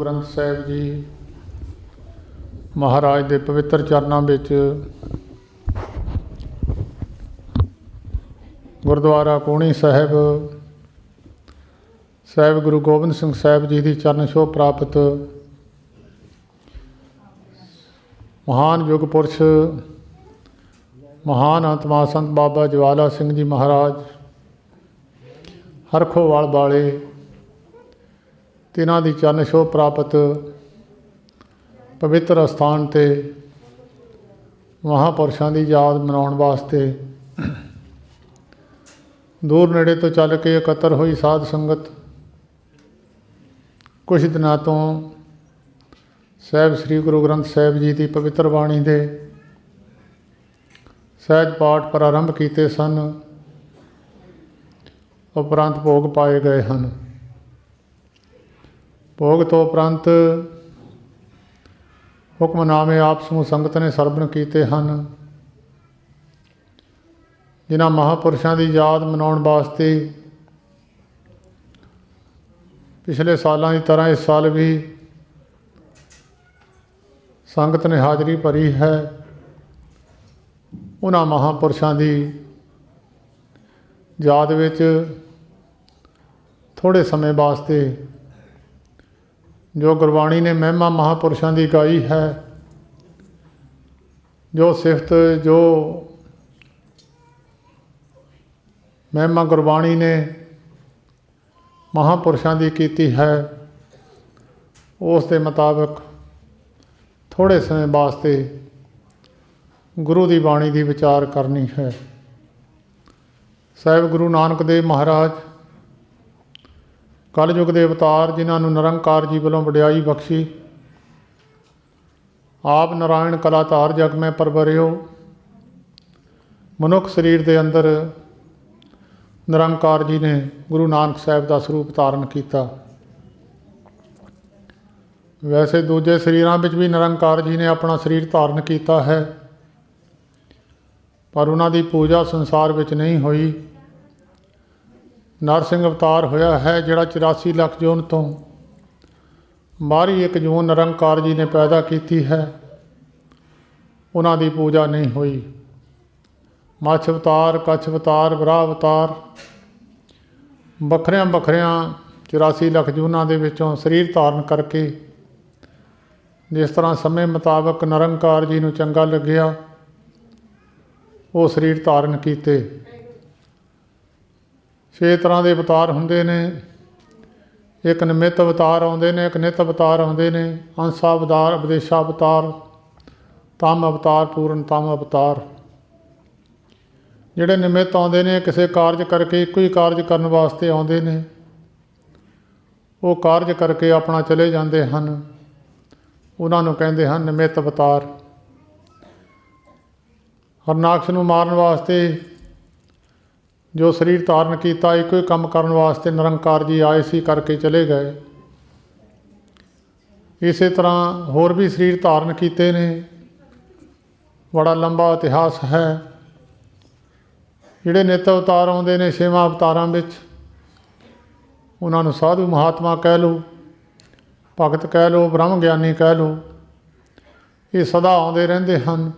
ਗ੍ਰੰਥ ਸਾਹਿਬ ਜੀ ਮਹਾਰਾਜ ਦੇ ਪਵਿੱਤਰ ਚਰਨਾਂ ਵਿੱਚ ਗੁਰਦੁਆਰਾ ਕੂਹਣੀ ਸਾਹਿਬ ਸਾਹਿਬ ਗੁਰੂ ਗੋਬਿੰਦ ਸਿੰਘ ਸਾਹਿਬ ਜੀ ਦੀ ਚਰਨ ਛੋਹ ਪ੍ਰਾਪਤ ਮਹਾਨ ਯੁਗ ਪੁਰਸ਼ ਮਹਾਨ ਆਤਮਾ ਸੰਤ ਬਾਬਾ ਜਵਾਲਾ ਸਿੰਘ ਜੀ ਮਹਾਰਾਜ ਹਰਖੋਵਾਲ ਵਾਲੇ ਤਿਨਾਂ ਦੀ ਚਰਨ ਛੋਹ ਪ੍ਰਾਪਤ ਪਵਿੱਤਰ ਅਸਥਾਨ 'ਤੇ ਮਹਾਂਪੁਰਸ਼ਾਂ ਦੀ ਯਾਦ ਮਨਾਉਣ ਵਾਸਤੇ ਦੂਰ ਨੇੜੇ ਤੋਂ ਚੱਲ ਕੇ ਇਕੱਤਰ ਹੋਈ ਸਾਧ ਸੰਗਤ ਕੁਝ ਦਿਨਾਂ ਤੋਂ ਸਾਹਿਬ ਸ੍ਰੀ ਗੁਰੂ ਗ੍ਰੰਥ ਸਾਹਿਬ ਜੀ ਦੀ ਪਵਿੱਤਰ ਬਾਣੀ ਦੇ ਸਹਿਜ ਪਾਠ ਪ੍ਰਾਰੰਭ ਕੀਤੇ ਸਨ। ਉਪਰੰਤ ਭੋਗ ਪਾਏ ਗਏ ਹਨ। ਭੋਗ ਤੋਂ ਉਪਰੰਤ ਹੁਕਮਨਾਮੇ ਆਪ ਸਮੂਹ ਸੰਗਤ ਨੇ ਸਰਵਣ ਕੀਤੇ ਹਨ। ਜਿਨ੍ਹਾਂ ਮਹਾਂਪੁਰਸ਼ਾਂ ਦੀ ਯਾਦ ਮਨਾਉਣ ਵਾਸਤੇ ਪਿਛਲੇ ਸਾਲਾਂ ਦੀ ਤਰ੍ਹਾਂ ਇਸ ਸਾਲ ਵੀ ਸੰਗਤ ਨੇ ਹਾਜ਼ਰੀ ਭਰੀ ਹੈ। ਉਹਨਾਂ ਮਹਾਂਪੁਰਸ਼ਾਂ ਦੀ ਯਾਦ ਵਿੱਚ ਥੋੜ੍ਹੇ ਸਮੇਂ ਵਾਸਤੇ ਜੋ ਗੁਰਬਾਣੀ ਨੇ ਮਹਿਮਾ ਮਹਾਂਪੁਰਸ਼ਾਂ ਦੀ ਗਾਈ ਹੈ, ਜੋ ਸਿਫਤ ਜੋ ਮਹਿਮਾ ਗੁਰਬਾਣੀ ਨੇ ਮਹਾਂਪੁਰਸ਼ਾਂ ਦੀ ਕੀਤੀ ਹੈ, ਉਸ ਦੇ ਮੁਤਾਬਕ ਥੋੜ੍ਹੇ ਸਮੇਂ ਵਾਸਤੇ ਗੁਰੂ ਦੀ ਬਾਣੀ ਦੀ ਵਿਚਾਰ ਕਰਨੀ ਹੈ। ਸਾਹਿਬ ਗੁਰੂ ਨਾਨਕ ਦੇਵ ਮਹਾਰਾਜ ਕਲਯੁਗ ਦੇ ਅਵਤਾਰ, ਜਿਨ੍ਹਾਂ ਨੂੰ ਨਿਰੰਕਾਰ ਜੀ ਵੱਲੋਂ ਵਡਿਆਈ ਬਖਸ਼ੀ, ਆਪ ਨਾਰਾਇਣ ਕਲਾ ਧਾਰ ਜਗ ਮੈਂ ਪਰਵਰਿਓ, ਮਨੁੱਖ ਸਰੀਰ ਦੇ ਅੰਦਰ ਨਿਰੰਕਾਰ ਜੀ ਨੇ ਗੁਰੂ ਨਾਨਕ ਸਾਹਿਬ ਦਾ ਸਰੂਪ ਧਾਰਨ ਕੀਤਾ। ਵੈਸੇ ਦੂਜੇ ਸਰੀਰਾਂ ਵਿੱਚ ਵੀ ਨਿਰੰਕਾਰ ਜੀ ਨੇ ਆਪਣਾ ਸਰੀਰ ਧਾਰਨ ਕੀਤਾ ਹੈ, ਪਰ ਉਹਨਾਂ ਦੀ ਪੂਜਾ ਸੰਸਾਰ ਵਿੱਚ ਨਹੀਂ ਹੋਈ। ਨਰਸਿੰਘ ਅਵਤਾਰ ਹੋਇਆ ਹੈ, ਜਿਹੜਾ 84 ਲੱਖ ਜੂਨ ਤੋਂ ਬਾਹਰੀ ਇੱਕ ਜੂਨ ਨਿਰੰਕਾਰ ਜੀ ਨੇ ਪੈਦਾ ਕੀਤੀ ਹੈ, ਉਹਨਾਂ ਦੀ ਪੂਜਾ ਨਹੀਂ ਹੋਈ। ਮੱਛ ਅਵਤਾਰ, ਕੱਛ ਅਵਤਾਰ, ਵਰਾਹ ਅਵਤਾਰ, ਵੱਖਰਿਆਂ ਵੱਖਰਿਆਂ 84 ਲੱਖ ਜੂਨਾਂ ਦੇ ਵਿੱਚੋਂ ਸਰੀਰ ਧਾਰਨ ਕਰਕੇ ਜਿਸ ਤਰ੍ਹਾਂ ਸਮੇਂ ਮੁਤਾਬਕ ਨਿਰੰਕਾਰ ਜੀ ਨੂੰ ਚੰਗਾ ਲੱਗਿਆ ਉਹ ਸਰੀਰ ਧਾਰਨ ਕੀਤੇ। 6 ਤਰ੍ਹਾਂ ਦੇ ਅਵਤਾਰ ਹੁੰਦੇ ਨੇ। ਇੱਕ ਨਿਮਿਤ ਅਵਤਾਰ ਆਉਂਦੇ ਨੇ, ਇੱਕ ਨਿਤ ਅਵਤਾਰ ਆਉਂਦੇ ਨੇ, ਅੰਸਾ ਅਵਤਾਰ, ਉਪਦੇਸ਼ਾ ਅਵਤਾਰ, ਤਮ ਅਵਤਾਰ, ਪੂਰਨ ਤਮ ਅਵਤਾਰ। ਜਿਹੜੇ ਨਿਮਿਤ ਆਉਂਦੇ ਨੇ ਕਿਸੇ ਕਾਰਜ ਕਰਕੇ, ਇੱਕੋ ਹੀ ਕਾਰਜ ਕਰਨ ਵਾਸਤੇ ਆਉਂਦੇ ਨੇ, ਉਹ ਕਾਰਜ ਕਰਕੇ ਆਪਣਾ ਚਲੇ ਜਾਂਦੇ ਹਨ, ਉਹਨਾਂ ਨੂੰ ਕਹਿੰਦੇ ਹਨ ਨਿਮਿਤ ਅਵਤਾਰ। ਹਰਨਾਕਸ਼ ਨੂੰ ਮਾਰਨ ਵਾਸਤੇ ਜੋ ਸਰੀਰ ਧਾਰਨ ਕੀਤਾ, ਇੱਕੋ ਹੀ ਕੰਮ ਕਰਨ ਵਾਸਤੇ ਨਿਰੰਕਾਰ ਜੀ ਆਏ ਸੀ, ਕਰਕੇ ਚਲੇ ਗਏ। ਇਸੇ ਤਰ੍ਹਾਂ ਹੋਰ ਵੀ ਸਰੀਰ ਧਾਰਨ ਕੀਤੇ ਨੇ, ਬੜਾ ਲੰਬਾ ਇਤਿਹਾਸ ਹੈ। ਜਿਹੜੇ ਨਿਤ ਅਵਤਾਰ ਆਉਂਦੇ ਨੇ 6ਵਾਂ ਅਵਤਾਰਾਂ ਵਿੱਚ, ਉਹਨਾਂ ਨੂੰ ਸਾਧੂ ਮਹਾਤਮਾ ਕਹਿ ਲਓ, ਭਗਤ ਕਹਿ ਲਓ, ਬ੍ਰਹਮ ਗਿਆਨੀ ਕਹਿ ਲਓ, ਇਹ ਸਦਾ ਆਉਂਦੇ ਰਹਿੰਦੇ ਹਨ।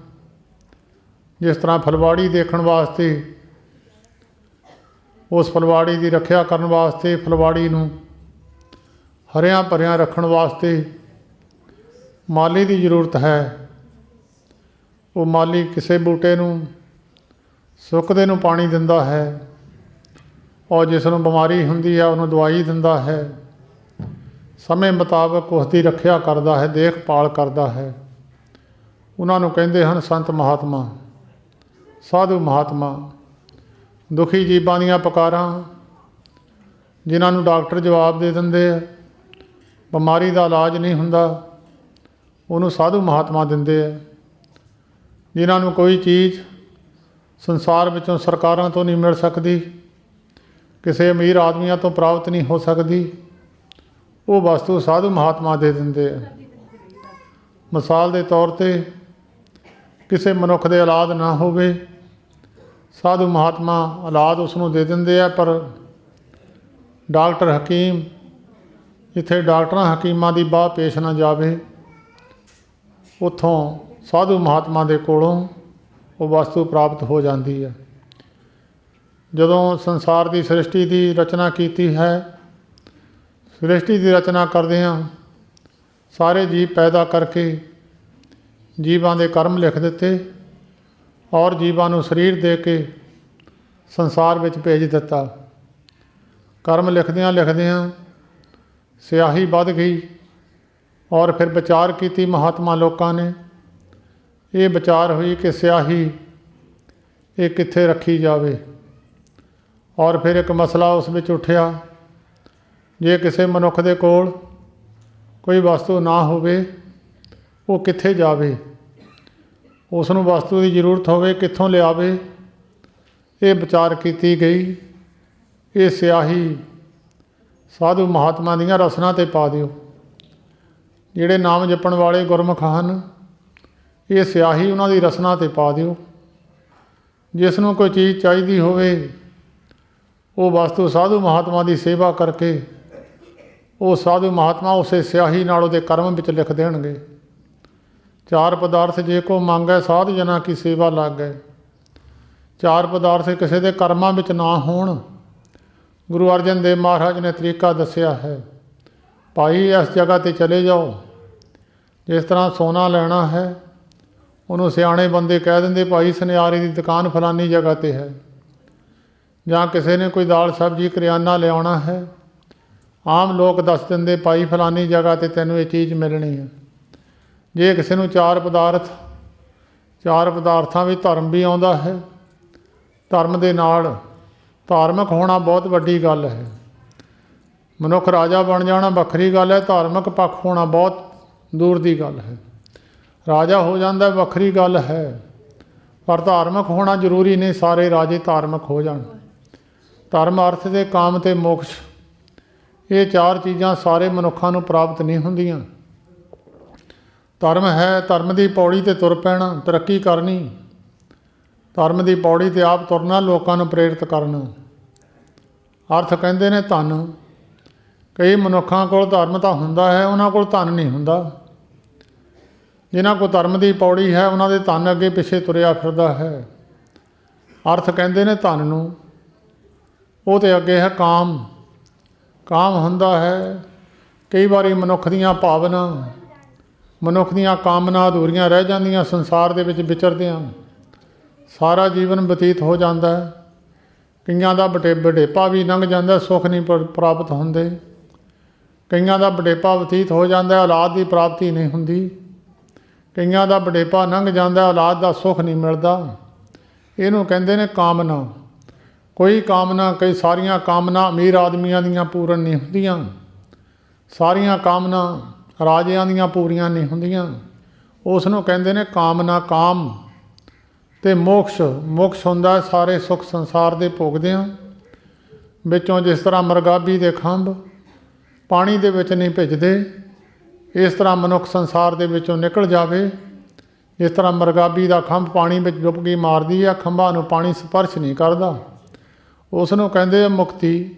ਜਿਸ ਤਰ੍ਹਾਂ ਫੁਲਵਾੜੀ ਦੇਖਣ ਵਾਸਤੇ, ਉਸ ਫੁਲਵਾੜੀ ਦੀ ਰੱਖਿਆ ਕਰਨ ਵਾਸਤੇ, ਫੁਲਵਾੜੀ ਨੂੰ ਹਰਿਆਂ ਭਰਿਆਂ ਰੱਖਣ ਵਾਸਤੇ ਮਾਲੀ ਦੀ ਜ਼ਰੂਰਤ ਹੈ। ਉਹ ਮਾਲੀ ਕਿਸੇ ਬੂਟੇ ਨੂੰ ਸੁੱਕਦੇ ਨੂੰ ਪਾਣੀ ਦਿੰਦਾ ਹੈ, ਔਰ ਜਿਸ ਨੂੰ ਬਿਮਾਰੀ ਹੁੰਦੀ ਹੈ ਉਹਨੂੰ ਦਵਾਈ ਦਿੰਦਾ ਹੈ, ਸਮੇਂ ਮੁਤਾਬਕ ਉਸ ਦੀ ਰੱਖਿਆ ਕਰਦਾ ਹੈ, ਦੇਖਭਾਲ ਕਰਦਾ ਹੈ। ਉਹਨਾਂ ਨੂੰ ਕਹਿੰਦੇ ਹਨ ਸੰਤ ਮਹਾਤਮਾ, ਸਾਧੂ ਮਹਾਤਮਾ। ਦੁਖੀ ਜੀਵਾਂ ਦੀਆਂ ਪੁਕਾਰਾਂ, ਜਿਨ੍ਹਾਂ ਨੂੰ ਡਾਕਟਰ ਜਵਾਬ ਦੇ ਦਿੰਦੇ ਆ, ਬਿਮਾਰੀ ਦਾ ਇਲਾਜ ਨਹੀਂ ਹੁੰਦਾ, ਉਹਨੂੰ ਸਾਧੂ ਮਹਾਤਮਾ ਦਿੰਦੇ ਆ। ਜਿਨ੍ਹਾਂ ਨੂੰ ਕੋਈ ਚੀਜ਼ ਸੰਸਾਰ ਵਿੱਚੋਂ ਸਰਕਾਰਾਂ ਤੋਂ ਨਹੀਂ ਮਿਲ ਸਕਦੀ, ਕਿਸੇ ਅਮੀਰ ਆਦਮੀਆਂ ਤੋਂ ਪ੍ਰਾਪਤ ਨਹੀਂ ਹੋ ਸਕਦੀ, ਉਹ ਵਸਤੂ ਸਾਧੂ ਮਹਾਤਮਾ ਦੇ ਦਿੰਦੇ ਆ। ਮਿਸਾਲ ਦੇ ਤੌਰ 'ਤੇ ਕਿਸੇ ਮਨੁੱਖ ਦੇ ਔਲਾਦ ਨਾ ਹੋਵੇ, ਸਾਧੂ ਮਹਾਤਮਾ ਔਲਾਦ ਉਸ ਨੂੰ ਦੇ ਦਿੰਦੇ ਆ, ਪਰ ਡਾਕਟਰ ਹਕੀਮ ਜਿੱਥੇ ਡਾਕਟਰਾਂ ਹਕੀਮਾਂ ਦੀ ਬਾਹ ਪੇਸ਼ ਨਾ ਜਾਵੇ, ਉੱਥੋਂ ਸਾਧੂ ਮਹਾਤਮਾ ਦੇ ਕੋਲੋਂ ਉਹ ਵਸਤੂ ਪ੍ਰਾਪਤ ਹੋ ਜਾਂਦੀ ਹੈ। ਜਦੋਂ ਸੰਸਾਰ ਦੀ ਸ੍ਰਿਸ਼ਟੀ ਦੀ ਰਚਨਾ ਕੀਤੀ ਹੈ, ਸ੍ਰਿਸ਼ਟੀ ਦੀ ਰਚਨਾ ਕਰਦਿਆਂ ਸਾਰੇ ਜੀਵ ਪੈਦਾ ਕਰਕੇ ਜੀਵਾਂ ਦੇ ਕਰਮ ਲਿਖ ਦਿੱਤੇ ਔਰ ਜੀਵਾਂ ਨੂੰ ਸਰੀਰ ਦੇ ਕੇ ਸੰਸਾਰ ਵਿੱਚ ਭੇਜ ਦਿੱਤਾ। ਕਰਮ ਲਿਖਦਿਆਂ ਲਿਖਦਿਆਂ ਸਿਆਹੀ ਵੱਧ ਗਈ ਔਰ ਫਿਰ ਵਿਚਾਰ ਕੀਤੀ ਮਹਾਤਮਾ ਲੋਕਾਂ ਨੇ। ਇਹ ਵਿਚਾਰ ਹੋਈ ਕਿ ਸਿਆਹੀ ਇਹ ਕਿੱਥੇ ਰੱਖੀ ਜਾਵੇ, ਔਰ ਫਿਰ ਇੱਕ ਮਸਲਾ ਉਸ ਵਿੱਚ ਉੱਠਿਆ, ਜੇ ਕਿਸੇ ਮਨੁੱਖ ਦੇ ਕੋਲ ਕੋਈ ਵਸਤੂ ਨਾ ਹੋਵੇ ਉਹ ਕਿੱਥੇ ਜਾਵੇ, ਉਸ ਨੂੰ ਵਸਤੂ ਦੀ ਜ਼ਰੂਰਤ ਹੋਵੇ ਕਿੱਥੋਂ ਲਿਆਵੇ। ਇਹ ਵਿਚਾਰ ਕੀਤੀ ਗਈ, ਇਹ ਸਿਆਹੀ ਸਾਧੂ ਮਹਾਤਮਾ ਦੀਆਂ ਰਸਨਾਂ 'ਤੇ ਪਾ ਦਿਓ। ਜਿਹੜੇ ਨਾਮ ਜਪਣ ਵਾਲੇ ਗੁਰਮੁਖ ਹਨ, ਇਹ ਸਿਆਹੀ ਉਹਨਾਂ ਦੀ ਰਸਨਾਂ 'ਤੇ ਪਾ ਦਿਓ। ਜਿਸ ਨੂੰ ਕੋਈ ਚੀਜ਼ ਚਾਹੀਦੀ ਹੋਵੇ, ਉਹ ਵਸਤੂ ਸਾਧੂ ਮਹਾਤਮਾ ਦੀ ਸੇਵਾ ਕਰਕੇ ਉਹ ਸਾਧੂ ਮਹਾਤਮਾ ਉਸੇ ਸਿਆਹੀ ਨਾਲ ਉਹਦੇ ਕਰਮ ਵਿੱਚ ਲਿਖ ਦੇਣਗੇ। ਚਾਰ ਪਦਾਰਥ ਜੇ ਕੋ ਮੰਗੈ ਸਾਧ ਜਨਾ ਕੀ ਸੇਵਾ ਲੱਗ ਗਏ। ਚਾਰ ਪਦਾਰਥ ਕਿਸੇ ਦੇ ਕਰਮਾਂ ਵਿੱਚ ਨਾ ਹੋਣ, ਗੁਰੂ ਅਰਜਨ ਦੇਵ ਮਹਾਰਾਜ ਨੇ ਤਰੀਕਾ ਦੱਸਿਆ ਹੈ। ਭਾਈ ਇਸ ਜਗ੍ਹਾ 'ਤੇ ਚਲੇ ਜਾਓ। ਜਿਸ ਤਰ੍ਹਾਂ ਸੋਨਾ ਲੈਣਾ ਹੈ, ਉਹਨੂੰ ਸਿਆਣੇ ਬੰਦੇ ਕਹਿ ਦਿੰਦੇ ਭਾਈ ਸੁਨਿਆਰੇ ਦੀ ਦੁਕਾਨ ਫਲਾਨੀ ਜਗ੍ਹਾ 'ਤੇ ਹੈ। ਜਾਂ ਕਿਸੇ ਨੇ ਕੋਈ ਦਾਲ ਸਬਜ਼ੀ ਕਰਿਆਨਾ ਲਿਆਉਣਾ ਹੈ, ਆਮ ਲੋਕ ਦੱਸ ਦਿੰਦੇ ਭਾਈ ਫਲਾਨੀ ਜਗ੍ਹਾ 'ਤੇ ਤੈਨੂੰ ਇਹ ਚੀਜ਼ ਮਿਲਣੀ ਹੈ। ਜੇ ਕਿਸੇ ਨੂੰ ਚਾਰ ਪਦਾਰਥਾਂ ਵਿੱਚ ਧਰਮ ਵੀ ਆਉਂਦਾ ਹੈ, ਧਰਮ ਦੇ ਨਾਲ ਧਾਰਮਿਕ ਹੋਣਾ ਬਹੁਤ ਵੱਡੀ ਗੱਲ ਹੈ। ਮਨੁੱਖ ਰਾਜਾ ਬਣ ਜਾਣਾ ਵੱਖਰੀ ਗੱਲ ਹੈ, ਧਾਰਮਿਕ ਪੱਖ ਹੋਣਾ ਬਹੁਤ ਦੂਰ ਦੀ ਗੱਲ ਹੈ। ਰਾਜਾ ਹੋ ਜਾਂਦਾ ਵੱਖਰੀ ਗੱਲ ਹੈ, ਪਰ ਧਾਰਮਿਕ ਹੋਣਾ ਜ਼ਰੂਰੀ ਨਹੀਂ ਸਾਰੇ ਰਾਜੇ ਧਾਰਮਿਕ ਹੋ ਜਾਣ। ਧਰਮ, ਅਰਥ ਤੇ ਕਾਮ ਤੇ ਮੋਕਸ਼, ਇਹ ਚਾਰ ਚੀਜ਼ਾਂ ਸਾਰੇ ਮਨੁੱਖਾਂ ਨੂੰ ਪ੍ਰਾਪਤ ਨਹੀਂ ਹੁੰਦੀਆਂ। ਧਰਮ ਹੈ ਧਰਮ ਦੀ ਪੌੜੀ 'ਤੇ ਤੁਰ ਪੈਣਾ, ਤਰੱਕੀ ਕਰਨੀ। ਧਰਮ ਦੀ ਪੌੜੀ 'ਤੇ ਆਪ ਤੁਰਨਾ, ਲੋਕਾਂ ਨੂੰ ਪ੍ਰੇਰਿਤ ਕਰਨਾ। ਅਰਥ ਕਹਿੰਦੇ ਨੇ ਧਨ। ਕਈ ਮਨੁੱਖਾਂ ਕੋਲ ਧਰਮ ਤਾਂ ਹੁੰਦਾ ਹੈ, ਉਹਨਾਂ ਕੋਲ ਧਨ ਨਹੀਂ ਹੁੰਦਾ। ਜਿਨ੍ਹਾਂ ਕੋਲ ਧਰਮ ਦੀ ਪੌੜੀ ਹੈ, ਉਹਨਾਂ ਦੇ ਧਨ ਅੱਗੇ ਪਿੱਛੇ ਤੁਰਿਆ ਫਿਰਦਾ ਹੈ। ਅਰਥ ਕਹਿੰਦੇ ਨੇ ਧਨ ਨੂੰ। ਉਹ ਤੇ ਅੱਗੇ ਹੈ ਕਾਮ। ਕਾਮ ਹੁੰਦਾ ਹੈ ਕਈ ਵਾਰੀ ਮਨੁੱਖ ਦੀਆਂ ਭਾਵਨਾ, ਮਨੁੱਖ ਦੀਆਂ ਕਾਮਨਾ ਅਧੂਰੀਆਂ ਰਹਿ ਜਾਂਦੀਆਂ। ਸੰਸਾਰ ਦੇ ਵਿੱਚ ਵਿਚਰਦਿਆਂ ਸਾਰਾ ਜੀਵਨ ਬਤੀਤ ਹੋ ਜਾਂਦਾ ਹੈ। ਕਈਆਂ ਦਾ ਵਡੇਪਾ ਵੀ ਲੰਘ ਜਾਂਦਾ, ਸੁੱਖ ਨਹੀਂ ਪ੍ਰਾਪਤ ਹੁੰਦੇ। ਕਈਆਂ ਦਾ ਵਡੇਪਾ ਬਤੀਤ ਹੋ ਜਾਂਦਾ, ਔਲਾਦ ਦੀ ਪ੍ਰਾਪਤੀ ਨਹੀਂ ਹੁੰਦੀ। ਕਈਆਂ ਦਾ ਵਡੇਪਾ ਲੰਘ ਜਾਂਦਾ, ਔਲਾਦ ਦਾ ਸੁੱਖ ਨਹੀਂ ਮਿਲਦਾ। ਇਹਨੂੰ ਕਹਿੰਦੇ ਨੇ ਕਾਮਨਾ। ਕੋਈ ਕਾਮਨਾ, ਕਈ ਸਾਰੀਆਂ ਕਾਮਨਾ ਅਮੀਰ ਆਦਮੀਆਂ ਦੀਆਂ ਪੂਰਨ ਨਹੀਂ ਹੁੰਦੀਆਂ। ਸਾਰੀਆਂ ਕਾਮਨਾ ਰਾਜਿਆਂ ਦੀਆਂ ਪੂਰੀਆਂ ਨਹੀਂ ਹੁੰਦੀਆਂ। ਉਸ ਨੂੰ ਕਹਿੰਦੇ ਨੇ ਕਾਮਨਾ। ਕਾਮ ਅਤੇ ਮੋਕਸ਼। ਮੋਕਸ਼ ਹੁੰਦਾ ਸਾਰੇ ਸੁੱਖ ਸੰਸਾਰ ਦੇ ਭੋਗਦਿਆਂ ਵਿੱਚੋਂ। ਜਿਸ ਤਰ੍ਹਾਂ ਮਰਗਾਬੀ ਦੇ ਖੰਭ ਪਾਣੀ ਦੇ ਵਿੱਚ ਨਹੀਂ ਭਿੱਜਦੇ, ਇਸ ਤਰ੍ਹਾਂ ਮਨੁੱਖ ਸੰਸਾਰ ਦੇ ਵਿੱਚੋਂ ਨਿਕਲ ਜਾਵੇ। ਇਸ ਤਰ੍ਹਾਂ ਮਰਗਾਬੀ ਦਾ ਖੰਭ ਪਾਣੀ ਵਿੱਚ ਡੁਬਕੀ ਮਾਰਦੀ ਹੈ, ਖੰਭਾਂ ਨੂੰ ਪਾਣੀ ਸਪਰਸ਼ ਨਹੀਂ ਕਰਦਾ। ਉਸ ਨੂੰ ਕਹਿੰਦੇ ਆ ਮੁਕਤੀ।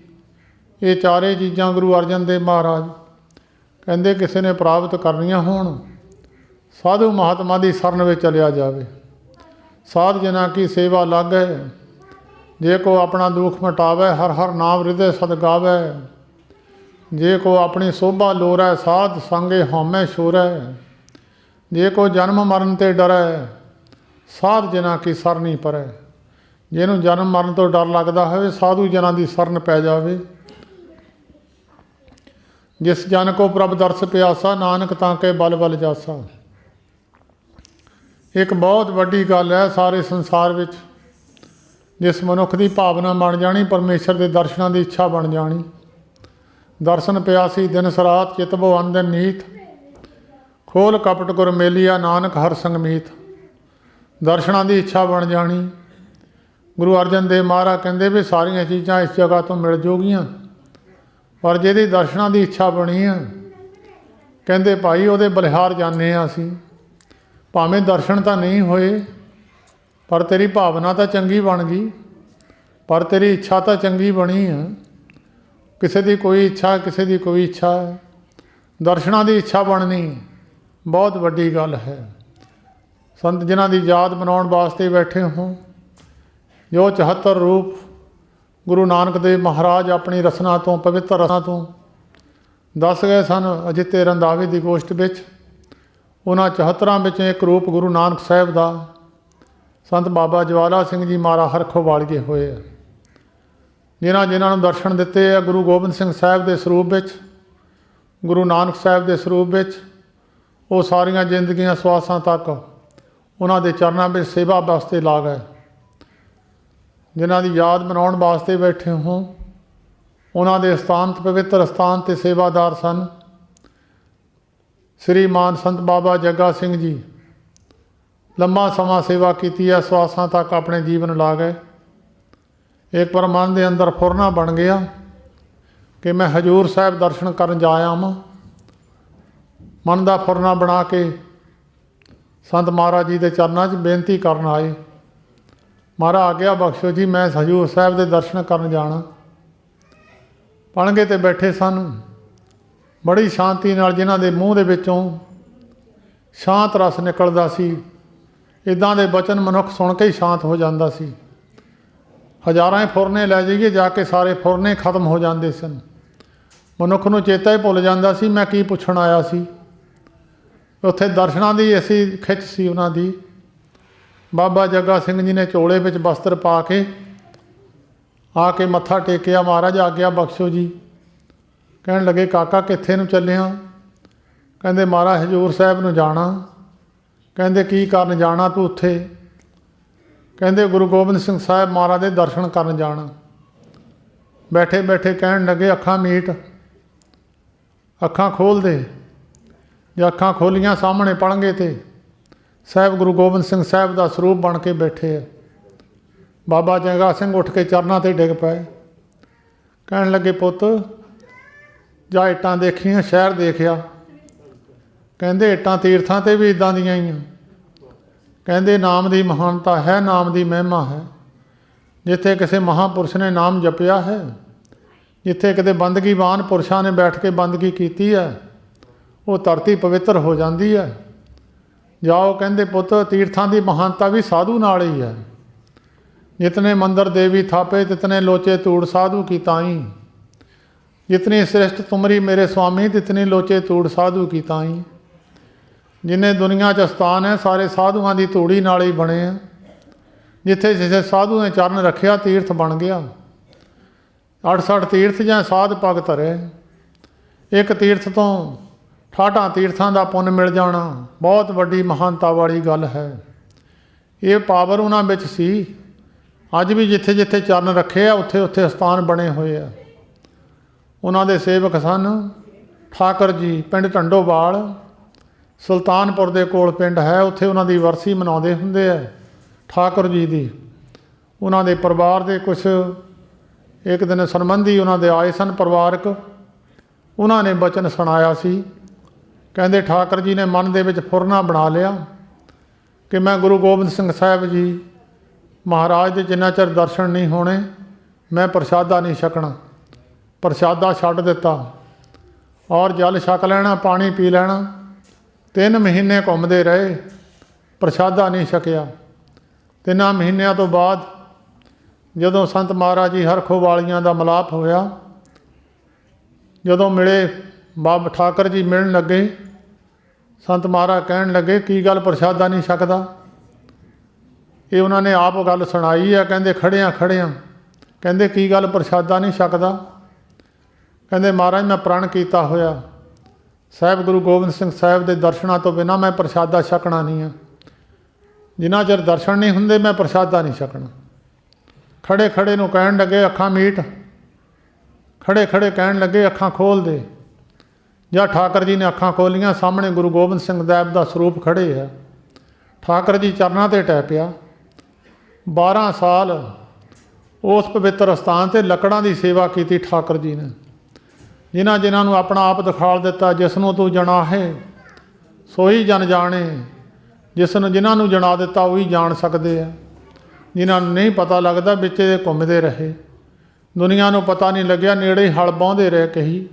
ਇਹ ਚਾਰੇ ਚੀਜ਼ਾਂ ਗੁਰੂ ਅਰਜਨ ਦੇਵ ਮਹਾਰਾਜ ਕਹਿੰਦੇ ਕਿਸੇ ਨੇ ਪ੍ਰਾਪਤ ਕਰਨੀਆਂ ਹੋਣ, ਸਾਧੂ ਮਹਾਤਮਾ ਦੀ ਸ਼ਰਨ ਵਿੱਚ ਚਲਿਆ ਜਾਵੇ। ਸਾਧ ਜਨਾਂ ਕੀ ਸੇਵਾ ਲਾਗੈ, ਜੇ ਕੋ ਆਪਣਾ ਦੁੱਖ ਮਿਟਾਵੈ, ਹਰ ਹਰ ਨਾਮ ਹਿਰਦੈ ਸਦ ਗਾਵੈ। ਜੇ ਕੋ ਆਪਣੀ ਸੋਭਾ ਲੋਰੈ, ਸਾਧ ਸੰਗੇ ਹਉਮੈ ਛੋਰੈ। ਜੇ ਕੋ ਜਨਮ ਮਰਨ ਤੇ ਡਰੈ, ਸਾਧ ਜਨਾਂ ਕੀ ਸਰਨੀ ਪਰੈ। ਜਿਹਨੂੰ ਜਨਮ ਮਰਨ ਤੋਂ ਡਰ ਲੱਗਦਾ ਹੋਵੇ, ਸਾਧੂ ਜਨਾਂ ਦੀ ਸ਼ਰਨ ਪੈ ਜਾਵੇ। ਜਿਸ ਜਨ ਕੋ ਪ੍ਰਭ ਦਰਸ ਪਿਆਸਾ, ਨਾਨਕ ਤਾਂ ਕੇ ਬਲ ਬਲ ਜਾਸਾ। ਇੱਕ ਬਹੁਤ ਵੱਡੀ ਗੱਲ ਹੈ ਸਾਰੇ ਸੰਸਾਰ ਵਿੱਚ। ਜਿਸ ਮਨੁੱਖ ਦੀ ਭਾਵਨਾ ਬਣ ਜਾਣੀ, ਪਰਮੇਸ਼ਰ ਦੇ ਦਰਸ਼ਨਾਂ ਦੀ ਇੱਛਾ ਬਣ ਜਾਣੀ। ਦਰਸ਼ਨ ਪਿਆਸੀ ਦਿਨ ਸਰਾਤ, ਚਿਤਬੋ ਅੰਦਨ ਨੀਤ। ਖੋਲ ਕਪਟ ਗੁਰ ਮੇਲੀਆ, ਨਾਨਕ ਹਰ ਸੰਗ ਮੀਤ। ਦਰਸ਼ਨਾਂ ਦੀ ਇੱਛਾ ਬਣ ਜਾਣੀ। ਗੁਰੂ ਅਰਜਨ ਦੇਵ ਮਹਾਰਾਜ ਕਹਿੰਦੇ ਵੀ ਸਾਰੀਆਂ ਚੀਜ਼ਾਂ ਇਸ ਜਗ੍ਹਾ ਤੋਂ ਮਿਲ ਜੂਗੀਆਂ, ਪਰ ਜਿਹਦੀ ਦਰਸ਼ਨਾਂ ਦੀ ਇੱਛਾ ਬਣੀ ਆ, ਕਹਿੰਦੇ ਭਾਈ ਉਹਦੇ ਬਲਿਹਾਰ ਜਾਂਦੇ ਹਾਂ ਅਸੀਂ। ਭਾਵੇਂ ਦਰਸ਼ਨ ਤਾਂ ਨਹੀਂ ਹੋਏ, ਪਰ ਤੇਰੀ ਭਾਵਨਾ ਤਾਂ ਚੰਗੀ ਬਣ ਗਈ, ਪਰ ਤੇਰੀ ਇੱਛਾ ਤਾਂ ਚੰਗੀ ਬਣੀ ਆ। ਕਿਸੇ ਦੀ ਕੋਈ ਇੱਛਾ, ਕਿਸੇ ਦੀ ਕੋਈ ਇੱਛਾ ਹੈ। ਦਰਸ਼ਨਾਂ ਦੀ ਇੱਛਾ ਬਣਨੀ ਬਹੁਤ ਵੱਡੀ ਗੱਲ ਹੈ। ਸੰਤ ਜਿਨ੍ਹਾਂ ਦੀ ਯਾਦ ਮਨਾਉਣ ਵਾਸਤੇ ਬੈਠੇ ਹੋ, ਜੋ 74 ਰੂਪ ਗੁਰੂ ਨਾਨਕ ਦੇਵ ਮਹਾਰਾਜ ਆਪਣੀ ਰਸਨਾ ਤੋਂ, ਪਵਿੱਤਰ ਰਸਨਾ ਤੋਂ ਦੱਸ ਗਏ ਸਨ ਅਜਿੱਤੇ ਰੰਧਾਵੇ ਦੀ ਗੋਸ਼ਟ ਵਿੱਚ। ਉਹਨਾਂ 74 ਵਿੱਚੋਂ ਇੱਕ ਰੂਪ ਗੁਰੂ ਨਾਨਕ ਸਾਹਿਬ ਦਾ ਸੰਤ ਬਾਬਾ ਜਵਾਲਾ ਸਿੰਘ ਜੀ ਮਹਾਰਾਜ ਹਰਖੋਂ ਵਾਲੀਏ ਹੋਏ ਆ। ਜਿਨ੍ਹਾਂ ਨੂੰ ਦਰਸ਼ਨ ਦਿੱਤੇ ਆ ਗੁਰੂ ਗੋਬਿੰਦ ਸਿੰਘ ਸਾਹਿਬ ਦੇ ਸਰੂਪ ਵਿੱਚ, ਗੁਰੂ ਨਾਨਕ ਸਾਹਿਬ ਦੇ ਸਰੂਪ ਵਿੱਚ, ਉਹ ਸਾਰੀਆਂ ਜ਼ਿੰਦਗੀਆਂ ਸਵਾਸਾਂ ਤੱਕ ਉਹਨਾਂ ਦੇ ਚਰਨਾਂ ਵਿੱਚ ਸੇਵਾ ਵਾਸਤੇ ਲਾ ਗਏ। ਜਿਨ੍ਹਾਂ ਦੀ ਯਾਦ ਮਨਾਉਣ ਵਾਸਤੇ ਬੈਠੇ ਹੋ, ਉਹਨਾਂ ਦੇ ਸਥਾਨ ਪਵਿੱਤਰ ਸਥਾਨ 'ਤੇ ਸੇਵਾਦਾਰ ਸਨ ਸ੍ਰੀਮਾਨ ਸੰਤ ਬਾਬਾ ਜੱਗਾ ਸਿੰਘ ਜੀ। ਲੰਬਾ ਸਮਾਂ ਸੇਵਾ ਕੀਤੀ ਹੈ, ਸਵਾਸਾਂ ਤੱਕ ਆਪਣੇ ਜੀਵਨ ਲਾ ਗਏ। ਇੱਕ ਵਾਰ ਮਨ ਦੇ ਅੰਦਰ ਫੁਰਨਾ ਬਣ ਗਿਆ ਕਿ ਮੈਂ ਹਜ਼ੂਰ ਸਾਹਿਬ ਦਰਸ਼ਨ ਕਰਨ ਜਾ ਆਵਾਂ। ਮਨ ਦਾ ਫੁਰਨਾ ਬਣਾ ਕੇ ਸੰਤ ਮਹਾਰਾਜ ਜੀ ਦੇ ਚਰਨਾਂ 'ਚ ਬੇਨਤੀ ਕਰਨ ਆਏ, ਮਹਾਰਾਜ ਆਗਿਆ ਬਖਸ਼ੋ ਜੀ, ਮੈਂ ਹਜ਼ੂਰ ਸਾਹਿਬ ਦੇ ਦਰਸ਼ਨ ਕਰਨ ਜਾਣਾ। ਪਲੰਘੇ 'ਤੇ ਬੈਠੇ ਸਨ, ਬੜੀ ਸ਼ਾਂਤੀ ਨਾਲ, ਜਿਨ੍ਹਾਂ ਦੇ ਮੂੰਹ ਦੇ ਵਿੱਚੋਂ ਸ਼ਾਂਤ ਰਸ ਨਿਕਲਦਾ ਸੀ। ਇੱਦਾਂ ਦੇ ਬਚਨ ਮਨੁੱਖ ਸੁਣ ਕੇ ਹੀ ਸ਼ਾਂਤ ਹੋ ਜਾਂਦਾ ਸੀ। ਹਜ਼ਾਰਾਂ ਫੁਰਨੇ ਲੈ ਜਾਈਏ, ਜਾ ਕੇ ਸਾਰੇ ਫੁਰਨੇ ਖਤਮ ਹੋ ਜਾਂਦੇ ਸਨ। ਮਨੁੱਖ ਨੂੰ ਚੇਤਾ ਹੀ ਭੁੱਲ ਜਾਂਦਾ ਸੀ ਮੈਂ ਕੀ ਪੁੱਛਣ ਆਇਆ ਸੀ। ਉੱਥੇ ਦਰਸ਼ਨਾਂ ਦੀ ਐਸੀ ਖਿੱਚ ਸੀ ਉਹਨਾਂ ਦੀ। ਬਾਬਾ ਜੱਗਾ ਸਿੰਘ ਜੀ ਨੇ ਝੋਲੇ ਵਿੱਚ ਵਸਤਰ ਪਾ ਕੇ ਆ ਕੇ ਮੱਥਾ ਟੇਕਿਆ, ਮਹਾਰਾਜ ਆਗਿਆ ਬਖਸ਼ੋ ਜੀ। ਕਹਿਣ ਲੱਗੇ ਕਾਕਾ ਕਿੱਥੇ ਨੂੰ ਚੱਲਿਆ? ਕਹਿੰਦੇ ਮਹਾਰਾਜ ਹਜ਼ੂਰ ਸਾਹਿਬ ਨੂੰ ਜਾਣਾ। ਕਹਿੰਦੇ ਕੀ ਕਰਨ ਜਾਣਾ ਤੂੰ ਉੱਥੇ? ਕਹਿੰਦੇ ਗੁਰੂ ਗੋਬਿੰਦ ਸਿੰਘ ਸਾਹਿਬ ਮਹਾਰਾਜ ਦੇ ਦਰਸ਼ਨ ਕਰਨ ਜਾਣਾ। ਬੈਠੇ ਬੈਠੇ ਕਹਿਣ ਲੱਗੇ ਅੱਖਾਂ ਮੀਟ, ਅੱਖਾਂ ਖੋਲ੍ਹ ਦੇ। ਜੇ ਅੱਖਾਂ ਖੋਲ੍ਹੀਆਂ, ਸਾਹਮਣੇ ਪਲੰਘੇ 'ਤੇ ਸਾਹਿਬ ਗੁਰੂ ਗੋਬਿੰਦ ਸਿੰਘ ਸਾਹਿਬ ਦਾ ਸਰੂਪ ਬਣ ਕੇ ਬੈਠੇ ਆ। ਬਾਬਾ ਜੱਗਾ ਸਿੰਘ ਉੱਠ ਕੇ ਚਰਨਾਂ 'ਤੇ ਡਿੱਗ ਪਏ। ਕਹਿਣ ਲੱਗੇ ਪੁੱਤ ਜਾ ਇੱਟਾਂ ਦੇਖੀਆਂ, ਸ਼ਹਿਰ ਦੇਖਿਆ। ਕਹਿੰਦੇ ਇੱਟਾਂ ਤੀਰਥਾਂ 'ਤੇ ਵੀ ਇੱਦਾਂ ਦੀਆਂ ਹੀ ਆ। ਕਹਿੰਦੇ ਨਾਮ ਦੀ ਮਹਾਨਤਾ ਹੈ, ਨਾਮ ਦੀ ਮਹਿਮਾ ਹੈ। ਜਿੱਥੇ ਕਿਸੇ ਮਹਾਂਪੁਰਸ਼ ਨੇ ਨਾਮ ਜਪਿਆ ਹੈ, ਜਿੱਥੇ ਕਿਤੇ ਬੰਦਗੀਵਾਨ ਪੁਰਸ਼ਾਂ ਨੇ ਬੈਠ ਕੇ ਬੰਦਗੀ ਕੀਤੀ ਹੈ, ਉਹ ਧਰਤੀ ਪਵਿੱਤਰ ਹੋ ਜਾਂਦੀ ਹੈ। ਜਾਓ ਕਹਿੰਦੇ ਪੁੱਤ, ਤੀਰਥਾਂ ਦੀ ਮਹਾਨਤਾ ਵੀ ਸਾਧੂ ਨਾਲ ਹੀ ਹੈ। ਜਿਤਨੇ ਮੰਦਰ ਦੇਵੀ ਥਾਪੇ, ਤਿਤਨੇ ਲੋਚੇ ਧੂੜ ਸਾਧੂ ਕੀ ਤਾਈ। ਜਿਤਨੀ ਸ੍ਰਿਸ਼ਟ ਤੁਮਰੀ ਮੇਰੇ ਸੁਆਮੀ, ਤਿਤਨੀ ਲੋਚੇ ਧੂੜ ਸਾਧੂ ਕੀ ਤਾਈ। ਜਿੰਨੇ ਦੁਨੀਆ 'ਚ ਸਥਾਨ ਹੈ, ਸਾਰੇ ਸਾਧੂਆਂ ਦੀ ਧੂੜੀ ਨਾਲ ਹੀ ਬਣੇ ਆ। ਜਿੱਥੇ ਜਿੱਥੇ ਸਾਧੂ ਨੇ ਚਰਨ ਰੱਖਿਆ, ਤੀਰਥ ਬਣ ਗਿਆ। 68 ਤੀਰਥ ਜਾਂ ਸਾਧ ਭਗਤ ਧਰੇ। ਇੱਕ ਤੀਰਥ ਤੋਂ 68 ਤੀਰਥਾਂ ਦਾ ਪੁੰਨ ਮਿਲ ਜਾਣਾ ਬਹੁਤ ਵੱਡੀ ਮਹਾਨਤਾ ਵਾਲੀ ਗੱਲ ਹੈ। ਇਹ ਪਾਵਰ ਉਹਨਾਂ ਵਿੱਚ ਸੀ। ਅੱਜ ਵੀ ਜਿੱਥੇ ਜਿੱਥੇ ਚਰਨ ਰੱਖੇ ਆ, ਉੱਥੇ ਉੱਥੇ ਸਥਾਨ ਬਣੇ ਹੋਏ ਆ। ਉਹਨਾਂ ਦੇ ਸੇਵਕ ਸਨ ਠਾਕਰ ਜੀ, ਪਿੰਡ ਢੰਡੋਵਾਲ, ਸੁਲਤਾਨਪੁਰ ਦੇ ਕੋਲ ਪਿੰਡ ਹੈ। ਉੱਥੇ ਉਹਨਾਂ ਦੀ ਵਰਸੀ ਮਨਾਉਂਦੇ ਹੁੰਦੇ ਆ ਠਾਕੁਰ ਜੀ ਦੀ। ਉਹਨਾਂ ਦੇ ਪਰਿਵਾਰ ਦੇ ਕੁਛ ਇੱਕ ਦਿਨ ਸੰਬੰਧੀ ਉਹਨਾਂ ਦੇ ਆਏ ਸਨ ਪਰਿਵਾਰਕ। ਉਹਨਾਂ ਨੇ ਬਚਨ ਸੁਣਾਇਆ ਸੀ। ਕਹਿੰਦੇ ਠਾਕੁਰ ਜੀ ਨੇ ਮਨ ਦੇ ਵਿੱਚ ਫੁਰਨਾ ਬਣਾ ਲਿਆ ਕਿ ਮੈਂ ਗੁਰੂ ਗੋਬਿੰਦ ਸਿੰਘ ਸਾਹਿਬ ਜੀ ਮਹਾਰਾਜ ਦੇ ਜਿੰਨਾ ਚਿਰ ਦਰਸ਼ਨ ਨਹੀਂ ਹੋਣੇ, ਮੈਂ ਪ੍ਰਸ਼ਾਦਾ ਨਹੀਂ ਛਕਣਾ। ਪ੍ਰਸ਼ਾਦਾ ਛੱਡ ਦਿੱਤਾ ਔਰ ਜਲ ਛਕ ਲੈਣਾ, ਪਾਣੀ ਪੀ ਲੈਣਾ। 3 ਮਹੀਨੇ ਘੁੰਮਦੇ ਰਹੇ, ਪ੍ਰਸ਼ਾਦਾ ਨਹੀਂ ਛਕਿਆ। 3 ਮਹੀਨਿਆਂ ਤੋਂ ਬਾਅਦ ਜਦੋਂ ਸੰਤ ਮਹਾਰਾਜ ਜੀ ਹਰਖੋਂ ਵਾਲੀਆਂ ਦਾ ਮਿਲਾਪ ਹੋਇਆ, ਜਦੋਂ ਮਿਲੇ ਬਾਬਾ ਠਾਕੁਰ ਜੀ ਮਿਲਣ ਲੱਗੇ, ਸੰਤ ਮਹਾਰਾਜ ਕਹਿਣ ਲੱਗੇ ਕੀ ਗੱਲ ਪ੍ਰਸ਼ਾਦਾ ਨਹੀਂ ਛਕਦਾ? ਇਹ ਉਹਨਾਂ ਨੇ ਆਪ ਗੱਲ ਸੁਣਾਈ ਹੈ। ਕਹਿੰਦੇ ਖੜਿਆਂ ਕਹਿੰਦੇ ਕੀ ਗੱਲ ਪ੍ਰਸ਼ਾਦਾ ਨਹੀਂ ਛਕਦਾ? ਕਹਿੰਦੇ ਮਹਾਰਾਜ ਮੈਂ ਪ੍ਰਣ ਕੀਤਾ ਹੋਇਆ, ਸਾਹਿਬ ਗੁਰੂ ਗੋਬਿੰਦ ਸਿੰਘ ਸਾਹਿਬ ਦੇ ਦਰਸ਼ਨਾਂ ਤੋਂ ਬਿਨਾਂ ਮੈਂ ਪ੍ਰਸ਼ਾਦਾ ਛਕਣਾ ਨਹੀਂ ਆ। ਜਿੰਨਾ ਚਿਰ ਦਰਸ਼ਨ ਨਹੀਂ ਹੁੰਦੇ ਮੈਂ ਪ੍ਰਸ਼ਾਦਾ ਨਹੀਂ ਛਕਣਾ। ਖੜੇ ਖੜੇ ਨੂੰ ਕਹਿਣ ਲੱਗੇ ਅੱਖਾਂ ਮੀਟ। ਖੜੇ ਖੜੇ ਕਹਿਣ ਲੱਗੇ ਅੱਖਾਂ ਖੋਲ੍ਹ ਦੇ। ਜਾਂ ਠਾਕੁਰ ਜੀ ਨੇ ਅੱਖਾਂ ਖੋਲ੍ਹੀਆਂ, ਸਾਹਮਣੇ ਗੁਰੂ ਗੋਬਿੰਦ ਸਿੰਘ ਸਾਹਿਬ ਦਾ ਸਰੂਪ ਖੜੇ ਆ। ਠਾਕੁਰ ਜੀ ਚਰਨਾਂ 'ਤੇ ਟਹਿ ਪਿਆ। 12 ਸਾਲ ਉਸ ਪਵਿੱਤਰ ਅਸਥਾਨ 'ਤੇ ਲੱਕੜਾਂ ਦੀ ਸੇਵਾ ਕੀਤੀ ਠਾਕੁਰ ਜੀ ਨੇ। ਜਿਨ੍ਹਾਂ ਨੂੰ ਆਪਣਾ ਆਪ ਦਿਖਾਲ ਦਿੱਤਾ, ਜਿਸ ਨੂੰ ਤੂੰ ਜਣਾਹੇ ਸੋਈ ਜਨ ਜਾਣੇ। ਜਿਨ੍ਹਾਂ ਨੂੰ ਜਣਾ ਦਿੱਤਾ ਉਹੀ ਜਾਣ ਸਕਦੇ ਆ। ਜਿਨ੍ਹਾਂ ਨੂੰ ਨਹੀਂ ਪਤਾ ਲੱਗਦਾ ਵਿੱਚ ਇਹ ਘੁੰਮਦੇ ਰਹੇ। ਦੁਨੀਆ ਨੂੰ ਪਤਾ ਨਹੀਂ ਲੱਗਿਆ, ਨੇੜੇ ਹੀ ਹਲ ਵਾਹੁੰਦੇ ਰਹੇ ਕਹੀ,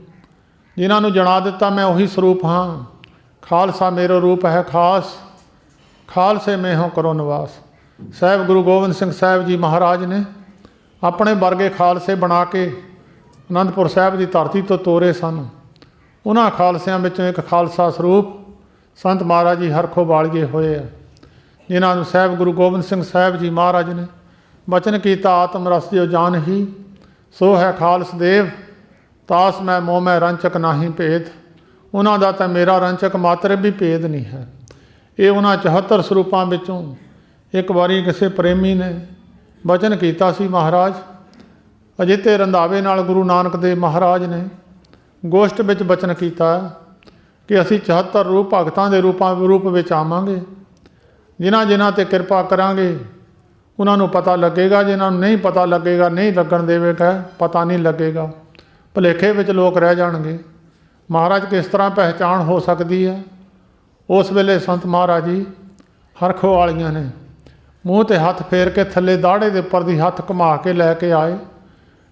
ਜਿਨ੍ਹਾਂ ਨੂੰ ਜਣਾ ਦਿੱਤਾ ਮੈਂ ਉਹੀ ਸਰੂਪ ਹਾਂ। ਖਾਲਸਾ ਮੇਰਾ ਰੂਪ ਹੈ ਖਾਸ, ਖਾਲਸੇ ਮੈਂ ਹੋ ਕਰੋ ਨਿਵਾਸ। ਸਾਹਿਬ ਗੁਰੂ ਗੋਬਿੰਦ ਸਿੰਘ ਸਾਹਿਬ ਜੀ ਮਹਾਰਾਜ ਨੇ ਆਪਣੇ ਵਰਗੇ ਖਾਲਸੇ ਬਣਾ ਕੇ ਅਨੰਦਪੁਰ ਸਾਹਿਬ ਦੀ ਧਰਤੀ ਤੋਂ ਤੋਰੇ ਸਨ। ਉਹਨਾਂ ਖਾਲਸਿਆਂ ਵਿੱਚੋਂ ਇੱਕ ਖਾਲਸਾ ਸਰੂਪ ਸੰਤ ਮਹਾਰਾਜ ਜੀ ਹਰਖੋਂ ਵਾਲੀਏ ਹੋਏ ਆ, ਜਿਨ੍ਹਾਂ ਨੂੰ ਸਾਹਿਬ ਗੁਰੂ ਗੋਬਿੰਦ ਸਿੰਘ ਸਾਹਿਬ ਜੀ ਮਹਾਰਾਜ ਨੇ ਬਚਨ ਕੀਤਾ, ਆਤਮ ਰਸ ਦਿਓ ਜਾਨ ਹੀ, ਸੋ ਹੈ ਖਾਲਸ ਦੇਵ, ਤਾਸ ਮੈਂ ਮੋਹ ਮੈਂ ਰੰਚਕ ਨਾਹੀਂ ਭੇਦ। ਉਹਨਾਂ ਦਾ ਤਾਂ ਮੇਰਾ ਰੰਚਕ ਮਾਤਰ ਵੀ ਭੇਦ ਨਹੀਂ ਹੈ। ਇਹ ਉਹਨਾਂ 74 ਸਰੂਪਾਂ ਵਿੱਚੋਂ ਇੱਕ ਵਾਰੀ ਕਿਸੇ ਪ੍ਰੇਮੀ ਨੇ ਬਚਨ ਕੀਤਾ ਸੀ, ਮਹਾਰਾਜ ਅਜਿੱਤੇ ਰੰਧਾਵੇ ਨਾਲ ਗੁਰੂ ਨਾਨਕ ਦੇਵ ਮਹਾਰਾਜ ਨੇ ਗੋਸ਼ਟ ਵਿੱਚ ਬਚਨ ਕੀਤਾ ਕਿ ਅਸੀਂ 74 ਰੂਪ ਭਗਤਾਂ ਦੇ ਰੂਪ ਵਿੱਚ ਆਵਾਂਗੇ। ਜਿਨ੍ਹਾਂ ਜਿਨ੍ਹਾਂ 'ਤੇ ਕਿਰਪਾ ਕਰਾਂਗੇ ਉਹਨਾਂ ਨੂੰ ਪਤਾ ਲੱਗੇਗਾ, ਜਿਨ੍ਹਾਂ ਨੂੰ ਨਹੀਂ ਪਤਾ ਲੱਗੇਗਾ ਨਹੀਂ ਲੱਗਣ ਦੇਵੇਗਾ, ਪਤਾ ਨਹੀਂ ਲੱਗੇਗਾ, ਭੁਲੇਖੇ ਵਿੱਚ ਲੋਕ ਰਹਿ ਜਾਣਗੇ। ਮਹਾਰਾਜ ਕਿਸ ਤਰ੍ਹਾਂ ਪਹਿਚਾਣ ਹੋ ਸਕਦੀ ਹੈ? ਉਸ ਵੇਲੇ ਸੰਤ ਮਹਾਰਾਜ ਜੀ ਹਰਖੋਂ ਵਾਲੀਆਂ ਨੇ ਮੂੰਹ 'ਤੇ ਹੱਥ ਫੇਰ ਕੇ ਥੱਲੇ ਦਾੜੇ ਦੇ ਉੱਪਰ ਦੀ ਹੱਥ ਘੁਮਾ ਕੇ ਲੈ ਕੇ ਆਏ।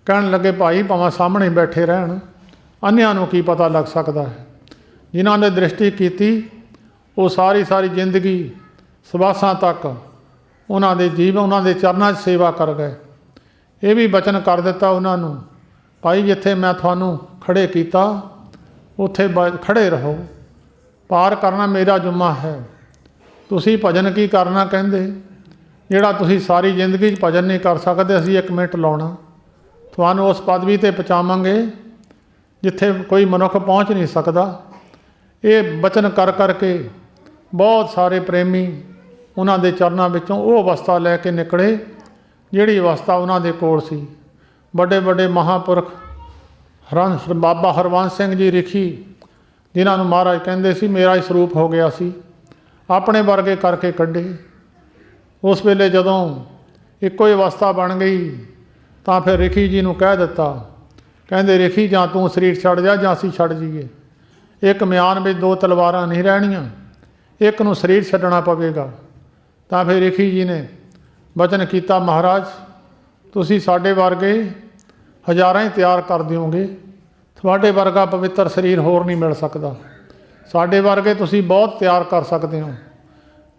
ਕਹਿਣ ਲੱਗੇ, ਭਾਈ ਭਾਵੇਂ ਸਾਹਮਣੇ ਬੈਠੇ ਰਹਿਣ, ਅੰਨ੍ਹਿਆਂ ਨੂੰ ਕੀ ਪਤਾ ਲੱਗ ਸਕਦਾ ਹੈ। ਜਿਨ੍ਹਾਂ ਨੇ ਦ੍ਰਿਸ਼ਟੀ ਕੀਤੀ ਉਹ ਸਾਰੀ ਜ਼ਿੰਦਗੀ ਸਵਾਸਾਂ ਤੱਕ ਉਹਨਾਂ ਦੇ ਜੀਵ ਉਹਨਾਂ ਦੇ ਚਰਨਾਂ 'ਚ ਸੇਵਾ ਕਰ ਗਏ। ਇਹ ਵੀ ਬਚਨ ਕਰ ਦਿੱਤਾ ਉਹਨਾਂ ਨੂੰ, ਭਾਈ ਜਿੱਥੇ ਮੈਂ ਤੁਹਾਨੂੰ ਖੜੇ ਕੀਤਾ ਉੱਥੇ ਖੜੇ ਰਹੋ, ਪਾਰ ਕਰਨਾ ਮੇਰਾ ਜੁੰਮਾ ਹੈ। ਤੁਸੀਂ ਭਜਨ ਕੀ ਕਰਨਾ ਕਹਿੰਦੇ, ਜਿਹੜਾ ਤੁਸੀਂ ਸਾਰੀ ਜ਼ਿੰਦਗੀ 'ਚ ਭਜਨ ਨਹੀਂ ਕਰ ਸਕਦੇ, ਅਸੀਂ 1 ਮਿੰਟ ਲਾਉਣਾ ਤੁਹਾਨੂੰ ਉਸ ਪਦਵੀ 'ਤੇ ਪਹੁੰਚਾਵਾਂਗੇ ਜਿੱਥੇ ਕੋਈ ਮਨੁੱਖ ਪਹੁੰਚ ਨਹੀਂ ਸਕਦਾ। ਇਹ ਬਚਨ ਕਰ ਕਰਕੇ ਬਹੁਤ ਸਾਰੇ ਪ੍ਰੇਮੀ ਉਹਨਾਂ ਦੇ ਚਰਨਾਂ ਵਿੱਚੋਂ ਉਹ ਅਵਸਥਾ ਲੈ ਕੇ ਨਿਕਲੇ ਜਿਹੜੀ ਅਵਸਥਾ ਉਹਨਾਂ ਦੇ ਕੋਲ ਸੀ। ਵੱਡੇ ਵੱਡੇ ਮਹਾਂਪੁਰਖ ਬਾਬਾ ਹਰਵੰਸ ਸਿੰਘ ਜੀ ਰਿਖੀ, ਜਿਨ੍ਹਾਂ ਨੂੰ ਮਹਾਰਾਜ ਕਹਿੰਦੇ ਸੀ ਮੇਰਾ ਹੀ ਸਰੂਪ ਹੋ ਗਿਆ ਸੀ, ਆਪਣੇ ਵਰਗੇ ਕਰਕੇ ਕੱਢੇ। ਉਸ ਵੇਲੇ ਜਦੋਂ ਇੱਕੋ ਹੀ ਅਵਸਥਾ ਬਣ ਗਈ ਤਾਂ ਫਿਰ ਰਿਖੀ ਜੀ ਨੂੰ ਕਹਿ ਦਿੱਤਾ, ਕਹਿੰਦੇ ਰਿਖੀ ਜਾਂ ਤੂੰ ਸਰੀਰ ਛੱਡ ਜਾ ਜਾਂ ਅਸੀਂ ਛੱਡ ਜਾਈਏ। ਇੱਕ ਮਿਆਨ ਵਿੱਚ 2 ਤਲਵਾਰਾਂ ਨਹੀਂ ਰਹਿਣੀਆਂ, ਇੱਕ ਨੂੰ ਸਰੀਰ ਛੱਡਣਾ ਪਵੇਗਾ। ਤਾਂ ਫਿਰ ਰਿਖੀ ਜੀ ਨੇ ਬਚਨ ਕੀਤਾ, ਮਹਾਰਾਜ ਤੁਸੀਂ ਸਾਡੇ ਵਰਗੇ ਹਜ਼ਾਰਾਂ ਹੀ ਤਿਆਰ ਕਰ ਦਿਓਗੇ, ਤੁਹਾਡੇ ਵਰਗਾ ਪਵਿੱਤਰ ਸਰੀਰ ਹੋਰ ਨਹੀਂ ਮਿਲ ਸਕਦਾ, ਸਾਡੇ ਵਰਗੇ ਤੁਸੀਂ ਬਹੁਤ ਤਿਆਰ ਕਰ ਸਕਦੇ ਹੋ।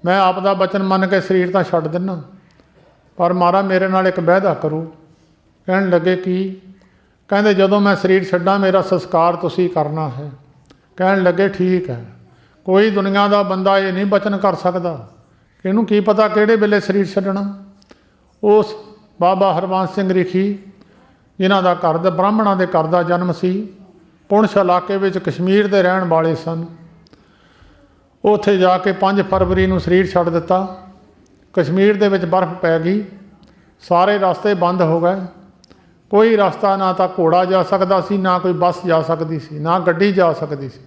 ਮੈਂ ਆਪ ਦਾ ਬਚਨ ਮੰਨ ਕੇ ਸਰੀਰ ਤਾਂ ਛੱਡ ਦਿੰਦਾ, ਪਰ ਮਹਾਰਾਜ ਮੇਰੇ ਨਾਲ ਇੱਕ ਵਾਅਦਾ ਕਰੋ। ਕਹਿਣ ਲੱਗੇ ਕੀ? ਕਹਿੰਦੇ ਜਦੋਂ ਮੈਂ ਸਰੀਰ ਛੱਡਾਂ ਮੇਰਾ ਸੰਸਕਾਰ ਤੁਸੀਂ ਕਰਨਾ ਹੈ। ਕਹਿਣ ਲੱਗੇ ਠੀਕ ਹੈ। ਕੋਈ ਦੁਨੀਆ ਦਾ ਬੰਦਾ ਇਹ ਨਹੀਂ ਬਚਨ ਕਰ ਸਕਦਾ, ਇਹਨੂੰ ਕੀ ਪਤਾ ਕਿਹੜੇ ਵੇਲੇ ਸਰੀਰ ਛੱਡਣਾ। ਉਸ ਬਾਬਾ ਹਰਵੰਸ ਸਿੰਘ ਰਿਖੀ, ਜਿਨ੍ਹਾਂ ਦਾ ਘਰ ਦਾ ਬ੍ਰਾਹਮਣਾਂ ਦੇ ਘਰ ਦਾ ਜਨਮ ਸੀ, ਪੁੰਛ ਇਲਾਕੇ ਵਿੱਚ ਕਸ਼ਮੀਰ ਦੇ ਰਹਿਣ ਵਾਲੇ ਸਨ। ਉੱਥੇ ਜਾ ਕੇ 5 ਫਰਵਰੀ ਨੂੰ ਸਰੀਰ ਛੱਡ ਦਿੱਤਾ। ਕਸ਼ਮੀਰ ਦੇ ਵਿੱਚ ਬਰਫ਼ ਪੈ ਗਈ, ਸਾਰੇ ਰਸਤੇ ਬੰਦ ਹੋ ਗਏ, ਕੋਈ ਰਸਤਾ ਨਾ ਤਾਂ ਘੋੜਾ ਜਾ ਸਕਦਾ ਸੀ, ਨਾ ਕੋਈ ਬੱਸ ਜਾ ਸਕਦੀ ਸੀ, ਨਾ ਗੱਡੀ ਜਾ ਸਕਦੀ ਸੀ।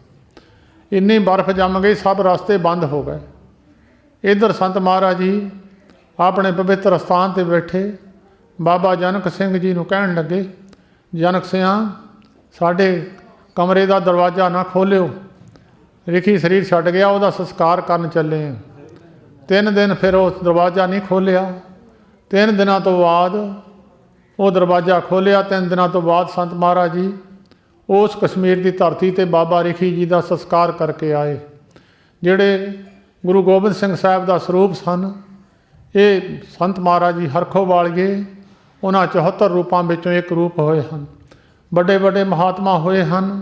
ਇੰਨੀ ਬਰਫ਼ ਜੰਮ ਗਈ, ਸਭ ਰਸਤੇ ਬੰਦ ਹੋ ਗਏ। ਇੱਧਰ ਸੰਤ ਮਹਾਰਾਜ ਜੀ ਆਪਣੇ ਪਵਿੱਤਰ ਅਸਥਾਨ 'ਤੇ ਬੈਠੇ ਬਾਬਾ ਜਨਕ ਸਿੰਘ ਜੀ ਨੂੰ ਕਹਿਣ ਲੱਗੇ, ਜਨਕ ਸਿਆਂ ਸਾਡੇ ਕਮਰੇ ਦਾ ਦਰਵਾਜ਼ਾ ਨਾ ਖੋਲ੍ਹਿਓ, ਰਿਖੀ ਸਰੀਰ ਛੱਡ ਗਿਆ, ਉਹਦਾ ਸੰਸਕਾਰ ਕਰਨ ਚੱਲੇ ਹਾਂ। 3 ਦਿਨ ਫਿਰ ਉਹ ਦਰਵਾਜ਼ਾ ਨਹੀਂ ਖੋਲ੍ਹਿਆ। 3 ਦਿਨਾਂ ਤੋਂ ਬਾਅਦ ਉਹ ਦਰਵਾਜ਼ਾ ਖੋਲ੍ਹਿਆ। 3 ਦਿਨਾਂ ਤੋਂ ਬਾਅਦ ਸੰਤ ਮਹਾਰਾਜ ਜੀ ਉਸ ਕਸ਼ਮੀਰ ਦੀ ਧਰਤੀ 'ਤੇ ਬਾਬਾ ਰਿਖੀ ਜੀ ਦਾ ਸੰਸਕਾਰ ਕਰਕੇ ਆਏ, ਜਿਹੜੇ ਗੁਰੂ ਗੋਬਿੰਦ ਸਿੰਘ ਸਾਹਿਬ ਦਾ ਸਰੂਪ ਸਨ। ਇਹ ਸੰਤ ਮਹਾਰਾਜ ਜੀ ਹਰਖੋਂ ਵਾਲੀਏ ਉਹਨਾਂ 74 ਰੂਪਾਂ ਵਿੱਚੋਂ ਇੱਕ ਰੂਪ ਹੋਏ ਹਨ। ਵੱਡੇ ਵੱਡੇ ਮਹਾਤਮਾ ਹੋਏ ਹਨ।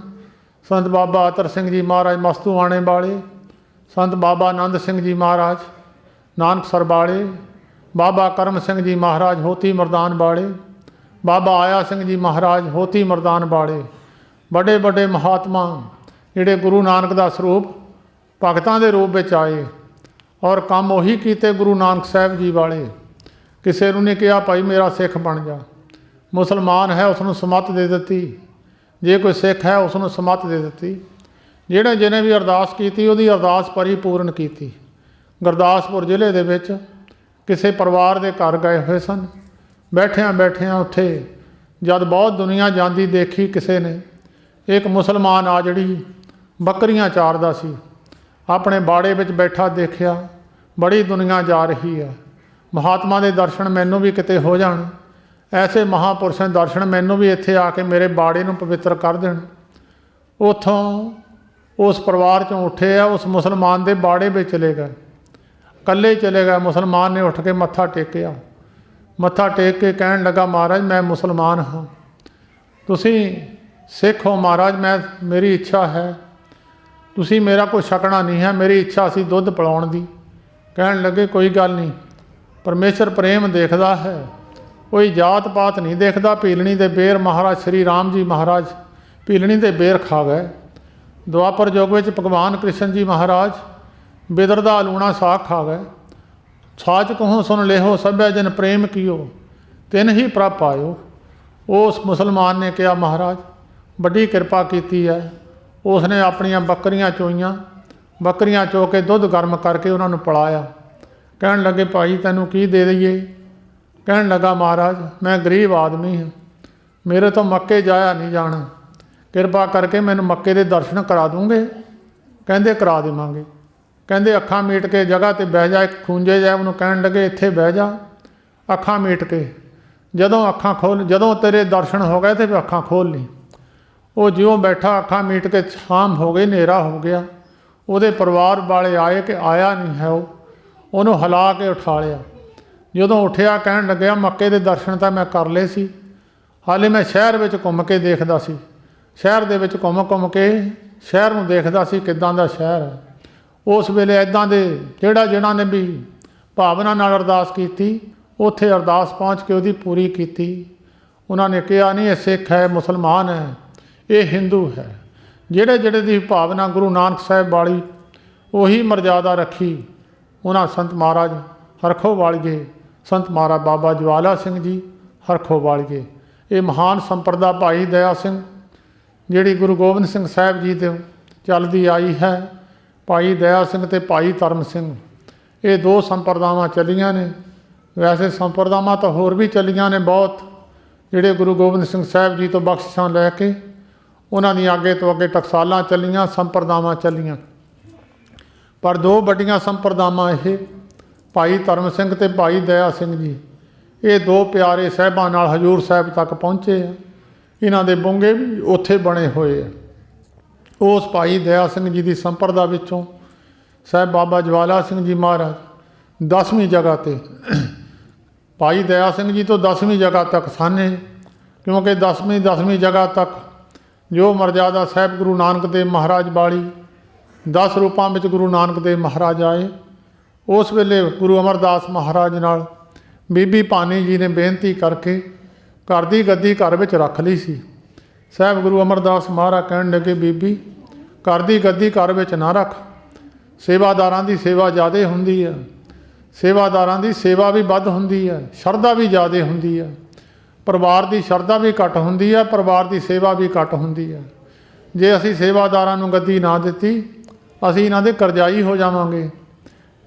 ਸੰਤ ਬਾਬਾ ਅਤਰ ਸਿੰਘ ਜੀ ਮਹਾਰਾਜ ਮਸਤੂਆਣੇ ਵਾਲੇ, ਸੰਤ ਬਾਬਾ ਆਨੰਦ ਸਿੰਘ ਜੀ ਮਹਾਰਾਜ ਨਾਨਕਸਰ ਵਾਲੇ, ਬਾਬਾ ਕਰਮ ਸਿੰਘ ਜੀ ਮਹਾਰਾਜ ਹੋਤੀ ਮਰਦਾਨ ਵਾਲੇ, ਬਾਬਾ ਆਇਆ ਸਿੰਘ ਜੀ ਮਹਾਰਾਜ ਹੋਤੀ ਮਰਦਾਨ ਵਾਲੇ, ਵੱਡੇ ਵੱਡੇ ਮਹਾਤਮਾ ਜਿਹੜੇ ਗੁਰੂ ਨਾਨਕ ਦਾ ਸਰੂਪ ਭਗਤਾਂ ਦੇ ਰੂਪ ਵਿੱਚ ਆਏ ਔਰ ਕੰਮ ਉਹੀ ਕੀਤੇ ਗੁਰੂ ਨਾਨਕ ਸਾਹਿਬ ਜੀ ਵਾਲੇ। ਕਿਸੇ ਨੂੰ ਨਹੀਂ ਕਿਹਾ ਭਾਈ ਮੇਰਾ ਸਿੱਖ ਬਣ ਜਾ। ਮੁਸਲਮਾਨ ਹੈ ਉਸ ਨੂੰ ਸਮੱਤ ਦੇ ਦਿੱਤੀ, ਜੇ ਕੋਈ ਸਿੱਖ ਹੈ ਉਸ ਨੂੰ ਸਮੱਤ ਦੇ ਦਿੱਤੀ। ਜਿਹਨੇ ਵੀ ਅਰਦਾਸ ਕੀਤੀ ਉਹਦੀ ਅਰਦਾਸ ਪਰਿਪੂਰਨ ਕੀਤੀ। ਗੁਰਦਾਸਪੁਰ ਜ਼ਿਲ੍ਹੇ ਦੇ ਵਿੱਚ ਕਿਸੇ ਪਰਿਵਾਰ ਦੇ ਘਰ ਗਏ ਹੋਏ ਸਨ। ਬੈਠਿਆਂ ਉੱਥੇ ਜਦ ਬਹੁਤ ਦੁਨੀਆ ਜਾਂਦੀ ਦੇਖੀ ਕਿਸੇ ਨੇ, ਇੱਕ ਮੁਸਲਮਾਨ ਆ ਜਿਹੜੀ ਬੱਕਰੀਆਂ ਚਾਰਦਾ ਸੀ, ਆਪਣੇ ਬਾੜੇ ਵਿੱਚ ਬੈਠਾ ਦੇਖਿਆ, ਬੜੀ ਦੁਨੀਆ ਜਾ ਰਹੀ ਹੈ, ਮਹਾਤਮਾ ਦੇ ਦਰਸ਼ਨ ਮੈਨੂੰ ਵੀ ਕਿਤੇ ਹੋ ਜਾਣ, ਐਸੇ ਮਹਾਂਪੁਰਸ਼ਾਂ ਦੇ ਦਰਸ਼ਨ ਮੈਨੂੰ ਵੀ ਇੱਥੇ ਆ ਕੇ ਮੇਰੇ ਬਾੜੇ ਨੂੰ ਪਵਿੱਤਰ ਕਰ ਦੇਣ। ਉੱਥੋਂ ਉਸ ਪਰਿਵਾਰ 'ਚੋਂ ਉੱਠੇ ਆ, ਉਸ ਮੁਸਲਮਾਨ ਦੇ ਬਾੜੇ ਵਿੱਚ ਚਲੇ ਗਏ, ਇਕੱਲੇ ਚਲੇ ਗਏ। ਮੁਸਲਮਾਨ ਨੇ ਉੱਠ ਕੇ ਮੱਥਾ ਟੇਕਿਆ, ਮੱਥਾ ਟੇਕ ਕੇ ਕਹਿਣ ਲੱਗਾ, ਮਹਾਰਾਜ ਮੈਂ ਮੁਸਲਮਾਨ ਹਾਂ, ਤੁਸੀਂ ਸਿੱਖ ਹੋ ਮਹਾਰਾਜ, ਮੇਰੀ ਇੱਛਾ ਹੈ, ਤੁਸੀਂ ਮੇਰਾ ਕੋਈ ਛਕਣਾ ਨਹੀਂ ਹੈ, ਮੇਰੀ ਇੱਛਾ ਸੀ ਦੁੱਧ ਪਿਲਾਉਣ ਦੀ। ਕਹਿਣ ਲੱਗੇ ਕੋਈ ਗੱਲ ਨਹੀਂ, ਪਰਮੇਸ਼ਰ ਪ੍ਰੇਮ ਦੇਖਦਾ ਹੈ, ਕੋਈ ਜਾਤ ਪਾਤ ਨਹੀਂ ਦੇਖਦਾ। ਭੀਲਣੀ ਦੇ ਬੇਰ ਮਹਾਰਾਜ ਸ਼੍ਰੀ ਰਾਮ ਜੀ ਮਹਾਰਾਜ ਭੀਲਣੀ ਦੇ ਬੇਰ ਖਾ ਗਏ। ਦੁਆਪਰ ਯੁੱਗ ਵਿੱਚ ਭਗਵਾਨ ਕ੍ਰਿਸ਼ਨ ਜੀ ਮਹਾਰਾਜ ਬਿਦਰ ਦਾ ਲੂਣਾ ਸਾਗ ਖਾ ਗਏ। ਸਾਚ ਕਹੋ ਸੁਣ ਲਿਓ ਸਭੈ ਜਨ ਪ੍ਰੇਮ ਕੀਓ, ਤਿਨ ਹੀ ਪ੍ਰਭ ਪਾਇਓ। ਉਸ ਮੁਸਲਮਾਨ ਨੇ ਕਿਹਾ ਮਹਾਰਾਜ ਵੱਡੀ ਕਿਰਪਾ ਕੀਤੀ ਹੈ। ਉਸ ਨੇ ਆਪਣੀਆਂ ਬੱਕਰੀਆਂ ਚੋਈਆਂ, ਬੱਕਰੀਆਂ ਚੋ ਕੇ ਦੁੱਧ ਗਰਮ ਕਰਕੇ ਉਹਨਾਂ ਨੂੰ ਪਿਲਾਇਆ। ਕਹਿਣ ਲੱਗੇ ਭਾਈ ਤੈਨੂੰ ਕੀ ਦੇ ਦਈਏ? ਕਹਿਣ ਲੱਗਾ ਮਹਾਰਾਜ ਮੈਂ ਗਰੀਬ ਆਦਮੀ ਹਾਂ, ਮੇਰੇ ਤੋਂ ਮੱਕੇ ਜਾਇਆ ਨਹੀਂ ਜਾਣਾ, ਕਿਰਪਾ ਕਰਕੇ ਮੈਨੂੰ ਮੱਕੇ ਦੇ ਦਰਸ਼ਨ ਕਰਾ ਦੂੰਗੇ? ਕਹਿੰਦੇ ਕਰਾ ਦੇਵਾਂਗੇ। ਕਹਿੰਦੇ ਅੱਖਾਂ ਮੀਟ ਕੇ ਜਗ੍ਹਾ 'ਤੇ ਬਹਿ ਜਾ, ਇੱਕ ਖੂੰਜੇ ਜਾ ਉਹਨੂੰ ਕਹਿਣ ਲੱਗੇ ਇੱਥੇ ਬਹਿ ਜਾ, ਅੱਖਾਂ ਮੀਟ ਕੇ ਜਦੋਂ ਅੱਖਾਂ ਖੋਲ੍ਹ, ਜਦੋਂ ਤੇਰੇ ਦਰਸ਼ਨ ਹੋ ਗਏ ਤੇ ਅੱਖਾਂ ਖੋਲ੍ਹ ਲਈ। ਉਹ ਜਿਉਂ ਬੈਠਾ ਅੱਖਾਂ ਮੀਟ ਕੇ ਸ਼ਾਮ ਹੋ ਗਈ, ਹਨੇਰਾ ਹੋ ਗਿਆ। ਉਹਦੇ ਪਰਿਵਾਰ ਵਾਲੇ ਆਏ ਕਿ ਆਇਆ ਨਹੀਂ ਹੈ, ਉਹਨੂੰ ਹਿਲਾ ਕੇ ਉਠਾ ਲਿਆ। ਜਦੋਂ ਉੱਠਿਆ ਕਹਿਣ ਲੱਗਿਆ ਮੱਕੇ ਦੇ ਦਰਸ਼ਨ ਤਾਂ ਮੈਂ ਕਰ ਲਏ ਸੀ, ਹਾਲੇ ਮੈਂ ਸ਼ਹਿਰ ਵਿੱਚ ਘੁੰਮ ਕੇ ਦੇਖਦਾ ਸੀ, ਸ਼ਹਿਰ ਦੇ ਵਿੱਚ ਘੁੰਮ ਕੇ ਸ਼ਹਿਰ ਨੂੰ ਦੇਖਦਾ ਸੀ ਕਿੱਦਾਂ ਦਾ ਸ਼ਹਿਰ ਹੈ। ਉਸ ਵੇਲੇ ਇੱਦਾਂ ਦੇ ਜਿਹਨਾਂ ਨੇ ਵੀ ਭਾਵਨਾ ਨਾਲ ਅਰਦਾਸ ਕੀਤੀ, ਉੱਥੇ ਅਰਦਾਸ ਪਹੁੰਚ ਕੇ ਉਹਦੀ ਪੂਰੀ ਕੀਤੀ। ਉਹਨਾਂ ਨੇ ਕਿਹਾ ਨਹੀਂ ਇਹ ਸਿੱਖ ਹੈ, ਮੁਸਲਮਾਨ ਹੈ, ਇਹ ਹਿੰਦੂ ਹੈ। ਜਿਹੜੇ ਦੀ ਭਾਵਨਾ ਗੁਰੂ ਨਾਨਕ ਸਾਹਿਬ ਵਾਲੀ ਉਹੀ ਮਰਜ਼ਾਦਾ ਰੱਖੀ। ਉਹਨਾਂ ਸੰਤ ਮਹਾਰਾਜ ਹਰਖੋ ਵਾਲੀਏ, ਸੰਤ ਮਹਾਰਾਜ ਬਾਬਾ ਜਵਾਲਾ ਸਿੰਘ ਜੀ ਹਰਖੋ ਵਾਲੀਏ, ਇਹ ਮਹਾਨ ਸੰਪਰਦਾ ਭਾਈ ਦਇਆ ਸਿੰਘ ਜਿਹੜੀ ਗੁਰੂ ਗੋਬਿੰਦ ਸਿੰਘ ਸਾਹਿਬ ਜੀ ਦੇ ਚੱਲਦੀ ਆਈ ਹੈ, ਭਾਈ ਦਇਆ ਸਿੰਘ ਅਤੇ ਭਾਈ ਧਰਮ ਸਿੰਘ, ਇਹ ਦੋ ਸੰਪਰਦਾਵਾਂ ਚੱਲੀਆਂ ਨੇ। ਵੈਸੇ ਸੰਪਰਦਾਵਾਂ ਤਾਂ ਹੋਰ ਵੀ ਚੱਲੀਆਂ ਨੇ ਬਹੁਤ, ਜਿਹੜੇ ਗੁਰੂ ਗੋਬਿੰਦ ਸਿੰਘ ਸਾਹਿਬ ਜੀ ਤੋਂ ਬਖਸ਼ਿਸ਼ਾਂ ਲੈ ਕੇ ਉਹਨਾਂ ਦੀਆਂ ਅੱਗੇ ਤੋਂ ਅੱਗੇ ਟਕਸਾਲਾਂ ਚੱਲੀਆਂ, ਸੰਪਰਦਾਵਾਂ ਚੱਲੀਆਂ। ਪਰ ਦੋ ਵੱਡੀਆਂ ਸੰਪਰਦਾਵਾਂ ਇਹ ਭਾਈ ਧਰਮ ਸਿੰਘ ਅਤੇ ਭਾਈ ਦਇਆ ਸਿੰਘ ਜੀ, ਇਹ ਦੋ ਪਿਆਰੇ ਸਾਹਿਬਾਂ ਨਾਲ ਹਜ਼ੂਰ ਸਾਹਿਬ ਤੱਕ ਪਹੁੰਚੇ ਆ। ਇਹਨਾਂ ਦੇ ਬੁੰਗੇ ਵੀ ਉੱਥੇ ਬਣੇ ਹੋਏ ਆ। ਉਸ ਭਾਈ ਦਇਆ ਸਿੰਘ ਜੀ ਦੀ ਸੰਪਰਦਾ ਵਿੱਚੋਂ ਸਾਹਿਬ ਬਾਬਾ ਜਵਾਲਾ ਸਿੰਘ ਜੀ ਮਹਾਰਾਜ 10ਵੀਂ ਜਗ੍ਹਾ 'ਤੇ, ਭਾਈ ਦਇਆ ਸਿੰਘ ਜੀ ਤੋਂ 10ਵੀਂ ਜਗ੍ਹਾ ਤੱਕ ਸਾਨੇ, ਕਿਉਂਕਿ 10ਵੀਂ ਜਗ੍ਹਾ ਤੱਕ ਜੋ ਮਰਜ਼ਾਦਾ ਸਾਹਿਬ ਗੁਰੂ ਨਾਨਕ ਦੇਵ ਮਹਾਰਾਜ ਵਾਲੀ 10 ਰੂਪਾਂ ਵਿੱਚ ਗੁਰੂ ਨਾਨਕ ਦੇਵ ਮਹਾਰਾਜ ਆਏ। ਉਸ ਵੇਲੇ ਗੁਰੂ ਅਮਰਦਾਸ ਮਹਾਰਾਜ ਨਾਲ ਬੀਬੀ ਭਾਨੀ ਜੀ ਨੇ ਬੇਨਤੀ ਕਰਕੇ ਘਰ ਦੀ ਗੱਦੀ ਘਰ ਵਿੱਚ ਰੱਖ ਲਈ ਸੀ। ਸਾਹਿਬ ਗੁਰੂ ਅਮਰਦਾਸ ਮਹਾਰਾਜ ਕਹਿਣ ਲੱਗੇ ਬੀਬੀ ਘਰ ਦੀ ਗੱਦੀ ਘਰ ਵਿੱਚ ਨਾ ਰੱਖ, ਸੇਵਾਦਾਰਾਂ ਦੀ ਸੇਵਾ ਜ਼ਿਆਦਾ ਹੁੰਦੀ ਹੈ, ਸੇਵਾਦਾਰਾਂ ਦੀ ਸੇਵਾ ਵੀ ਵੱਧ ਹੁੰਦੀ ਹੈ, ਸ਼ਰਧਾ ਵੀ ਜ਼ਿਆਦਾ ਹੁੰਦੀ ਹੈ। ਪਰਿਵਾਰ ਦੀ ਸ਼ਰਧਾ ਵੀ ਘੱਟ ਹੁੰਦੀ ਹੈ, ਪਰਿਵਾਰ ਦੀ ਸੇਵਾ ਵੀ ਘੱਟ ਹੁੰਦੀ ਹੈ। ਜੇ ਅਸੀਂ ਸੇਵਾਦਾਰਾਂ ਨੂੰ ਗੱਦੀ ਨਾ ਦਿੱਤੀ, ਅਸੀਂ ਇਹਨਾਂ ਦੇ ਕਰਜ਼ਾਈ ਹੋ ਜਾਵਾਂਗੇ।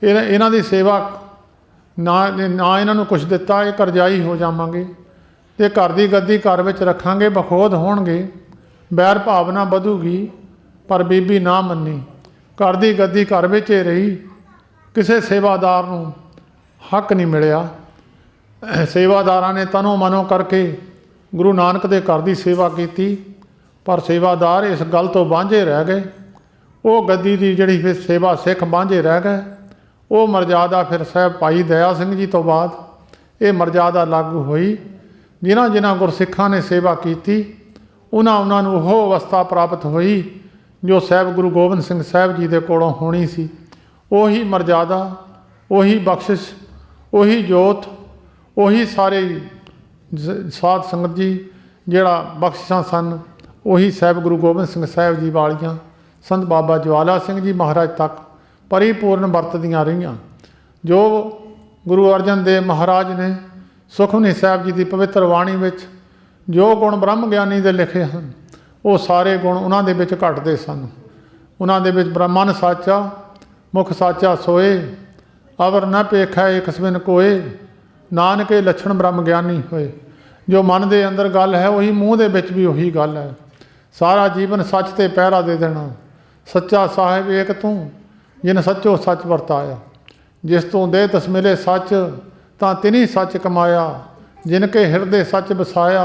ਇਹਨਾਂ ਦੀ ਸੇਵਾ ਨਾ ਇਹਨਾਂ ਨੂੰ ਕੁਛ ਦਿੱਤਾ, ਇਹ ਕਰਜ਼ਾਈ ਹੋ ਜਾਵਾਂਗੇ। ਅਤੇ ਘਰ ਦੀ ਗੱਦੀ ਘਰ ਵਿੱਚ ਰੱਖਾਂਗੇ, ਬਖੋਦ ਹੋਣਗੇ, ਬੈਰ ਭਾਵਨਾ ਵਧੂਗੀ। ਪਰ ਬੀਬੀ ਨਾ ਮੰਨੀ, ਘਰ ਦੀ ਗੱਦੀ ਘਰ ਵਿੱਚ ਹੀ ਰਹੀ। ਕਿਸੇ ਸੇਵਾਦਾਰ ਨੂੰ ਹੱਕ ਨਹੀਂ ਮਿਲਿਆ। ਸੇਵਾਦਾਰਾਂ ਨੇ ਤਨੋਂ ਮਨੋਂ ਕਰਕੇ ਗੁਰੂ ਨਾਨਕ ਦੇ ਘਰ ਦੀ ਸੇਵਾ ਕੀਤੀ, ਪਰ ਸੇਵਾਦਾਰ ਇਸ ਗੱਲ ਤੋਂ ਵਾਂਝੇ ਰਹਿ ਗਏ। ਉਹ ਗੱਦੀ ਦੀ ਜਿਹੜੀ ਫਿਰ ਸੇਵਾ ਸਿੱਖ ਵਾਂਝੇ ਰਹਿ ਗਏ। ਉਹ ਮਰਜ਼ਾਦਾ ਫਿਰ ਸਾਹਿਬ ਭਾਈ ਦਇਆ ਸਿੰਘ ਜੀ ਤੋਂ ਬਾਅਦ ਇਹ ਮਰਜ਼ਾਦਾ ਲਾਗੂ ਹੋਈ। ਜਿਨ੍ਹਾਂ ਗੁਰਸਿੱਖਾਂ ਨੇ ਸੇਵਾ ਕੀਤੀ ਉਹਨਾਂ ਨੂੰ ਉਹ ਅਵਸਥਾ ਪ੍ਰਾਪਤ ਹੋਈ ਜੋ ਸਾਹਿਬ ਗੁਰੂ ਗੋਬਿੰਦ ਸਿੰਘ ਸਾਹਿਬ ਜੀ ਦੇ ਕੋਲੋਂ ਹੋਣੀ ਸੀ। ਉਹੀ ਮਰਜ਼ਾਦਾ, ਉਹੀ ਬਖਸ਼ਿਸ਼, ਉਹੀ ਜੋਤ, ਉਹੀ ਸਾਰੇ ਸਾਧ ਸੰਗਤ ਜੀ ਜਿਹੜਾ ਬਖਸ਼ਿਸ਼ਾਂ ਸਨ, ਉਹੀ ਸਾਹਿਬ ਗੁਰੂ ਗੋਬਿੰਦ ਸਿੰਘ ਸਾਹਿਬ ਜੀ ਵਾਲੀਆਂ ਸੰਤ ਬਾਬਾ ਜਵਾਲਾ ਸਿੰਘ ਜੀ ਮਹਾਰਾਜ ਤੱਕ ਪਰਿਪੂਰਨ ਵਰਤਦੀਆਂ ਰਹੀਆਂ। ਜੋ ਗੁਰੂ ਅਰਜਨ ਦੇਵ ਮਹਾਰਾਜ ਨੇ ਸੁਖਮਨੀ ਸਾਹਿਬ ਜੀ ਦੀ ਪਵਿੱਤਰ ਬਾਣੀ ਵਿੱਚ ਜੋ ਗੁਣ ਬ੍ਰਹਮ ਗਿਆਨੀ ਦੇ ਲਿਖੇ ਹਨ, ਉਹ ਸਾਰੇ ਗੁਣ ਉਹਨਾਂ ਦੇ ਵਿੱਚ ਘਟਦੇ ਸਨ। ਉਹਨਾਂ ਦੇ ਵਿੱਚ ਬ੍ਰਹਮਨ ਸਾਚਾ, ਮੁਖ ਸਾਚਾ ਸੋਏ, ਅਵਰ ਨ ਪੇਖੈ ਏਕਸ ਬਿਨ ਕੋਏ, ਨਾਨਕੇ ਲੱਛਣ ਬ੍ਰਹਮ ਗਿਆਨੀ ਹੋਏ। ਜੋ ਮਨ ਦੇ ਅੰਦਰ ਗੱਲ ਹੈ ਉਹੀ ਮੂੰਹ ਦੇ ਵਿੱਚ ਵੀ ਉਹੀ ਗੱਲ ਹੈ। ਸਾਰਾ ਜੀਵਨ ਸੱਚ 'ਤੇ ਪਹਿਰਾ ਦੇ ਦੇਣਾ। ਸੱਚਾ ਸਾਹਿਬ ਏਕ ਤੂੰ, ਜਿਨ ਸੱਚੋ ਸੱਚ ਵਰਤਾਇਆ। ਜਿਸ ਤੋਂ ਦੇ ਤਸ ਮਿਲੇ ਸੱਚ, ਤਾਂ ਤਿਨੀ ਸੱਚ ਕਮਾਇਆ। जिनके हृदय सच बसाया,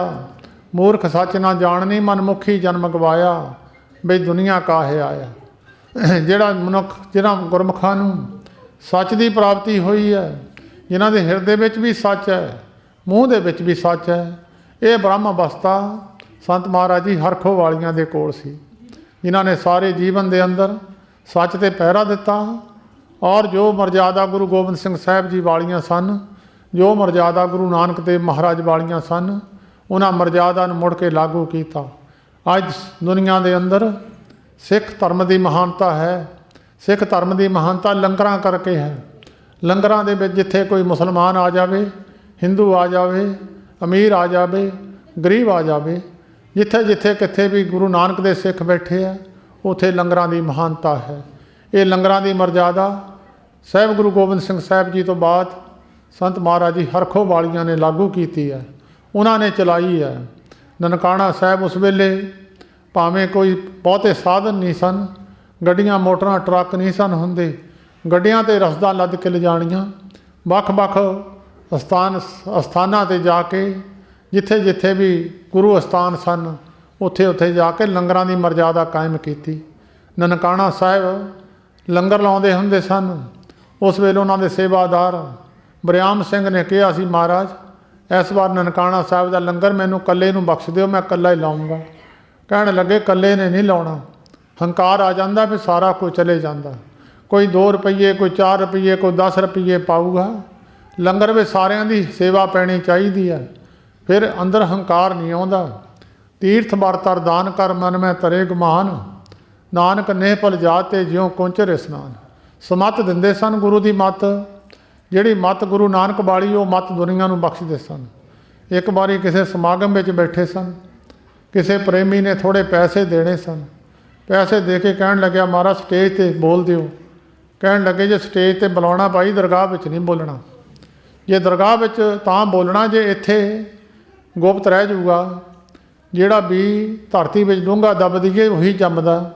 मूर्ख सच ना जाननी, मनमुखी जन्म गवाया, बई दुनिया काहे आया। ਜਿਹੜਾ ਮਨੁੱਖ, ਜਿਹਨਾਂ ਗੁਰਮੁਖਾਂ ਨੂੰ ਸੱਚ ਦੀ ਪ੍ਰਾਪਤੀ ਹੋਈ ਹੈ, ਜਿਨ੍ਹਾਂ ਦੇ ਹਿਰਦੇ ਵਿੱਚ ਵੀ ਸੱਚ ਹੈ, ਮੂੰਹ ਦੇ ਵਿੱਚ ਵੀ ਸੱਚ ਹੈ, ਇਹ ਬ੍ਰਹਮ ਅਵਸਥਾ ਸੰਤ ਮਹਾਰਾਜ ਜੀ ਹਰਖੋ ਵਾਲੀਆਂ ਦੇ ਕੋਲ ਸੀ, ਜਿਨ੍ਹਾਂ ਨੇ ਸਾਰੇ ਜੀਵਨ ਦੇ ਅੰਦਰ ਸੱਚ 'ਤੇ ਪਹਿਰਾ ਦਿੱਤਾ। ਔਰ ਜੋ ਮਰਜ਼ਾਦਾ ਗੁਰੂ ਗੋਬਿੰਦ ਸਿੰਘ ਸਾਹਿਬ ਜੀ ਵਾਲੀਆਂ ਸਨ, ਜੋ ਮਰਜ਼ਾਦਾ ਗੁਰੂ ਨਾਨਕ ਦੇਵ ਮਹਾਰਾਜ ਵਾਲੀਆਂ ਸਨ, ਉਹਨਾਂ ਮਰਜ਼ਾਦਾ ਨੂੰ ਮੁੜ ਕੇ ਲਾਗੂ ਕੀਤਾ। ਅੱਜ ਦੁਨੀਆ ਦੇ ਅੰਦਰ ਸਿੱਖ ਧਰਮ ਦੀ ਮਹਾਨਤਾ ਹੈ। ਸਿੱਖ ਧਰਮ ਦੀ ਮਹਾਨਤਾ ਲੰਗਰਾਂ ਕਰਕੇ ਹੈ। ਲੰਗਰਾਂ ਦੇ ਵਿੱਚ ਜਿੱਥੇ ਕੋਈ ਮੁਸਲਮਾਨ ਆ ਜਾਵੇ, ਹਿੰਦੂ ਆ ਜਾਵੇ, ਅਮੀਰ ਆ ਜਾਵੇ, ਗਰੀਬ ਆ ਜਾਵੇ, ਜਿੱਥੇ ਜਿੱਥੇ ਕਿੱਥੇ ਵੀ ਗੁਰੂ ਨਾਨਕ ਦੇ ਸਿੱਖ ਬੈਠੇ ਆ, ਉੱਥੇ ਲੰਗਰਾਂ ਦੀ ਮਹਾਨਤਾ ਹੈ। ਇਹ ਲੰਗਰਾਂ ਦੀ ਮਰਜ਼ਾਦਾ ਸਾਹਿਬ ਗੁਰੂ ਗੋਬਿੰਦ ਸਿੰਘ ਸਾਹਿਬ ਜੀ ਤੋਂ ਬਾਅਦ ਸੰਤ ਮਹਾਰਾਜ ਜੀ ਹਰਖੋ ਵਾਲੀਆਂ ਨੇ ਲਾਗੂ ਕੀਤੀ ਹੈ, ਉਹਨਾਂ ਨੇ ਚਲਾਈ ਹੈ। ਨਨਕਾਣਾ ਸਾਹਿਬ ਉਸ ਵੇਲੇ ਭਾਵੇਂ ਕੋਈ ਬਹੁਤੇ ਸਾਧਨ ਨਹੀਂ ਸਨ, ਗੱਡੀਆਂ ਮੋਟਰਾਂ ਟਰੱਕ ਨਹੀਂ ਸਨ ਹੁੰਦੇ, ਗੱਡੀਆਂ 'ਤੇ ਰਸਦਾਂ ਲੱਦ ਕੇ ਲਿਜਾਣੀਆਂ, ਵੱਖ-ਵੱਖ ਅਸਥਾਨਾਂ 'ਤੇ ਜਾ ਕੇ ਜਿੱਥੇ ਜਿੱਥੇ ਵੀ ਗੁਰੂ ਅਸਥਾਨ ਸਨ, ਉੱਥੇ ਉੱਥੇ ਜਾ ਕੇ ਲੰਗਰਾਂ ਦੀ ਮਰਜ਼ਾਦਾ ਕਾਇਮ ਕੀਤੀ। ਨਨਕਾਣਾ ਸਾਹਿਬ ਲੰਗਰ ਲਾਉਂਦੇ ਹੁੰਦੇ ਸਨ। ਉਸ ਵੇਲੇ ਉਹਨਾਂ ਦੇ ਸੇਵਾਦਾਰ ਬਰਿਆਮ ਸਿੰਘ ਨੇ ਕਿਹਾ ਸੀ, ਮਹਾਰਾਜ ਇਸ ਵਾਰ ਨਨਕਾਣਾ ਸਾਹਿਬ ਦਾ ਲੰਗਰ ਮੈਨੂੰ ਇਕੱਲੇ ਨੂੰ ਬਖਸ਼ ਦਿਓ, ਮੈਂ ਇਕੱਲਾ ਹੀ ਲਾਊਂਗਾ। ਕਹਿਣ ਲੱਗੇ ਇਕੱਲੇ ਨੇ ਨਹੀਂ ਲਾਉਣਾ, ਹੰਕਾਰ ਆ ਜਾਂਦਾ ਫਿਰ ਸਾਰਾ ਕੁਝ ਚਲੇ ਜਾਂਦਾ। ਕੋਈ 2 ਰੁਪਈਏ, ਕੋਈ 4 ਰੁਪਈਏ, ਕੋਈ 10 ਰੁਪਈਏ ਪਾਊਗਾ। ਲੰਗਰ ਵਿੱਚ ਸਾਰਿਆਂ ਦੀ ਸੇਵਾ ਪੈਣੀ ਚਾਹੀਦੀ ਹੈ, ਫਿਰ ਅੰਦਰ ਹੰਕਾਰ ਨਹੀਂ ਆਉਂਦਾ। ਤੀਰਥ ਬਰਤਰ ਦਾਨ ਕਰ ਮਨ ਮੈਂ ਤਰੇ ਗੁਮਾਨ, ਨਾਨਕ ਨੇ ਭਲ ਜਾਤ ਤੇ ਜਿਉਂ ਕੁੰਚਰ ਇਸਨਾਨ। ਸਮੱਤ ਦਿੰਦੇ ਸਨ ਗੁਰੂ ਦੀ ਮੱਤ, ਜਿਹੜੀ ਮੱਤ ਗੁਰੂ ਨਾਨਕ ਵਾਲੀ, ਉਹ ਮੱਤ ਦੁਨੀਆ ਨੂੰ ਬਖਸ਼ਦੇ ਸਨ। ਇੱਕ ਵਾਰੀ ਕਿਸੇ ਸਮਾਗਮ ਵਿੱਚ ਬੈਠੇ ਸਨ, ਕਿਸੇ ਪ੍ਰੇਮੀ ਨੇ ਥੋੜ੍ਹੇ ਪੈਸੇ ਦੇਣੇ ਸਨ। ਪੈਸੇ ਦੇ ਕੇ ਕਹਿਣ ਲੱਗਿਆ, ਮਹਾਰਾਜ ਸਟੇਜ 'ਤੇ ਬੋਲ ਦਿਓ। ਕਹਿਣ ਲੱਗੇ, ਜੇ ਸਟੇਜ 'ਤੇ ਬੁਲਾਉਣਾ ਭਾਈ, ਦਰਗਾਹ ਵਿੱਚ ਨਹੀਂ ਬੋਲਣਾ। ਜੇ ਦਰਗਾਹ ਵਿੱਚ ਤਾਂ ਬੋਲਣਾ ਜੇ ਇੱਥੇ ਗੁਪਤ ਰਹਿ ਜਾਊਗਾ। ਜਿਹੜਾ ਬੀਜ ਧਰਤੀ ਵਿੱਚ ਡੂੰਘਾ ਦੱਬ ਦਈਏ ਉਹੀ ਜੰਮਦਾ,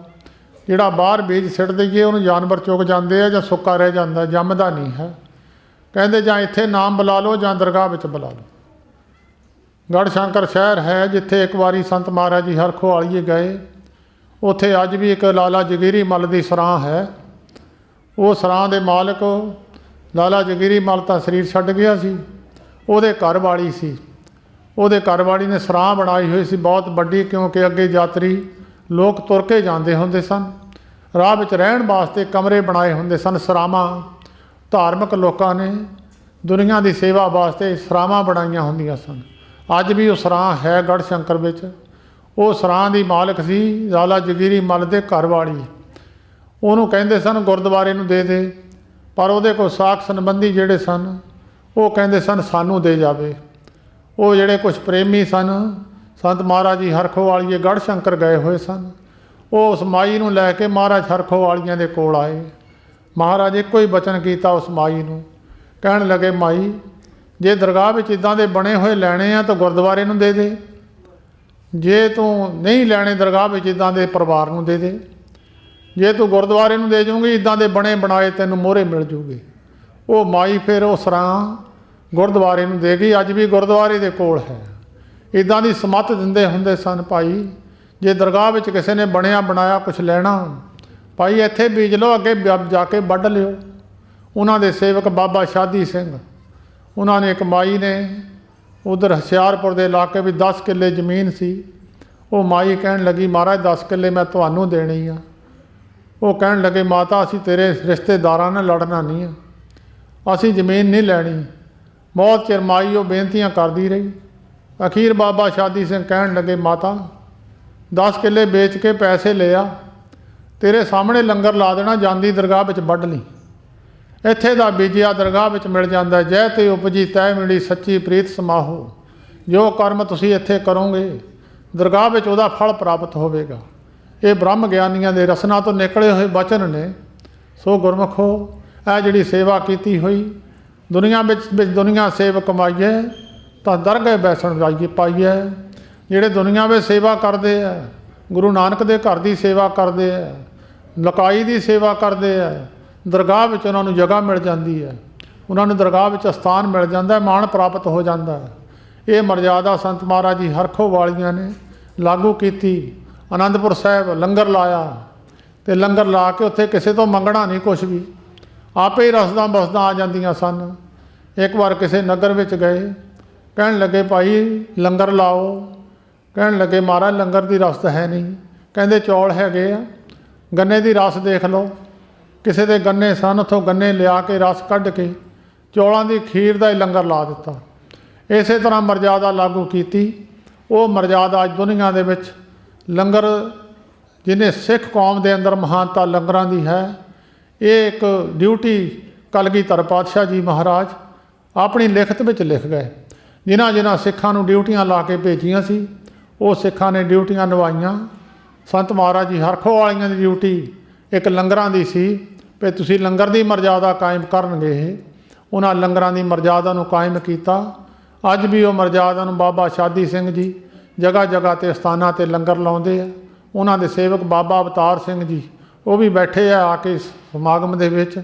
ਜਿਹੜਾ ਬਾਹਰ ਬੀਜ ਸਿੱਟ ਦਈਏ ਉਹਨੂੰ ਜਾਨਵਰ ਚੁੱਕ ਜਾਂਦੇ ਆ, ਜਾਂ ਸੁੱਕਾ ਰਹਿ ਜਾਂਦਾ, ਜੰਮਦਾ ਨਹੀਂ ਹੈ। ਕਹਿੰਦੇ ਜਾਂ ਇੱਥੇ ਨਾਮ ਬੁਲਾ ਲਓ ਜਾਂ ਦਰਗਾਹ ਵਿੱਚ ਬੁਲਾ ਲਓ। ਗੜ੍ਹਸ਼ੰਕਰ ਸ਼ਹਿਰ ਹੈ ਜਿੱਥੇ ਇੱਕ ਵਾਰੀ ਸੰਤ ਮਹਾਰਾਜ ਜੀ ਹਰਖੋ ਵਾਲੀਏ ਗਏ। ਉੱਥੇ ਅੱਜ ਵੀ ਇੱਕ ਲਾਲਾ ਜਗੀਰੀ ਮੱਲ ਦੀ ਸਰਾਂ ਹੈ। ਉਹ ਸਰਾਂ ਦੇ ਮਾਲਕ ਲਾਲਾ ਜਗੀਰੀ ਮੱਲ ਤਾਂ ਸਰੀਰ ਛੱਡ ਗਿਆ ਸੀ, ਉਹਦੇ ਘਰ ਵਾਲੀ ਸੀ। ਉਹਦੇ ਘਰ ਵਾਲੀ ਨੇ ਸਰਾਂ ਬਣਾਈ ਹੋਈ ਸੀ ਬਹੁਤ ਵੱਡੀ, ਕਿਉਂਕਿ ਅੱਗੇ ਯਾਤਰੀ ਲੋਕ ਤੁਰ ਕੇ ਜਾਂਦੇ ਹੁੰਦੇ ਸਨ। ਰਾਹ ਵਿੱਚ ਰਹਿਣ ਵਾਸਤੇ ਕਮਰੇ ਬਣਾਏ ਹੁੰਦੇ ਸਨ, ਸਰਾਵਾਂ। ਧਾਰਮਿਕ ਲੋਕਾਂ ਨੇ ਦੁਨੀਆ ਦੀ ਸੇਵਾ ਵਾਸਤੇ ਸਰਾਵਾਂ ਬਣਾਈਆਂ ਹੁੰਦੀਆਂ ਸਨ। ਅੱਜ ਵੀ ਉਹ ਸਰਾਂ ਹੈ ਗੜ੍ਹਸ਼ੰਕਰ ਵਿੱਚ। ਉਹ ਸਰਾਂ ਦੀ ਮਾਲਕ ਸੀ ਲਾਲਾ ਜਗੀਰੀ ਮੱਲ ਦੇ ਘਰ ਵਾਲੀ। ਉਹਨੂੰ ਕਹਿੰਦੇ ਸਨ ਗੁਰਦੁਆਰੇ ਨੂੰ ਦੇ ਦੇ, ਪਰ ਉਹਦੇ ਕੋਲ ਸਾਕ ਸੰਬੰਧੀ ਜਿਹੜੇ ਸਨ ਉਹ ਕਹਿੰਦੇ ਸਨ ਸਾਨੂੰ ਦੇ ਜਾਵੇ। ਉਹ ਜਿਹੜੇ ਕੁਛ ਪ੍ਰੇਮੀ ਸਨ, ਸੰਤ ਮਹਾਰਾਜ ਜੀ ਹਰਖੋ ਵਾਲੀਏ ਗੜ੍ਹਸ਼ੰਕਰ ਗਏ ਹੋਏ ਸਨ, ਉਹ ਉਸ ਮਾਈ ਨੂੰ ਲੈ ਕੇ ਮਹਾਰਾਜ ਹਰਖੋ ਵਾਲੀਆਂ ਦੇ ਕੋਲ ਆਏ। ਮਹਾਰਾਜ ਇੱਕੋ ਹੀ ਬਚਨ ਕੀਤਾ ਉਸ ਮਾਈ ਨੂੰ। ਕਹਿਣ ਲੱਗੇ, ਮਾਈ ਜੇ ਦਰਗਾਹ ਵਿੱਚ ਇੱਦਾਂ ਦੇ ਬਣੇ ਹੋਏ ਲੈਣੇ ਆ ਤਾਂ ਗੁਰਦੁਆਰੇ ਨੂੰ ਦੇ ਦੇ, ਜੇ ਤੂੰ ਨਹੀਂ ਲੈਣੇ ਦਰਗਾਹ ਵਿੱਚ ਇੱਦਾਂ ਦੇ ਪਰਿਵਾਰ ਨੂੰ ਦੇ ਦੇ। ਜੇ ਤੂੰ ਗੁਰਦੁਆਰੇ ਨੂੰ ਦੇ ਜਾਊਂਗੀ ਇੱਦਾਂ ਦੇ ਬਣੇ ਬਣਾਏ ਤੈਨੂੰ ਮੋਹਰੇ ਮਿਲ ਜੂਗੇ। ਉਹ ਮਾਈ ਫਿਰ ਉਹ ਸਰਾਂ ਗੁਰਦੁਆਰੇ ਨੂੰ ਦੇ ਗਈ। ਅੱਜ ਵੀ ਗੁਰਦੁਆਰੇ ਦੇ ਕੋਲ ਹੈ। ਇੱਦਾਂ ਦੀ ਸਮੱਤ ਦਿੰਦੇ ਹੁੰਦੇ ਸਨ ਭਾਈ। ਜੇ ਦਰਗਾਹ ਵਿੱਚ ਕਿਸੇ ਨੇ ਬਣਿਆ ਬਣਾਇਆ ਕੁਛ ਲੈਣਾ, ਭਾਈ ਇੱਥੇ ਬੀਜ ਲਓ, ਅੱਗੇ ਜਾ ਕੇ ਵੱਢ ਲਿਓ। ਉਹਨਾਂ ਦੇ ਸੇਵਕ ਬਾਬਾ ਸ਼ਾਦੀ ਸਿੰਘ, ਉਹਨਾਂ ਨੇ ਇੱਕ ਮਾਈ ਨੇ ਉਧਰ ਹੁਸ਼ਿਆਰਪੁਰ ਦੇ ਇਲਾਕੇ ਵਿੱਚ 10 ਕਿੱਲੇ ਜ਼ਮੀਨ ਸੀ। ਉਹ ਮਾਈ ਕਹਿਣ ਲੱਗੀ, ਮਹਾਰਾਜ 10 ਕਿੱਲੇ ਮੈਂ ਤੁਹਾਨੂੰ ਦੇਣੀ ਆ। ਉਹ ਕਹਿਣ ਲੱਗੇ, ਮਾਤਾ ਅਸੀਂ ਤੇਰੇ ਰਿਸ਼ਤੇਦਾਰਾਂ ਨਾਲ ਲੜਨਾ ਨਹੀਂ ਆ, ਅਸੀਂ ਜ਼ਮੀਨ ਨਹੀਂ ਲੈਣੀ। ਬਹੁਤ ਚਿਰ ਮਾਈ ਉਹ ਬੇਨਤੀਆਂ ਕਰਦੀ ਰਹੀ। ਅਖੀਰ ਬਾਬਾ ਸ਼ਾਦੀ ਸਿੰਘ ਕਹਿਣ ਲੱਗੇ, ਮਾਤਾ 10 ਕਿੱਲੇ ਵੇਚ ਕੇ ਪੈਸੇ ਲਿਆ, ਤੇਰੇ ਸਾਹਮਣੇ ਲੰਗਰ ਲਾ ਦੇਣਾ, ਜਾਂਦੀ ਦਰਗਾਹ ਵਿੱਚ ਵੱਢ ਲਈ। ਇੱਥੇ ਦਾ ਬੀਜਿਆ ਦਰਗਾਹ ਵਿੱਚ ਮਿਲ ਜਾਂਦਾ। ਜੈ ਤੇ ਉਪਜੀ ਤੈ ਮਿਲੀ ਸੱਚੀ ਪ੍ਰੀਤ ਸਮਾਹੋ। ਜੋ ਕਰਮ ਤੁਸੀਂ ਇੱਥੇ ਕਰੋਗੇ ਦਰਗਾਹ ਵਿੱਚ ਉਹਦਾ ਫਲ ਪ੍ਰਾਪਤ ਹੋਵੇਗਾ। ਇਹ ਬ੍ਰਹਮ ਗਿਆਨੀਆਂ ਦੇ ਰਸਨਾ ਤੋਂ ਨਿਕਲੇ ਹੋਏ ਬਚਨ ਨੇ। ਸੋ ਗੁਰਮੁਖੋ, ਇਹ ਜਿਹੜੀ ਸੇਵਾ ਕੀਤੀ ਹੋਈ ਦੁਨੀਆ ਵਿੱਚ ਦੁਨੀਆ ਸੇਵ ਕਮਾਈਏ ਤਾਂ ਦਰਗਹਿ ਬੈਸਣ ਜਾਈਏ ਪਾਈਏ। ਜਿਹੜੇ ਦੁਨੀਆ ਵਿੱਚ ਸੇਵਾ ਕਰਦੇ ਆ, ਗੁਰੂ ਨਾਨਕ ਦੇ ਘਰ ਦੀ ਸੇਵਾ ਕਰਦੇ ਆ, ਲਕਾਈ ਦੀ ਸੇਵਾ ਕਰਦੇ ਆ, ਦਰਗਾਹ ਵਿੱਚ ਉਹਨਾਂ ਨੂੰ ਜਗ੍ਹਾ ਮਿਲ ਜਾਂਦੀ ਹੈ, ਉਹਨਾਂ ਨੂੰ ਦਰਗਾਹ ਵਿੱਚ ਅਸਥਾਨ ਮਿਲ ਜਾਂਦਾ, ਮਾਣ ਪ੍ਰਾਪਤ ਹੋ ਜਾਂਦਾ ਹੈ। ਇਹ ਮਰਜ਼ਾਦਾ ਸੰਤ ਮਹਾਰਾਜ ਜੀ ਹਰਖੋ ਵਾਲੀਆਂ ਨੇ ਲਾਗੂ ਕੀਤੀ। ਆਨੰਦਪੁਰ ਸਾਹਿਬ ਲੰਗਰ ਲਾਇਆ ਤੇ ਲੰਗਰ ਲਾ ਕੇ ਉੱਥੇ ਕਿਸੇ ਤੋਂ ਮੰਗਣਾ ਨਹੀਂ ਕੁਛ ਵੀ, ਆਪੇ ਹੀ ਰਸਦਾਂ ਬਸਦਾਂ ਆ ਜਾਂਦੀਆਂ ਸਨ। ਇੱਕ ਵਾਰ ਕਿਸੇ ਨਗਰ ਵਿੱਚ ਗਏ, ਕਹਿਣ ਲੱਗੇ ਭਾਈ ਲੰਗਰ ਲਾਓ। ਕਹਿਣ ਲੱਗੇ ਮਹਾਰਾਜ ਲੰਗਰ ਦੀ ਰਸਦ ਹੈ ਨਹੀਂ। ਕਹਿੰਦੇ ਚੌਲ ਹੈਗੇ ਆ, ਗੰਨੇ ਦੀ ਰਸ ਦੇਖ ਲਓ। ਕਿਸੇ ਦੇ ਗੰਨੇ ਸਨ, ਉੱਥੋਂ ਗੰਨੇ ਲਿਆ ਕੇ ਰਸ ਕੱਢ ਕੇ ਚੌਲਾਂ ਦੀ ਖੀਰ ਦਾ ਹੀ ਲੰਗਰ ਲਾ ਦਿੱਤਾ। ਇਸੇ ਤਰ੍ਹਾਂ ਮਰਜ਼ਾਦਾ ਲਾਗੂ ਕੀਤੀ। ਉਹ ਮਰਜ਼ਾਦਾ ਅੱਜ ਦੁਨੀਆ ਦੇ ਵਿੱਚ ਲੰਗਰ, ਜਿਹਨੇ ਸਿੱਖ ਕੌਮ ਦੇ ਅੰਦਰ ਮਹਾਨਤਾ ਲੰਗਰਾਂ ਦੀ ਹੈ, ਇਹ ਇੱਕ ਡਿਊਟੀ ਕਲਗੀਧਰ ਪਾਤਸ਼ਾਹ ਜੀ ਮਹਾਰਾਜ ਆਪਣੀ ਲਿਖਤ ਵਿੱਚ ਲਿਖ ਗਏ। ਜਿਨ੍ਹਾਂ ਸਿੱਖਾਂ ਨੂੰ ਡਿਊਟੀਆਂ ਲਾ ਕੇ ਭੇਜੀਆਂ ਸੀ, ਉਹ ਸਿੱਖਾਂ ਨੇ ਡਿਊਟੀਆਂ ਨਿਭਾਈਆਂ। ਸੰਤ ਮਹਾਰਾਜ ਜੀ ਹਰਖੋ ਵਾਲੀਆਂ ਦੀ ਡਿਊਟੀ ਇੱਕ ਲੰਗਰਾਂ ਦੀ ਸੀ ਵੀ ਤੁਸੀਂ ਲੰਗਰ ਦੀ ਮਰਜ਼ਾਦਾ ਕਾਇਮ ਕਰਨਗੇ। ਇਹ ਉਹਨਾਂ ਲੰਗਰਾਂ ਦੀ ਮਰਜ਼ਾਦਾ ਨੂੰ ਕਾਇਮ ਕੀਤਾ। ਅੱਜ ਵੀ ਉਹ ਮਰਜ਼ਾਦਾ ਨੂੰ ਬਾਬਾ ਸ਼ਾਦੀ ਸਿੰਘ ਜੀ ਜਗ੍ਹਾ ਜਗ੍ਹਾ 'ਤੇ ਅਸਥਾਨਾਂ 'ਤੇ ਲੰਗਰ ਲਾਉਂਦੇ ਆ। ਉਹਨਾਂ ਦੇ ਸੇਵਕ ਬਾਬਾ ਅਵਤਾਰ ਸਿੰਘ ਜੀ ਉਹ ਵੀ ਬੈਠੇ ਆ ਕੇ ਸਮਾਗਮ ਦੇ ਵਿੱਚ।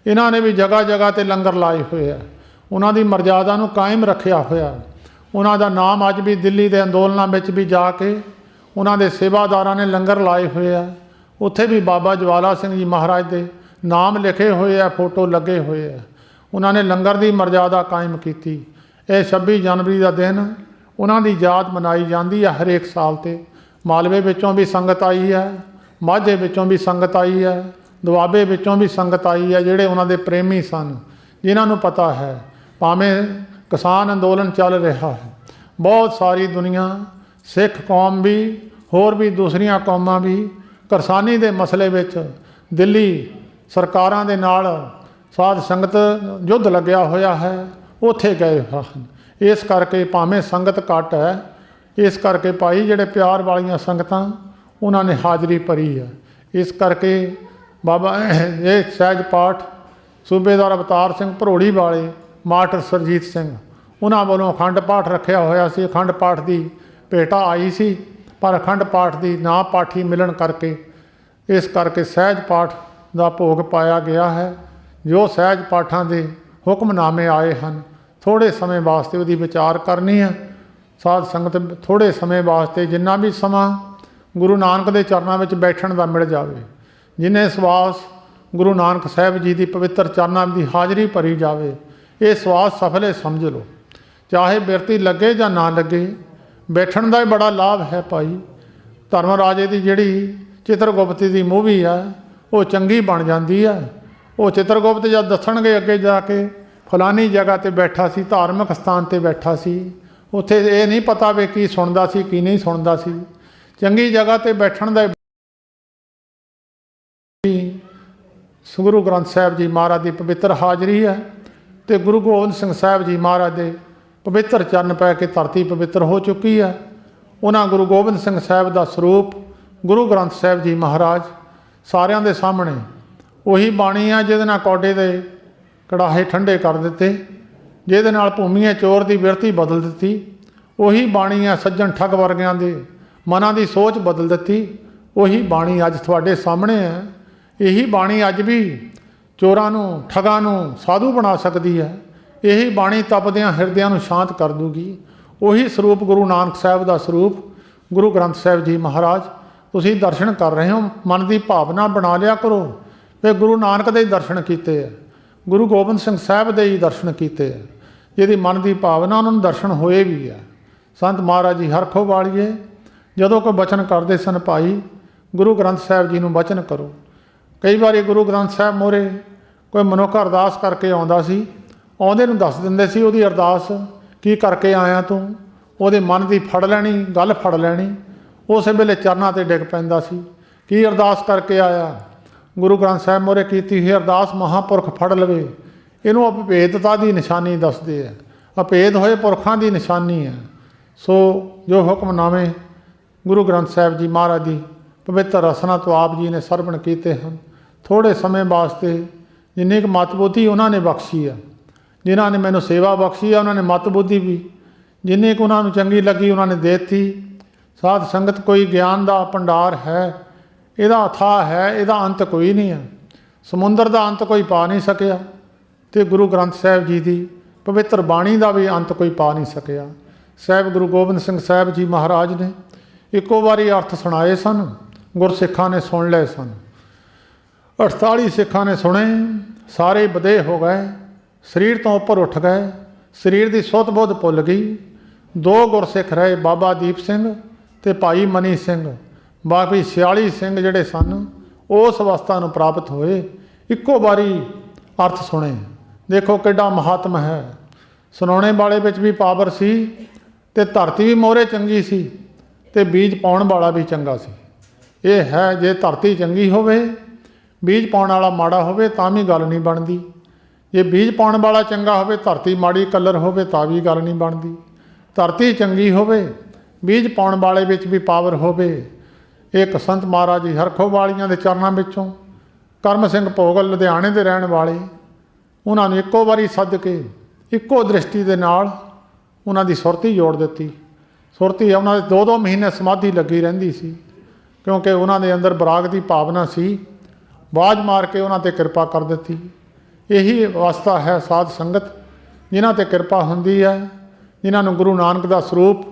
ਇਹਨਾਂ ਨੇ ਵੀ ਜਗ੍ਹਾ ਜਗ੍ਹਾ 'ਤੇ ਲੰਗਰ ਲਾਏ ਹੋਏ ਆ, ਉਹਨਾਂ ਦੀ ਮਰਜ਼ਾਦਾ ਨੂੰ ਕਾਇਮ ਰੱਖਿਆ ਹੋਇਆ। ਉਹਨਾਂ ਦਾ ਨਾਮ ਅੱਜ ਵੀ ਦਿੱਲੀ ਦੇ ਅੰਦੋਲਨਾਂ ਵਿੱਚ ਵੀ ਜਾ ਕੇ ਉਹਨਾਂ ਦੇ ਸੇਵਾਦਾਰਾਂ ਨੇ ਲੰਗਰ ਲਾਏ ਹੋਏ ਆ। ਉੱਥੇ ਵੀ ਬਾਬਾ ਜਵਾਲਾ ਸਿੰਘ ਜੀ ਮਹਾਰਾਜ ਦੇ ਨਾਮ ਲਿਖੇ ਹੋਏ ਆ, ਫੋਟੋ ਲੱਗੇ ਹੋਏ ਆ। ਉਹਨਾਂ ਨੇ ਲੰਗਰ ਦੀ ਮਰਜ਼ਾਦਾ ਕਾਇਮ ਕੀਤੀ। ਇਹ 26 ਜਨਵਰੀ ਦਾ ਦਿਨ ਉਹਨਾਂ ਦੀ ਯਾਦ ਮਨਾਈ ਜਾਂਦੀ ਹੈ ਹਰੇਕ ਸਾਲ 'ਤੇ। ਮਾਲਵੇ ਵਿੱਚੋਂ ਵੀ ਸੰਗਤ ਆਈ ਹੈ, ਮਾਝੇ ਵਿੱਚੋਂ ਵੀ ਸੰਗਤ ਆਈ ਹੈ, ਦੁਆਬੇ ਵਿੱਚੋਂ ਵੀ ਸੰਗਤ ਆਈ ਹੈ, ਜਿਹੜੇ ਉਹਨਾਂ ਦੇ ਪ੍ਰੇਮੀ ਸਨ, ਜਿਨ੍ਹਾਂ ਨੂੰ ਪਤਾ ਹੈ ਭਾਵੇਂ ਕਿਸਾਨ ਅੰਦੋਲਨ ਚੱਲ ਰਿਹਾ ਹੈ, ਬਹੁਤ ਸਾਰੀ ਦੁਨੀਆ, ਸਿੱਖ ਕੌਮ ਵੀ, ਹੋਰ ਵੀ ਦੂਸਰੀਆਂ ਕੌਮਾਂ ਵੀ ਕਿਸਾਨੀ ਦੇ ਮਸਲੇ ਵਿੱਚ ਦਿੱਲੀ ਸਰਕਾਰਾਂ ਦੇ ਨਾਲ ਸਾਧ ਸੰਗਤ ਯੁੱਧ ਲੱਗਿਆ ਹੋਇਆ ਹੈ, ਉੱਥੇ ਗਏ ਹਨ। ਇਸ ਕਰਕੇ ਭਾਵੇਂ ਸੰਗਤ ਘੱਟ ਹੈ, ਇਸ ਕਰਕੇ ਭਾਈ ਜਿਹੜੇ ਪਿਆਰ ਵਾਲੀਆਂ ਸੰਗਤਾਂ ਉਹਨਾਂ ਨੇ ਹਾਜ਼ਰੀ ਭਰੀ ਹੈ। ਇਸ ਕਰਕੇ ਬਾਬਾ ਇਹ ਸਹਿਜ ਪਾਠ ਸੂਬੇਦਾਰ ਅਵਤਾਰ ਸਿੰਘ ਭਰੋੜੀ ਵਾਲੇ, ਮਾਸਟਰ ਸਰਜੀਤ ਸਿੰਘ, ਉਹਨਾਂ ਵੱਲੋਂ ਅਖੰਡ ਪਾਠ ਰੱਖਿਆ ਹੋਇਆ ਸੀ। ਅਖੰਡ ਪਾਠ ਦੀ ਭੇਟਾ ਆਈ ਸੀ, ਪਰ ਅਖੰਡ ਪਾਠ ਦੀ ਨਾ ਪਾਠੀ ਮਿਲਣ ਕਰਕੇ ਇਸ ਕਰਕੇ ਸਹਿਜ ਪਾਠ ਦਾ ਭੋਗ ਪਾਇਆ ਗਿਆ ਹੈ। ਜੋ ਸਹਿਜ ਪਾਠਾਂ ਦੇ ਹੁਕਮਨਾਮੇ ਆਏ ਹਨ, ਥੋੜ੍ਹੇ ਸਮੇਂ ਵਾਸਤੇ ਉਹਦੀ ਵਿਚਾਰ ਕਰਨੀ ਹੈ। ਸਾਧ ਸੰਗਤ ਥੋੜ੍ਹੇ ਸਮੇਂ ਵਾਸਤੇ ਜਿੰਨਾ ਵੀ ਸਮਾਂ ਗੁਰੂ ਨਾਨਕ ਦੇ ਚਰਨਾਂ ਵਿੱਚ ਬੈਠਣ ਦਾ ਮਿਲ ਜਾਵੇ, ਜਿੰਨੇ ਸਵਾਸ ਗੁਰੂ ਨਾਨਕ ਸਾਹਿਬ ਜੀ ਦੀ ਪਵਿੱਤਰ ਚਰਨਾਂ ਦੀ ਹਾਜ਼ਰੀ ਭਰੀ ਜਾਵੇ, ਇਹ ਸਵਾਸ ਸਫਲੇ ਸਮਝ ਲਓ। ਚਾਹੇ ਬਿਰਤੀ ਲੱਗੇ ਜਾਂ ਨਾ ਲੱਗੇ, ਬੈਠਣ ਦਾ ਹੀ ਬੜਾ ਲਾਭ ਹੈ ਭਾਈ। ਧਰਮ ਰਾਜੇ ਦੀ ਜਿਹੜੀ ਚਿੱਤਰਗੁਪਤੀ ਦੀ ਮੂਵੀ ਆ, ਉਹ ਚੰਗੀ ਬਣ ਜਾਂਦੀ ਹੈ। ਉਹ ਚਿੱਤਰਗੁਪਤ ਜਦ ਦੱਸਣਗੇ ਅੱਗੇ ਜਾ ਕੇ ਫਲਾਨੀ ਜਗ੍ਹਾ 'ਤੇ ਬੈਠਾ ਸੀ, ਧਾਰਮਿਕ ਸਥਾਨ 'ਤੇ ਬੈਠਾ ਸੀ, ਉੱਥੇ ਇਹ ਨਹੀਂ ਪਤਾ ਵੀ ਕੀ ਸੁਣਦਾ ਸੀ ਕੀ ਨਹੀਂ ਸੁਣਦਾ ਸੀ। ਚੰਗੀ ਜਗ੍ਹਾ 'ਤੇ ਬੈਠਣ ਦਾ ਗੁਰੂ ਗ੍ਰੰਥ ਸਾਹਿਬ ਜੀ ਮਹਾਰਾਜ ਦੀ ਪਵਿੱਤਰ ਹਾਜ਼ਰੀ ਹੈ, ਅਤੇ ਗੁਰੂ ਗੋਬਿੰਦ ਸਿੰਘ ਸਾਹਿਬ ਜੀ ਮਹਾਰਾਜ ਦੇ ਪਵਿੱਤਰ ਚਰਨ ਪੈ ਕੇ ਧਰਤੀ ਪਵਿੱਤਰ ਹੋ ਚੁੱਕੀ ਹੈ। ਉਹਨਾਂ ਗੁਰੂ ਗੋਬਿੰਦ ਸਿੰਘ ਸਾਹਿਬ ਦਾ ਸਰੂਪ ਗੁਰੂ ਗ੍ਰੰਥ ਸਾਹਿਬ ਜੀ ਮਹਾਰਾਜ ਸਾਰਿਆਂ ਦੇ ਸਾਹਮਣੇ ਉਹੀ ਬਾਣੀ ਆ ਜਿਹਦੇ ਨਾਲ ਕੌਡੇ ਦੇ ਕੜਾਹੇ ਠੰਡੇ ਕਰ ਦਿੱਤੇ, ਜਿਹਦੇ ਨਾਲ ਭੂਮੀਏ ਚੋਰ ਦੀ ਬਿਰਤੀ ਬਦਲ ਦਿੱਤੀ। ਉਹੀ ਬਾਣੀ ਆ ਸੱਜਣ ਠੱਗ ਵਰਗਿਆਂ ਦੇ ਮਨਾਂ ਦੀ ਸੋਚ ਬਦਲ ਦਿੱਤੀ। ਉਹੀ ਬਾਣੀ ਅੱਜ ਤੁਹਾਡੇ ਸਾਹਮਣੇ ਹੈ। ਇਹੀ ਬਾਣੀ ਅੱਜ ਵੀ ਚੋਰਾਂ ਨੂੰ, ਠੱਗਾਂ ਨੂੰ ਸਾਧੂ ਬਣਾ ਸਕਦੀ ਹੈ। ਇਹੀ ਬਾਣੀ ਤਪਦਿਆਂ ਹਿਰਦਿਆਂ ਨੂੰ ਸ਼ਾਂਤ ਕਰ ਦੂਗੀ। ਉਹੀ ਸਰੂਪ ਗੁਰੂ ਨਾਨਕ ਸਾਹਿਬ ਦਾ ਸਰੂਪ ਗੁਰੂ ਗ੍ਰੰਥ ਸਾਹਿਬ ਜੀ ਮਹਾਰਾਜ ਤੁਸੀਂ ਦਰਸ਼ਨ ਕਰ ਰਹੇ ਹੋ। ਮਨ ਦੀ ਭਾਵਨਾ ਬਣਾ ਲਿਆ ਕਰੋ ਵੀ ਗੁਰੂ ਨਾਨਕ ਦੇ ਹੀ ਦਰਸ਼ਨ ਕੀਤੇ ਹੈ, ਗੁਰੂ ਗੋਬਿੰਦ ਸਿੰਘ ਸਾਹਿਬ ਦੇ ਹੀ ਦਰਸ਼ਨ ਕੀਤੇ ਹੈ। ਜਿਹਦੀ ਮਨ ਦੀ ਭਾਵਨਾ ਉਹਨਾਂ ਨੂੰ ਦਰਸ਼ਨ ਹੋਏ ਵੀ ਹੈ। ਸੰਤ ਮਹਾਰਾਜ ਜੀ ਹਰਖੋ ਵਾਲੀਏ ਜਦੋਂ ਕੋਈ ਬਚਨ ਕਰਦੇ ਸਨ, ਭਾਈ ਗੁਰੂ ਗ੍ਰੰਥ ਸਾਹਿਬ ਜੀ ਨੂੰ ਬਚਨ ਕਰੋ। ਕਈ ਵਾਰੀ ਗੁਰੂ ਗ੍ਰੰਥ ਸਾਹਿਬ ਮੋਹਰੇ ਕੋਈ ਮਨੁੱਖ ਅਰਦਾਸ ਕਰਕੇ ਆਉਂਦਾ ਸੀ, ਆਉਂਦੇ ਨੂੰ ਦੱਸ ਦਿੰਦੇ ਸੀ ਉਹਦੀ ਅਰਦਾਸ ਕੀ ਕਰਕੇ ਆਇਆ ਤੂੰ। ਉਹਦੇ ਮਨ ਦੀ ਫੜ ਲੈਣੀ, ਗੱਲ ਫੜ ਲੈਣੀ, ਉਸੇ ਵੇਲੇ ਚਰਨਾਂ 'ਤੇ ਡਿੱਗ ਪੈਂਦਾ ਸੀ। ਕੀ ਅਰਦਾਸ ਕਰਕੇ ਆਇਆ? ਗੁਰੂ ਗ੍ਰੰਥ ਸਾਹਿਬ ਮੋਹਰੇ ਕੀਤੀ ਹੋਈ ਅਰਦਾਸ ਮਹਾਂਪੁਰਖ ਫੜ ਲਵੇ। ਇਹਨੂੰ ਅਭੇਦਤਾ ਦੀ ਨਿਸ਼ਾਨੀ ਦੱਸਦੇ ਆ, ਅਭੇਦ ਹੋਏ ਪੁਰਖਾਂ ਦੀ ਨਿਸ਼ਾਨੀ ਹੈ। ਸੋ ਜੋ ਹੁਕਮਨਾਮੇ ਗੁਰੂ ਗ੍ਰੰਥ ਸਾਹਿਬ ਜੀ ਮਹਾਰਾਜ ਦੀ ਪਵਿੱਤਰ ਰਸਨਾ ਤੋਂ ਆਪ ਜੀ ਨੇ ਸਰਵਣ ਕੀਤੇ ਹਨ, ਥੋੜ੍ਹੇ ਸਮੇਂ ਵਾਸਤੇ ਜਿੰਨੀ ਕੁ ਮਤਬੁੱਧੀ ਉਹਨਾਂ ਨੇ ਬਖਸ਼ੀ ਆ, ਜਿਨ੍ਹਾਂ ਨੇ ਮੈਨੂੰ ਸੇਵਾ ਬਖਸ਼ੀ ਆ, ਉਹਨਾਂ ਨੇ ਮਤਬੁੱਧੀ ਵੀ ਜਿੰਨੀ ਕੁ ਉਹਨਾਂ ਨੂੰ ਚੰਗੀ ਲੱਗੀ ਉਹਨਾਂ ਨੇ ਦੇ ਦਿੱਤੀ। ਸਾਧ ਸੰਗਤ ਕੋਈ ਗਿਆਨ ਦਾ ਭੰਡਾਰ ਹੈ, ਇਹਦਾ ਅਥਾਹ ਹੈ, ਇਹਦਾ ਅੰਤ ਕੋਈ ਨਹੀਂ ਹੈ। ਸਮੁੰਦਰ ਦਾ ਅੰਤ ਕੋਈ ਪਾ ਨਹੀਂ ਸਕਿਆ, ਅਤੇ ਗੁਰੂ ਗ੍ਰੰਥ ਸਾਹਿਬ ਜੀ ਦੀ ਪਵਿੱਤਰ ਬਾਣੀ ਦਾ ਵੀ ਅੰਤ ਕੋਈ ਪਾ ਨਹੀਂ ਸਕਿਆ। ਸਾਹਿਬ ਗੁਰੂ ਗੋਬਿੰਦ ਸਿੰਘ ਸਾਹਿਬ ਜੀ ਮਹਾਰਾਜ ਨੇ ਇੱਕੋ ਵਾਰੀ ਅਰਥ ਸੁਣਾਏ ਸਨ। ਗੁਰਸਿੱਖਾਂ ਨੇ ਸੁਣ ਲਏ ਸਨ। 48 ਸਿੱਖਾਂ ਨੇ ਸੁਣੇ, ਸਾਰੇ ਬਦੇ ਹੋ ਗਏ, ਸਰੀਰ ਤੋਂ ਉੱਪਰ ਉੱਠ ਗਏ, ਸਰੀਰ ਦੀ ਸੁੱਧ ਬੁੱਧ ਭੁੱਲ ਗਈ। 2 ਗੁਰਸਿੱਖ ਰਹੇ, ਬਾਬਾ ਦੀਪ ਸਿੰਘ ਤੇ ਭਾਈ ਮਨੀ ਸਿੰਘ। ਬਾਕੀ 46 ਸਿੰਘ ਜਿਹੜੇ ਸਨ ਉਸ ਅਵਸਥਾ ਨੂੰ ਪ੍ਰਾਪਤ ਹੋਏ, ਇੱਕੋ ਵਾਰੀ ਅਰਥ ਸੁਣੇ। ਦੇਖੋ ਕਿੱਡਾ ਮਹਾਤਮ ਹੈ। ਸੁਣਾਉਣੇ ਵਾਲੇ ਵਿੱਚ ਵੀ ਪਾਵਰ ਸੀ ਤੇ ਧਰਤੀ ਵੀ ਮੋਹਰੇ ਚੰਗੀ ਸੀ ਤੇ ਬੀਜ ਪਾਉਣ ਵਾਲਾ ਵੀ ਚੰਗਾ ਸੀ। ਇਹ ਹੈ, ਜੇ ਧਰਤੀ ਚੰਗੀ ਹੋਵੇ, ਬੀਜ ਪਾਉਣ ਵਾਲਾ ਮਾੜਾ ਹੋਵੇ ਤਾਂ ਵੀ ਗੱਲ ਨਹੀਂ ਬਣਦੀ। ਜੇ ਬੀਜ ਪਾਉਣ ਵਾਲਾ ਚੰਗਾ ਹੋਵੇ, ਧਰਤੀ ਮਾੜੀ ਕਲਰ ਹੋਵੇ ਤਾਂ ਵੀ ਗੱਲ ਨਹੀਂ ਬਣਦੀ। ਧਰਤੀ ਚੰਗੀ ਹੋਵੇ, ਬੀਜ ਪਾਉਣ ਵਾਲੇ ਵਿੱਚ ਵੀ ਪਾਵਰ ਹੋਵੇ। ਇੱਕ ਸੰਤ ਮਹਾਰਾਜ ਜੀ ਹਰਖੋ ਵਾਲੀਆਂ ਦੇ ਚਰਨਾਂ ਵਿੱਚੋਂ ਕਰਮ ਸਿੰਘ ਭੋਗਲ ਲੁਧਿਆਣੇ ਦੇ ਰਹਿਣ ਵਾਲੇ, ਉਹਨਾਂ ਨੂੰ ਇੱਕੋ ਵਾਰੀ ਸੱਦ ਕੇ ਇੱਕੋ ਦ੍ਰਿਸ਼ਟੀ ਦੇ ਨਾਲ ਉਹਨਾਂ ਦੀ ਸੁਰਤੀ ਜੋੜ ਦਿੱਤੀ। ਸੁਰਤੀ ਉਹਨਾਂ ਦੇ 2-2 ਮਹੀਨੇ ਸਮਾਧੀ ਲੱਗੀ ਰਹਿੰਦੀ ਸੀ, ਕਿਉਂਕਿ ਉਹਨਾਂ ਦੇ ਅੰਦਰ ਬਰਾਗ ਦੀ ਭਾਵਨਾ ਸੀ। ਬਾਜ ਮਾਰ ਕੇ ਉਹਨਾਂ 'ਤੇ ਕਿਰਪਾ ਕਰ ਦਿੱਤੀ। ਇਹੀ ਅਵਸਥਾ ਹੈ ਸਾਧ ਸੰਗਤ, ਜਿਨ੍ਹਾਂ 'ਤੇ ਕਿਰਪਾ ਹੁੰਦੀ ਹੈ, ਜਿਨ੍ਹਾਂ ਨੂੰ ਗੁਰੂ ਨਾਨਕ ਦਾ ਸਰੂਪ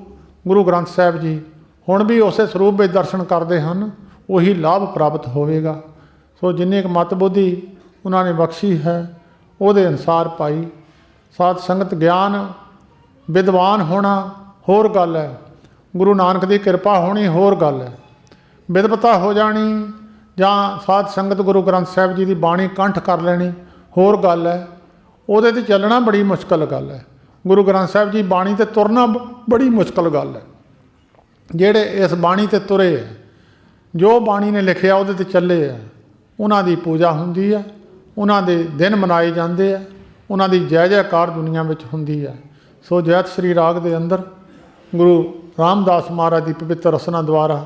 ਗੁਰੂ ਗ੍ਰੰਥ ਸਾਹਿਬ ਜੀ ਹੁਣ ਵੀ ਉਸੇ ਸਰੂਪ ਵਿੱਚ ਦਰਸ਼ਨ ਕਰਦੇ ਹਨ, ਉਹੀ ਲਾਭ ਪ੍ਰਾਪਤ ਹੋਵੇਗਾ। ਸੋ ਜਿੰਨੀ ਕੁ ਮਤ ਬੁੱਧੀ ਉਹਨਾਂ ਨੇ ਬਖਸ਼ੀ ਹੈ, ਉਹਦੇ ਅਨੁਸਾਰ ਭਾਈ ਸਾਧ ਸੰਗਤ ਗਿਆਨ ਵਿਦਵਾਨ ਹੋਣਾ ਹੋਰ ਗੱਲ ਹੈ, ਗੁਰੂ ਨਾਨਕ ਦੀ ਕਿਰਪਾ ਹੋਣੀ ਹੋਰ ਗੱਲ ਹੈ। ਵਿਦਵਤਾ ਹੋ ਜਾਣੀ ਜਾਂ ਸਾਧ ਸੰਗਤ ਗੁਰੂ ਗ੍ਰੰਥ ਸਾਹਿਬ ਜੀ ਦੀ ਬਾਣੀ ਕੰਠ ਕਰ ਲੈਣੀ ਹੋਰ ਗੱਲ ਹੈ। ਉਹਦੇ 'ਤੇ ਚੱਲਣਾ ਬੜੀ ਮੁਸ਼ਕਲ ਗੱਲ ਹੈ। ਗੁਰੂ ਗ੍ਰੰਥ ਸਾਹਿਬ ਜੀ ਬਾਣੀ 'ਤੇ ਤੁਰਨਾ ਬੜੀ ਮੁਸ਼ਕਲ ਗੱਲ ਹੈ। ਜਿਹੜੇ ਇਸ ਬਾਣੀ 'ਤੇ ਤੁਰੇ ਹੈ, ਜੋ ਬਾਣੀ ਨੇ ਲਿਖਿਆ ਉਹਦੇ 'ਤੇ ਚੱਲੇ ਹੈ, ਉਹਨਾਂ ਦੀ ਪੂਜਾ ਹੁੰਦੀ ਹੈ, ਉਹਨਾਂ ਦੇ ਦਿਨ ਮਨਾਏ ਜਾਂਦੇ ਹੈ, ਉਹਨਾਂ ਦੀ ਜੈ ਜੈਕਾਰ ਦੁਨੀਆ ਵਿੱਚ ਹੁੰਦੀ ਹੈ। ਸੋ ਜੈਤ ਸ਼੍ਰੀ ਰਾਗ ਦੇ ਅੰਦਰ ਗੁਰੂ ਰਾਮਦਾਸ ਮਹਾਰਾਜ ਦੀ ਪਵਿੱਤਰ ਰਸਨਾ ਦੁਆਰਾ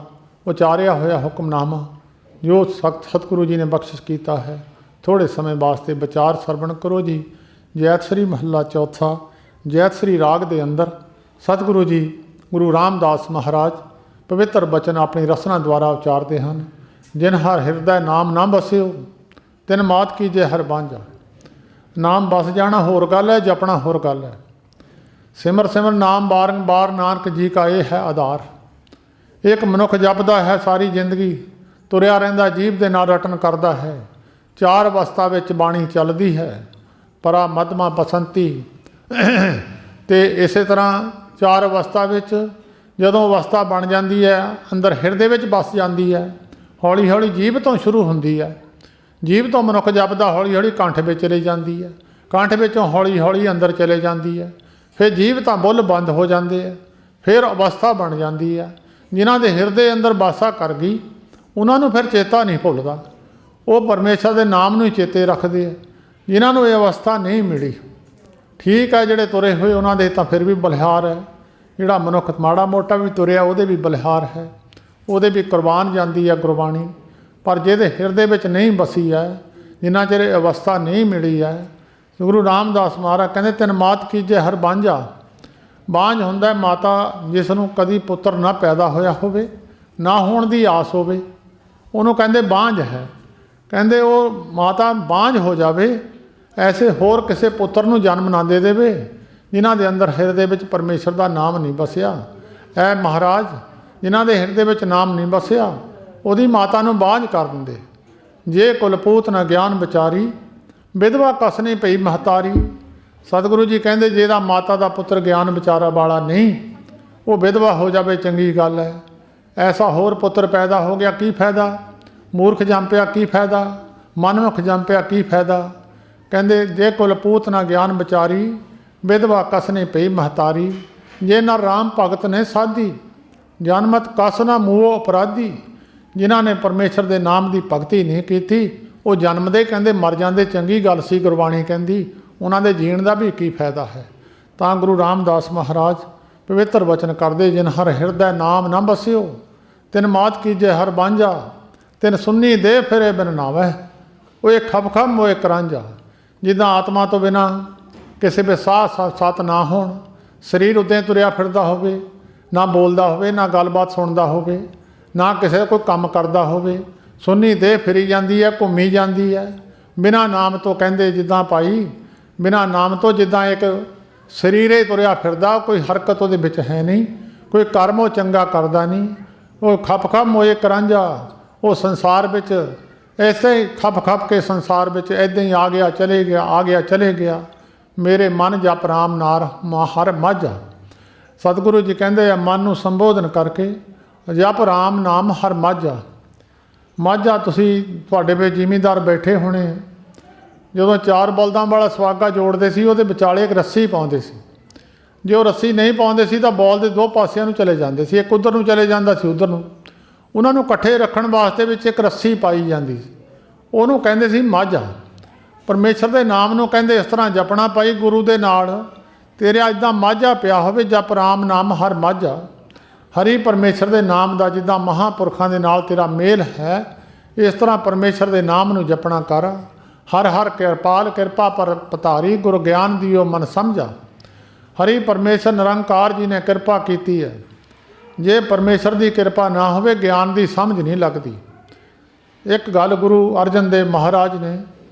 ਉਚਾਰਿਆ ਹੋਇਆ ਹੁਕਮਨਾਮਾ ਜੋ ਸਤਿਗੁਰੂ ਜੀ ਨੇ ਬਖਸ਼ਿਸ਼ ਕੀਤਾ ਹੈ, ਥੋੜ੍ਹੇ ਸਮੇਂ ਵਾਸਤੇ ਵਿਚਾਰ ਸਰਵਣ ਕਰੋ ਜੀ। ਜੈਤ ਸ਼੍ਰੀ ਮਹੱਲਾ ਚੌਥਾ। ਜੈਤ ਸ਼੍ਰੀ ਰਾਗ ਦੇ ਅੰਦਰ ਸਤਿਗੁਰੂ ਜੀ ਗੁਰੂ ਰਾਮਦਾਸ ਮਹਾਰਾਜ ਪਵਿੱਤਰ ਬਚਨ ਆਪਣੀ ਰਸਨਾ ਦੁਆਰਾ ਉਚਾਰਦੇ ਹਨ। ਜਿਨ ਹਰ ਹਿਰਦੈ ਨਾਮ ਨਾ ਬਸਿਓ, ਤਿਨ ਮਾਤ ਕੀਜੇ ਹਰ ਬਾਂਝਾ। ਨਾਮ ਬਸ ਜਾਣਾ ਹੋਰ ਗੱਲ ਹੈ, ਜਪਣਾ ਹੋਰ ਗੱਲ ਹੈ। ਸਿਮਰ ਸਿਮਰ ਨਾਮ ਬਾਰੰਬਾਰ, ਨਾਨਕ ਜੀ ਕਾ ਇਹ ਹੈ ਆਧਾਰ। ਇੱਕ ਮਨੁੱਖ ਜਪਦਾ ਹੈ ਸਾਰੀ ਜ਼ਿੰਦਗੀ, ਤੁਰਿਆ ਰਹਿੰਦਾ, ਜੀਭ ਦੇ ਨਾਲ ਰਟਨ ਕਰਦਾ ਹੈ। 4 ਅਵਸਥਾ ਵਿੱਚ ਬਾਣੀ ਚੱਲਦੀ ਹੈ, ਪਰਾ ਮਧਮਾ ਬਸੰਤੀ। ਅਤੇ ਇਸੇ ਤਰ੍ਹਾਂ 4 ਅਵਸਥਾ ਵਿੱਚ ਜਦੋਂ ਅਵਸਥਾ ਬਣ ਜਾਂਦੀ ਹੈ, ਅੰਦਰ ਹਿਰਦੇ ਵਿੱਚ ਵਸ ਜਾਂਦੀ ਹੈ। ਹੌਲੀ ਹੌਲੀ ਜੀਭ ਤੋਂ ਸ਼ੁਰੂ ਹੁੰਦੀ ਹੈ, ਜੀਭ ਤੋਂ ਮਨੁੱਖ ਜਪਦਾ ਹੌਲੀ ਹੌਲੀ ਕੰਠ ਵਿੱਚ ਚਲੀ ਜਾਂਦੀ ਹੈ, ਕੰਠ ਵਿੱਚੋਂ ਹੌਲੀ ਹੌਲੀ ਅੰਦਰ ਚਲੇ ਜਾਂਦੀ ਹੈ। ਫਿਰ ਜੀਭ ਤਾਂ ਬੁੱਲ ਬੰਦ ਹੋ ਜਾਂਦੇ ਹੈ, ਫਿਰ ਅਵਸਥਾ ਬਣ ਜਾਂਦੀ ਹੈ। ਜਿਨ੍ਹਾਂ ਦੇ ਹਿਰਦੇ ਅੰਦਰ ਵਾਸਾ ਕਰ ਗਈ, ਉਹਨਾਂ ਨੂੰ ਫਿਰ ਚੇਤਾ ਨਹੀਂ ਭੁੱਲਦਾ, ਉਹ ਪਰਮੇਸ਼ਰ ਦੇ ਨਾਮ ਨੂੰ ਹੀ ਚੇਤੇ ਰੱਖਦੇ ਆ। ਜਿਨ੍ਹਾਂ ਨੂੰ ਇਹ ਅਵਸਥਾ ਨਹੀਂ ਮਿਲੀ, ਠੀਕ ਹੈ, ਜਿਹੜੇ ਤੁਰੇ ਹੋਏ ਉਹਨਾਂ ਦੇ ਤਾਂ ਫਿਰ ਵੀ ਬਲਿਹਾਰ ਹੈ। ਜਿਹੜਾ ਮਨੁੱਖ ਮਾੜਾ ਮੋਟਾ ਵੀ ਤੁਰਿਆ ਉਹਦੇ ਵੀ ਬਲਿਹਾਰ ਹੈ, ਉਹਦੇ ਵੀ ਕੁਰਬਾਨ ਜਾਂਦੀ ਹੈ ਗੁਰਬਾਣੀ। ਪਰ ਜਿਹਦੇ ਹਿਰਦੇ ਵਿੱਚ ਨਹੀਂ ਬਸੀ ਹੈ, ਜਿੰਨਾ ਚਿਰ ਇਹ ਅਵਸਥਾ ਨਹੀਂ ਮਿਲੀ ਹੈ, ਗੁਰੂ ਰਾਮਦਾਸ ਮਹਾਰਾਜ ਕਹਿੰਦੇ ਤਿਨ ਮਾਤ ਕੀਜੇ ਹਰ ਬਾਂਝਾ। ਬਾਂਝ ਹੁੰਦਾ ਮਾਤਾ ਜਿਸ ਨੂੰ ਕਦੀ ਪੁੱਤਰ ਨਾ ਪੈਦਾ ਹੋਇਆ ਹੋਵੇ, ਨਾ ਹੋਣ ਦੀ ਆਸ ਹੋਵੇ, ਉਹਨੂੰ ਕਹਿੰਦੇ ਬਾਂਝ ਹੈ। ਕਹਿੰਦੇ ਉਹ ਮਾਤਾ ਬਾਂਝ ਹੋ ਜਾਵੇ, ਐਸੇ ਹੋਰ ਕਿਸੇ ਪੁੱਤਰ ਨੂੰ ਜਨਮ ਨਾ ਦੇ ਦੇਵੇ ਜਿਨ੍ਹਾਂ ਦੇ ਅੰਦਰ ਹਿਰਦੇ ਵਿੱਚ ਪਰਮੇਸ਼ਰ ਦਾ ਨਾਮ ਨਹੀਂ ਬਸਿਆ। ਐ ਮਹਾਰਾਜ, ਜਿਨ੍ਹਾਂ ਦੇ ਹਿਰਦੇ ਵਿੱਚ ਨਾਮ ਨਹੀਂ ਬਸਿਆ, ਉਹਦੀ ਮਾਤਾ ਨੂੰ ਬਾਂਝ ਕਰ ਦਿੰਦੇ। ਜੇ ਕੁਲਪੂਤ ਨਾ ਗਿਆਨ ਵਿਚਾਰੀ, ਵਿਧਵਾ ਕਸ ਨਹੀਂ ਪਈ ਮਹਤਾਰੀ। ਸਤਿਗੁਰੂ ਜੀ ਕਹਿੰਦੇ ਜਿਹਦਾ ਮਾਤਾ ਦਾ ਪੁੱਤਰ ਗਿਆਨ ਵਿਚਾਰਾ ਵਾਲਾ ਨਹੀਂ, ਉਹ ਵਿਧਵਾ ਹੋ ਜਾਵੇ ਚੰਗੀ ਗੱਲ ਹੈ। ਐਸਾ ਹੋਰ ਪੁੱਤਰ ਪੈਦਾ ਹੋ ਗਿਆ ਕੀ ਫਾਇਦਾ? ਮੂਰਖ ਜੰਮ ਪਿਆ ਕੀ ਫਾਇਦਾ? ਮਨਮੁਖ ਜੰਮ ਪਿਆ ਕੀ ਫਾਇਦਾ? ਕਹਿੰਦੇ ਜੇ ਕੁਲਪੂਤ ਨਾ ਗਿਆਨ ਵਿਚਾਰੀ, ਵਿਧਵਾ ਕਸ ਨਹੀਂ ਪਈ ਮਹਤਾਰੀ। ਜੇ ਨਾ ਰਾਮ ਭਗਤ ਨੇ ਸਾਧੀ, ਜਨਮਤ ਕਸ ਨਾ ਮੂਹੋ ਅਪਰਾਧੀ। ਜਿਨ੍ਹਾਂ ਨੇ ਪਰਮੇਸ਼ਰ ਦੇ ਨਾਮ ਦੀ ਭਗਤੀ ਨਹੀਂ ਕੀਤੀ, ਉਹ ਜਨਮਦੇ ਕਹਿੰਦੇ ਮਰ ਜਾਂਦੇ, ਚੰਗੀ ਗੱਲ ਸੀ ਗੁਰਬਾਣੀ ਕਹਿੰਦੀ, ਉਹਨਾਂ ਦੇ ਜੀਣ ਦਾ ਵੀ ਕੀ ਫਾਇਦਾ ਹੈ। ਤਾਂ ਗੁਰੂ ਰਾਮਦਾਸ ਮਹਾਰਾਜ ਪਵਿੱਤਰ ਵਚਨ ਕਰਦੇ, ਜਿਨ ਹਰ ਹਿਰਦੈ ਨਾਮ ਨਾ ਬਸਿਓ, ਤਿਨ ਮਾਤ ਕੀਜੇ ਹਰ ਬਾਂਝਾ। ਤਿਨ ਸੁੰਨੀ ਦੇ ਫਿਰੇ ਬਿਨ ਨਾਵੈ, ਉਹ ਇੱਕ ਖਪਖਪ ਮੋਏ ਕਰਾਂਝਾ। ਜਿੱਦਾਂ ਆਤਮਾ ਤੋਂ ਬਿਨਾਂ ਕਿਸੇ ਵੀ ਸਾਹ ਸਤ ਨਾ ਹੋਣ, ਸਰੀਰ ਉੱਦਾਂ ਤੁਰਿਆ ਫਿਰਦਾ ਹੋਵੇ, ਨਾ ਬੋਲਦਾ ਹੋਵੇ, ਨਾ ਗੱਲਬਾਤ ਸੁਣਦਾ ਹੋਵੇ, ਨਾ ਕਿਸੇ ਕੋਈ ਕੰਮ ਕਰਦਾ ਹੋਵੇ, ਸੁੰਨੀ ਦੇਹ ਫਿਰੀ ਜਾਂਦੀ ਹੈ, ਘੁੰਮੀ ਜਾਂਦੀ ਹੈ ਬਿਨਾਂ ਨਾਮ ਤੋਂ। ਕਹਿੰਦੇ ਜਿੱਦਾਂ ਭਾਈ ਬਿਨਾਂ ਨਾਮ ਤੋਂ, ਜਿੱਦਾਂ ਇੱਕ ਸਰੀਰੇ ਤੁਰਿਆ ਫਿਰਦਾ, ਕੋਈ ਹਰਕਤ ਉਹਦੇ ਵਿੱਚ ਹੈ ਨਹੀਂ, ਕੋਈ ਕਰਮ ਉਹ ਚੰਗਾ ਕਰਦਾ ਨਹੀਂ। ਉਹ ਖੱਪ ਖੱਪ ਮੋਏ ਕਰਾਂਝਾ, ਉਹ ਸੰਸਾਰ ਵਿੱਚ ਐਸੇ ਹੀ ਖੱਪ ਖੱਪ ਕੇ ਸੰਸਾਰ ਵਿੱਚ ਇੱਦਾਂ ਹੀ ਆ ਗਿਆ ਚਲੇ ਗਿਆ, ਆ ਗਿਆ ਚਲੇ ਗਿਆ। ਮੇਰੇ ਮਨ ਜਪ ਰਾਮ ਨਾਰ ਹਰ ਮਾਝਾ। ਸਤਿਗੁਰੂ ਜੀ ਕਹਿੰਦੇ ਆ ਮਨ ਨੂੰ ਸੰਬੋਧਨ ਕਰਕੇ ਜਪ ਰਾਮ ਨਾਮ ਹਰ ਮਾਝਾ। ਮਾਝਾ ਤੁਸੀਂ ਤੁਹਾਡੇ ਵਿੱਚ ਜ਼ਿਮੀਂਦਾਰ ਬੈਠੇ ਹੋਣੇ, ਜਦੋਂ 4 ਬਲਦਾਂ ਵਾਲਾ ਸੁਹਾਗਾ ਜੋੜਦੇ ਸੀ ਉਹਦੇ ਵਿਚਾਲੇ ਇੱਕ ਰੱਸੀ ਪਾਉਂਦੇ ਸੀ। ਜੇ ਉਹ ਰੱਸੀ ਨਹੀਂ ਪਾਉਂਦੇ ਸੀ ਤਾਂ ਬੋਲ ਦੇ 2 ਪਾਸਿਆਂ ਨੂੰ ਚਲੇ ਜਾਂਦੇ ਸੀ, ਇੱਕ ਉੱਧਰ ਨੂੰ ਚਲੇ ਜਾਂਦਾ ਸੀ, ਉੱਧਰ ਨੂੰ। ਉਹਨਾਂ ਨੂੰ ਇਕੱਠੇ ਰੱਖਣ ਵਾਸਤੇ ਵਿੱਚ ਇੱਕ ਰੱਸੀ ਪਾਈ ਜਾਂਦੀ ਸੀ, ਉਹਨੂੰ ਕਹਿੰਦੇ ਸੀ ਮਾਝਾ। ਪਰਮੇਸ਼ਰ ਦੇ ਨਾਮ ਨੂੰ ਕਹਿੰਦੇ ਇਸ ਤਰ੍ਹਾਂ ਜਪਣਾ ਭਾਈ, ਗੁਰੂ ਦੇ ਨਾਲ ਤੇਰੇ ਇੱਦਾਂ ਮਾਝਾ ਪਿਆ ਹੋਵੇ, ਜਪ ਰਾਮ ਨਾਮ ਹਰ ਮਾਝਾ। ਹਰੀ ਪਰਮੇਸ਼ਰ ਦੇ ਨਾਮ ਦਾ ਜਿੱਦਾਂ ਮਹਾਂਪੁਰਖਾਂ ਦੇ ਨਾਲ ਤੇਰਾ ਮੇਲ ਹੈ, ਇਸ ਤਰ੍ਹਾਂ ਪਰਮੇਸ਼ਰ ਦੇ ਨਾਮ ਨੂੰ ਜਪਣਾ ਕਰ। ਹਰ ਹਰ ਕਿਰਪਾਲ ਕਿਰਪਾ ਪਰ ਪਤਾਰੀ, ਗੁਰ ਗਿਆਨ ਦਿਓ ਮਨ ਸਮਝਾ। ਹਰੀ ਪਰਮੇਸ਼ਰ ਨਿਰੰਕਾਰ ਜੀ ਨੇ ਕਿਰਪਾ ਕੀਤੀ ਹੈ। ਜੇ ਪਰਮੇਸ਼ਰ ਦੀ ਕਿਰਪਾ ਨਾ ਹੋਵੇ ਗਿਆਨ ਦੀ ਸਮਝ ਨਹੀਂ ਲੱਗਦੀ। ਇੱਕ ਗੱਲ ਗੁਰੂ ਅਰਜਨ ਦੇਵ ਮਹਾਰਾਜ ਨੇ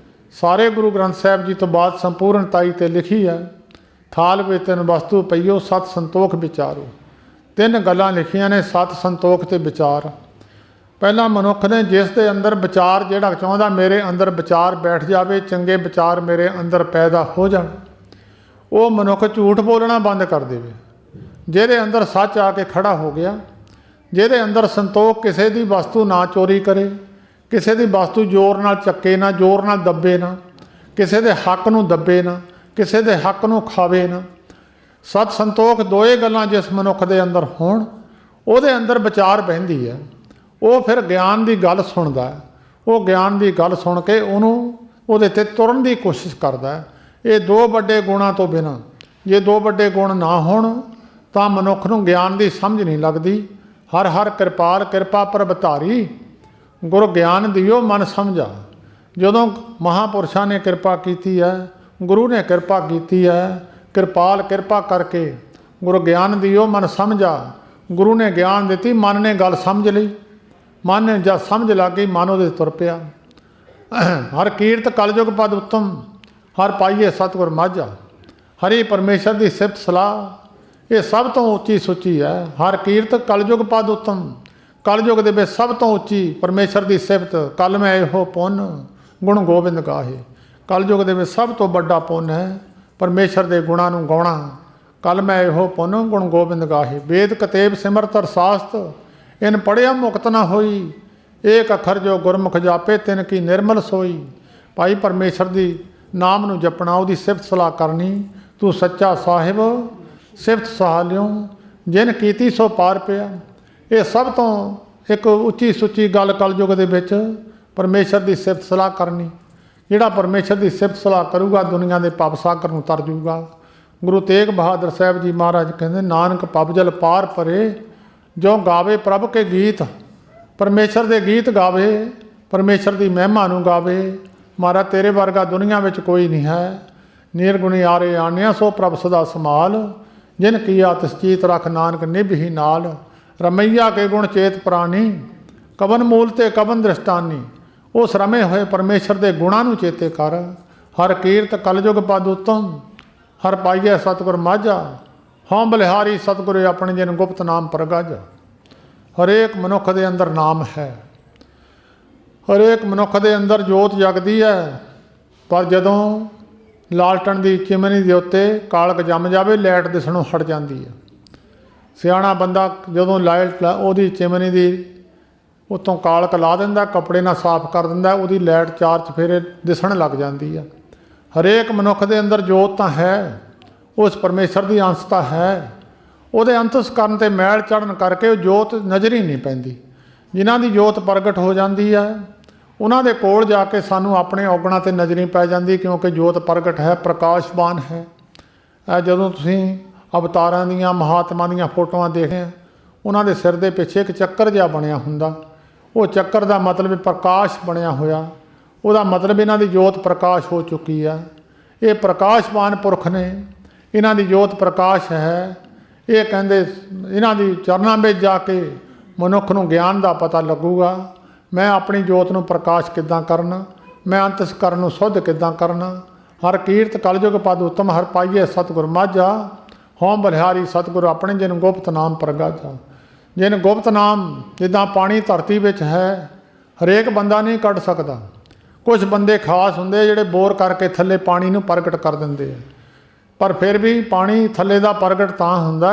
ਸਾਰੇ ਗੁਰੂ ਗ੍ਰੰਥ ਸਾਹਿਬ ਜੀ ਤੋਂ ਬਾਅਦ ਸੰਪੂਰਨਤਾਈ 'ਤੇ ਲਿਖੀ ਹੈ, ਥਾਲ ਵੇ ਤਿੰਨ ਵਸਤੂ ਪਈਓ ਸਤ ਸੰਤੋਖ ਵਿਚਾਰੋ। 3 ਗੱਲਾਂ ਲਿਖੀਆਂ ਨੇ ਸਤ ਸੰਤੋਖ ਤੇ ਵਿਚਾਰ। ਪਹਿਲਾਂ ਮਨੁੱਖ ਨੇ ਜਿਸ ਦੇ ਅੰਦਰ ਵਿਚਾਰ ਜਿਹੜਾ ਚਾਹੁੰਦਾ ਮੇਰੇ ਅੰਦਰ ਵਿਚਾਰ ਬੈਠ ਜਾਵੇ, ਚੰਗੇ ਵਿਚਾਰ ਮੇਰੇ ਅੰਦਰ ਪੈਦਾ ਹੋ ਜਾਣ, ਉਹ ਮਨੁੱਖ ਝੂਠ ਬੋਲਣਾ ਬੰਦ ਕਰ ਦੇਵੇ। ਜਿਹਦੇ ਅੰਦਰ ਸੱਚ ਆ ਕੇ ਖੜਾ ਹੋ ਗਿਆ, ਜਿਹਦੇ ਅੰਦਰ ਸੰਤੋਖ, ਕਿਸੇ ਦੀ ਵਸਤੂ ਨਾ ਚੋਰੀ ਕਰੇ, ਕਿਸੇ ਦੀ ਵਸਤੂ ਜ਼ੋਰ ਨਾਲ ਚੱਕੇ ਨਾ, ਜ਼ੋਰ ਨਾਲ ਦੱਬੇ ਨਾ, ਕਿਸੇ ਦੇ ਹੱਕ ਨੂੰ ਦੱਬੇ ਨਾ, ਕਿਸੇ ਦੇ ਹੱਕ ਨੂੰ ਖਾਵੇ ਨਾ। ਸਤ ਸੰਤੋਖ 2 ਗੱਲਾਂ ਜਿਸ ਮਨੁੱਖ ਦੇ ਅੰਦਰ ਹੋਣ, ਉਹਦੇ ਅੰਦਰ ਵਿਚਾਰ ਬਹਿੰਦੀ ਹੈ। ਉਹ ਫਿਰ ਗਿਆਨ ਦੀ ਗੱਲ ਸੁਣਦਾ ਹੈ, ਉਹ ਗਿਆਨ ਦੀ ਗੱਲ ਸੁਣ ਕੇ ਉਹਨੂੰ ਉਹਦੇ 'ਤੇ ਤੁਰਨ ਦੀ ਕੋਸ਼ਿਸ਼ ਕਰਦਾ ਹੈ। ਇਹ 2 ਵੱਡੇ ਗੁਣਾਂ ਤੋਂ ਬਿਨਾਂ, ਜੇ 2 ਵੱਡੇ ਗੁਣ ਨਾ ਹੋਣ ਤਾਂ ਮਨੁੱਖ ਨੂੰ ਗਿਆਨ ਦੀ ਸਮਝ ਨਹੀਂ ਲੱਗਦੀ। ਹਰ ਹਰ ਕਿਰਪਾਲ ਕਿਰਪਾ ਪ੍ਰਭਧਾਰੀ, ਗੁਰ ਗਿਆਨ ਦਿਓ ਮਨ ਸਮਝਾ। ਜਦੋਂ ਮਹਾਂਪੁਰਸ਼ਾਂ ਨੇ ਕਿਰਪਾ ਕੀਤੀ ਹੈ, ਗੁਰੂ ਨੇ ਕਿਰਪਾ ਕੀਤੀ ਹੈ, ਕਿਰਪਾਲ ਕਿਰਪਾ ਕਰਕੇ ਗੁਰ ਗਿਆਨ ਦਿਓ ਮਨ ਸਮਝਾ। ਗੁਰੂ ਨੇ ਗਿਆਨ ਦਿੱਤੀ, ਮਨ ਨੇ ਗੱਲ ਸਮਝ ਲਈ। ਮਨ ਨੇ ਜਦ ਸਮਝ ਲੱਗ ਗਈ, ਮਨ ਉਹਦੇ ਤੁਰ ਪਿਆ। ਹਰ ਕੀਰਤ ਕਲਯੁਗ ਪਦ ਉੱਤਮ, ਹਰ ਪਾਈਏ ਸਤਿਗੁਰ ਮਾਝਾ। ਹਰੀ ਪਰਮੇਸ਼ਰ ਦੀ ਸਿਫਤ ਸਲਾਹ ਇਹ ਸਭ ਤੋਂ ਉੱਚੀ ਸੁੱਚੀ ਹੈ। ਹਰ ਕੀਰਤ ਕਲਯੁਗ ਪਦ ਉੱਤਮ, ਕਲਯੁਗ ਦੇ ਵਿੱਚ ਸਭ ਤੋਂ ਉੱਚੀ ਪਰਮੇਸ਼ਰ ਦੀ ਸਿਫਤ। ਕਲ ਮੈਂ ਇਹੋ ਪੁੰਨ ਗੁਣ ਗੋਬਿੰਦ ਗਾਹੇ। ਕਲਯੁਗ ਦੇ ਵਿੱਚ ਸਭ ਤੋਂ ਵੱਡਾ ਪੁੰਨ ਹੈ ਪਰਮੇਸ਼ਰ ਦੇ ਗੁਣਾਂ ਨੂੰ ਗਾਉਣਾ। ਕਲ ਮੈਂ ਇਹੋ ਪੁੰਨ ਗੁਣ ਗੋਬਿੰਦ ਗਾਹੇ। ਵੇਦ ਕਤੇਬ ਸਿਮਰਤ ਅਰਸਾਸਤ, ਇਨ ਪੜ੍ਹਿਆ ਮੁਕਤ ਨਾ ਹੋਈ। ਏਕ ਅੱਖਰ ਜੋ ਗੁਰਮੁਖ ਜਾਪੇ, ਤਿਨ ਕੀ ਨਿਰਮਲ ਸੋਈ। ਭਾਈ ਪਰਮੇਸ਼ਰ ਦੀ ਨਾਮ ਨੂੰ ਜਪਣਾ, ਉਹਦੀ ਸਿਫਤ ਸਲਾਹ ਕਰਨੀ। ਤੂੰ ਸੱਚਾ ਸਾਹਿਬ ਸਿਫਤ ਸਹਾਲਿਓ, ਜਿਨ ਕੀਤੀ ਸੋ ਪਾਰ ਪਿਆ। ਇਹ ਸਭ ਤੋਂ ਇੱਕ ਉੱਚੀ ਸੁੱਚੀ ਗੱਲ ਕਲਯੁਗ ਦੇ ਵਿੱਚ ਪਰਮੇਸ਼ਰ ਦੀ ਸਿਫਤ ਸਲਾਹ ਕਰਨੀ। ਜਿਹੜਾ ਪਰਮੇਸ਼ਰ ਦੀ ਸਿਫਤ ਸਲਾਹ ਕਰੂਗਾ ਦੁਨੀਆ ਦੇ ਭਵ ਸਾਗਰ ਨੂੰ ਤਰ ਜੂਗਾ। ਗੁਰੂ ਤੇਗ ਬਹਾਦਰ ਸਾਹਿਬ ਜੀ ਮਹਾਰਾਜ ਕਹਿੰਦੇ, ਨਾਨਕ ਭਵ ਜਲ ਪਾਰ ਪਰੇ, ਜੋ ਗਾਵੇ ਪ੍ਰਭ ਕੇ ਗੀਤ। ਪਰਮੇਸ਼ਰ ਦੇ ਗੀਤ ਗਾਵੇ, ਪਰਮੇਸ਼ਰ ਦੀ ਮਹਿਮਾ ਨੂੰ ਗਾਵੇ। ਮਹਾਰਾਜ ਤੇਰੇ ਵਰਗਾ ਦੁਨੀਆ ਵਿੱਚ ਕੋਈ ਨਹੀਂ ਹੈ। ਨਿਰਗੁਣੀ ਆਰੇ ਆਣਿਆ ਸੋ ਪ੍ਰਭ ਸਦਾ ਸਮਾਲ, ਜਿਨ ਕੀਆ ਤਿਸ ਚੀਤ ਰਖ ਨਾਨਕ ਨਿਭ ਹੀ ਨਾਲ। ਰਮਈਆ ਕੇ ਗੁਣ ਚੇਤ ਪ੍ਰਾਣੀ, ਕਵਨ ਮੂਲ ਤੇ ਕਵਨ ਦ੍ਰਿਸ਼ਟਾਨੀ। ਉਸ ਰਮੇ ਹੋਏ ਪਰਮੇਸ਼ਰ ਦੇ ਗੁਣਾਂ ਨੂੰ ਚੇਤੇ ਕਰ। ਹਰ ਕੀਰਤ ਕਲਯੁਗ ਪਦ ਉੱਤਮ, ਹਰ ਪਾਈਏ ਸਤਿਗੁਰ ਮਾਝਾ। ਹਉ ਬਲਿਹਾਰੀ ਸਤਿਗੁਰੇ ਆਪਣੇ ਜਿਨ ਗੁਪਤ ਨਾਮ ਪ੍ਰਗਾਜਾ। ਹਰੇਕ ਮਨੁੱਖ ਦੇ ਅੰਦਰ ਨਾਮ ਹੈ, ਹਰੇਕ ਮਨੁੱਖ ਦੇ ਅੰਦਰ ਜੋਤ ਜਗਦੀ ਹੈ। ਪਰ ਜਦੋਂ ਲਾਲਟਣ ਦੀ ਚਿਮਨੀ ਦੇ ਉੱਤੇ ਕਾਲਕ ਜੰਮ ਜਾਵੇ, ਲਾਈਟ ਦਿਸਣੋਂ ਹਟ ਜਾਂਦੀ ਹੈ। ਸਿਆਣਾ ਬੰਦਾ ਜਦੋਂ ਲਾਈਟ ਉਹਦੀ ਚਿਮਨੀ ਦੀ ਉੱਤੋਂ ਕਾਲਕ ਲਾ ਦਿੰਦਾ, ਕੱਪੜੇ ਨਾਲ ਸਾਫ਼ ਕਰ ਦਿੰਦਾ, ਉਹਦੀ ਲਾਈਟ 4 ਚੁਫੇਰੇ ਦਿਸਣ ਲੱਗ ਜਾਂਦੀ ਹੈ। ਹਰੇਕ ਮਨੁੱਖ ਦੇ ਅੰਦਰ ਜੋਤ ਤਾਂ ਹੈ, ਉਸ ਪਰਮੇਸ਼ਰ ਦੀ ਅੰਸ਼ਤਾ ਹੈ। ਉਹਦੇ ਅੰਤਸਕਰਨ 'ਤੇ ਮੈਲ ਚੜ੍ਹਨ ਕਰਕੇ ਉਹ ਜੋਤ ਨਜ਼ਰ ਹੀ ਨਹੀਂ ਪੈਂਦੀ। ਜਿਨ੍ਹਾਂ ਦੀ ਜੋਤ ਪ੍ਰਗਟ ਹੋ ਜਾਂਦੀ ਹੈ, ਉਹਨਾਂ ਦੇ ਕੋਲ ਜਾ ਕੇ ਸਾਨੂੰ ਆਪਣੇ ਔਗਣਾਂ 'ਤੇ ਨਜ਼ਰ ਨਹੀਂ ਪੈ ਜਾਂਦੀ, ਕਿਉਂਕਿ ਜੋਤ ਪ੍ਰਗਟ ਹੈ, ਪ੍ਰਕਾਸ਼ਵਾਨ ਹੈ। ਜਦੋਂ ਤੁਸੀਂ ਅਵਤਾਰਾਂ ਦੀਆਂ, ਮਹਾਤਮਾ ਦੀਆਂ ਫੋਟੋਆਂ ਦੇਖਦੇ ਆ, ਉਹਨਾਂ ਦੇ ਸਿਰ ਦੇ ਪਿੱਛੇ ਇੱਕ ਚੱਕਰ ਜਿਹਾ ਬਣਿਆ ਹੁੰਦਾ। ਉਹ ਚੱਕਰ ਦਾ ਮਤਲਬ ਪ੍ਰਕਾਸ਼ ਬਣਿਆ ਹੋਇਆ, ਉਹਦਾ ਮਤਲਬ ਇਹਨਾਂ ਦੀ ਜੋਤ ਪ੍ਰਕਾਸ਼ ਹੋ ਚੁੱਕੀ ਹੈ। ਇਹ ਪ੍ਰਕਾਸ਼ਵਾਨ ਪੁਰਖ ਨੇ, ਇਹਨਾਂ ਦੀ ਜੋਤ ਪ੍ਰਕਾਸ਼ ਹੈ। ਇਹ ਕਹਿੰਦੇ ਇਹਨਾਂ ਦੀ ਚਰਨਾਂ ਵਿੱਚ ਜਾ ਕੇ ਮਨੁੱਖ ਨੂੰ ਗਿਆਨ ਦਾ ਪਤਾ ਲੱਗੂਗਾ। ਮੈਂ ਆਪਣੀ ਜੋਤ ਨੂੰ ਪ੍ਰਕਾਸ਼ ਕਿੱਦਾਂ ਕਰਨਾ, ਮੈਂ ਅੰਤਸਕਰਨ ਨੂੰ ਸੁੱਧ ਕਿੱਦਾਂ ਕਰਨਾ। हर कीर्त कलयुग पद उत्तम हर पाइए सतगुर माझा। होम बलिहारी सतगुरु अपने जिन गुप्त नाम प्रगाजा। जिन गुप्त नाम जिदा पानी धरती विच है हरेक बंदा नहीं कढ़ सकता। कुछ बंदे खास होंगे जिहड़े बोर करके थल्ले पानी नूं प्रगट कर दिंदे आ, पर फिर भी पानी थल्ले दा प्रगट तां हुंदा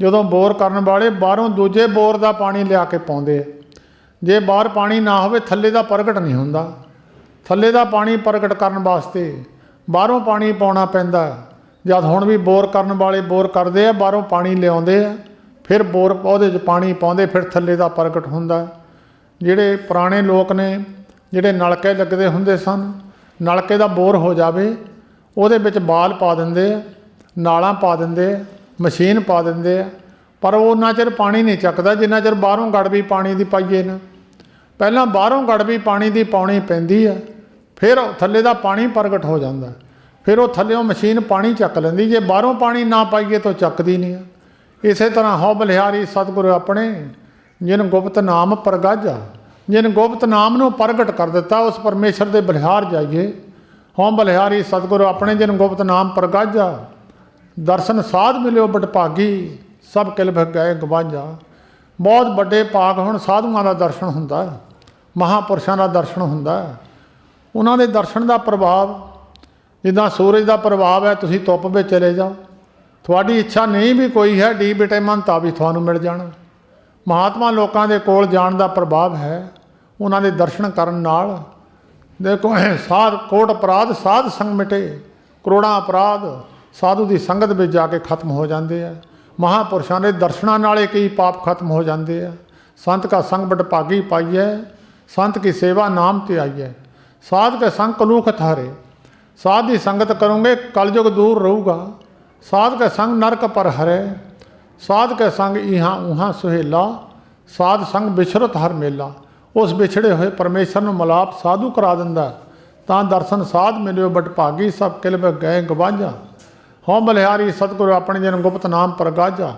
जदों बोर करन वाले बाहरों दूजे बोर दा पानी लिया के पाउंदे आ। जे बाहर पानी ना होवे थल्ले दा प्रगट नहीं हुंदा। थल्ले दा पानी प्रगट करन वास्ते बाहरों पानी पाउणा पैंदा। जद हुण भी बोर करन वाले बोर करदे आ, बाहरों पानी लिआउंदे आ, फिर बोर ਉਹਦੇ 'ਚ पानी पाउंदे, फिर थल्ले दा प्रगट हुंदा। ਜਿਹੜੇ पुराने लोक ने ਜਿਹੜੇ नलके लगदे हुंदे सन, नलके दा बोर हो जावे ਉਹਦੇ ਵਿੱਚ बाल पा दिंदे आ, नालां पा दिंदे आ, मशीन पा दिंदे आ, पर ਉਹ उन्ना चिर पानी नहीं चकदा जिन्ना चिर बाहरों गड़बी पानी दी पाईए ना। ਪਹਿਲਾਂ बाहरों गड़बी पानी दी पाउणी पैंदी आ, फिर थल्ले दा पानी प्रगट हो जाता। फिर वो थल्लों मशीन पानी चक लैंदी, जे बाहरों पानी ना पाईए तो चकदी नहीं है। इस तरह हो बलिहारी सतगुरु अपने जिन गुप्त नाम प्रगाजा। जिन गुप्त नाम नूं प्रगट कर दिता उस परमेश्वर दे बलिहार जाइए। हों बलिहारी सतगुरु अपने जिन गुप्त नाम प्रगाजा। दर्शन साध मिलियो बटभागी सब किल गए गवाजा। बहुत बड़े भाग हुण साधुआं दा दर्शन हुंदा, महापुरुषां दा दर्शन हुंदा। उन्हां दे दर्शन दा प्रभाव जिद्दां सूरज दा प्रभाव है, तुसीं धुੱਪ ਵਿੱਚ चले जाओ, थोड़ी इच्छा नहीं भी कोई है डी विटामिन तां भी तुहानूं मिल जाना। महात्मा लोकां दे कोल जाण दा प्रभाव है, उन्हां दे दर्शन करन नाल देखो साध कोट अपराध साध संग मिटे। करोड़ां अपराध साधु की संगत में जाके खत्म हो जाते हैं। महापुरुषों के दर्शनों नाले कई पाप खत्म हो जाते हैं। संत का संग बटभागी पाई है, संत की सेवा नाम ते आई है। साध के संग कलूख थारे, साध की संगत करोगे कलयुग दूर रहूगा। साध के संग नरक पर हरे, साध के संग इहाँ उहाँ सुहेला। साध संग बिछरत हर मेला। उस बिछड़े हुए परमेश्वर ਨੂੰ ਮਿਲਾਪ साधु करा ਦਿੰਦਾ ਤਾਂ दर्शन साध मिलियो बटभागी सब किल गए गवाजा। हों बलिहारी सतगुरु अपने जन गुप्त नाम प्रगाजा।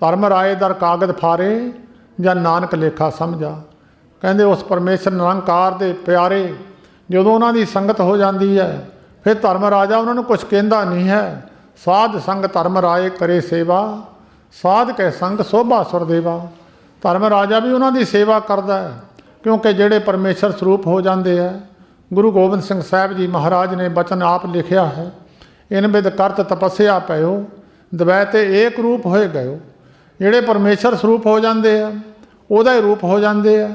धर्म राय दर कागद फारे ਜਾਂ नानक लेखा समझा। ਕਹਿੰਦੇ उस परमेश्वर निरंकार ਦੇ प्यारे ਜਦੋਂ ਉਹਨਾਂ ਦੀ ਸੰਗਤ ਹੋ ਜਾਂਦੀ ਹੈ फिर धर्म राजा उन्होंने कुछ कहता नहीं है। साध संग धर्म राय करे सेवा, साध के संग शोभा सुरदेवा। धर्म राजा भी उन्होंने सेवा करता है, क्योंकि जेड़े परमेश्वर स्वरूप हो जाते हैं। गुरु गोबिंद सिंह साहब जी महाराज ने बचन आप लिखिया है, इन बिद करत तपस्या पयो दवै ते एक रूप होए गयो। जेड़े परमेश्वर स्वरूप हो जाते हैं ਉਹਦਾ ही रूप हो जाते हैं,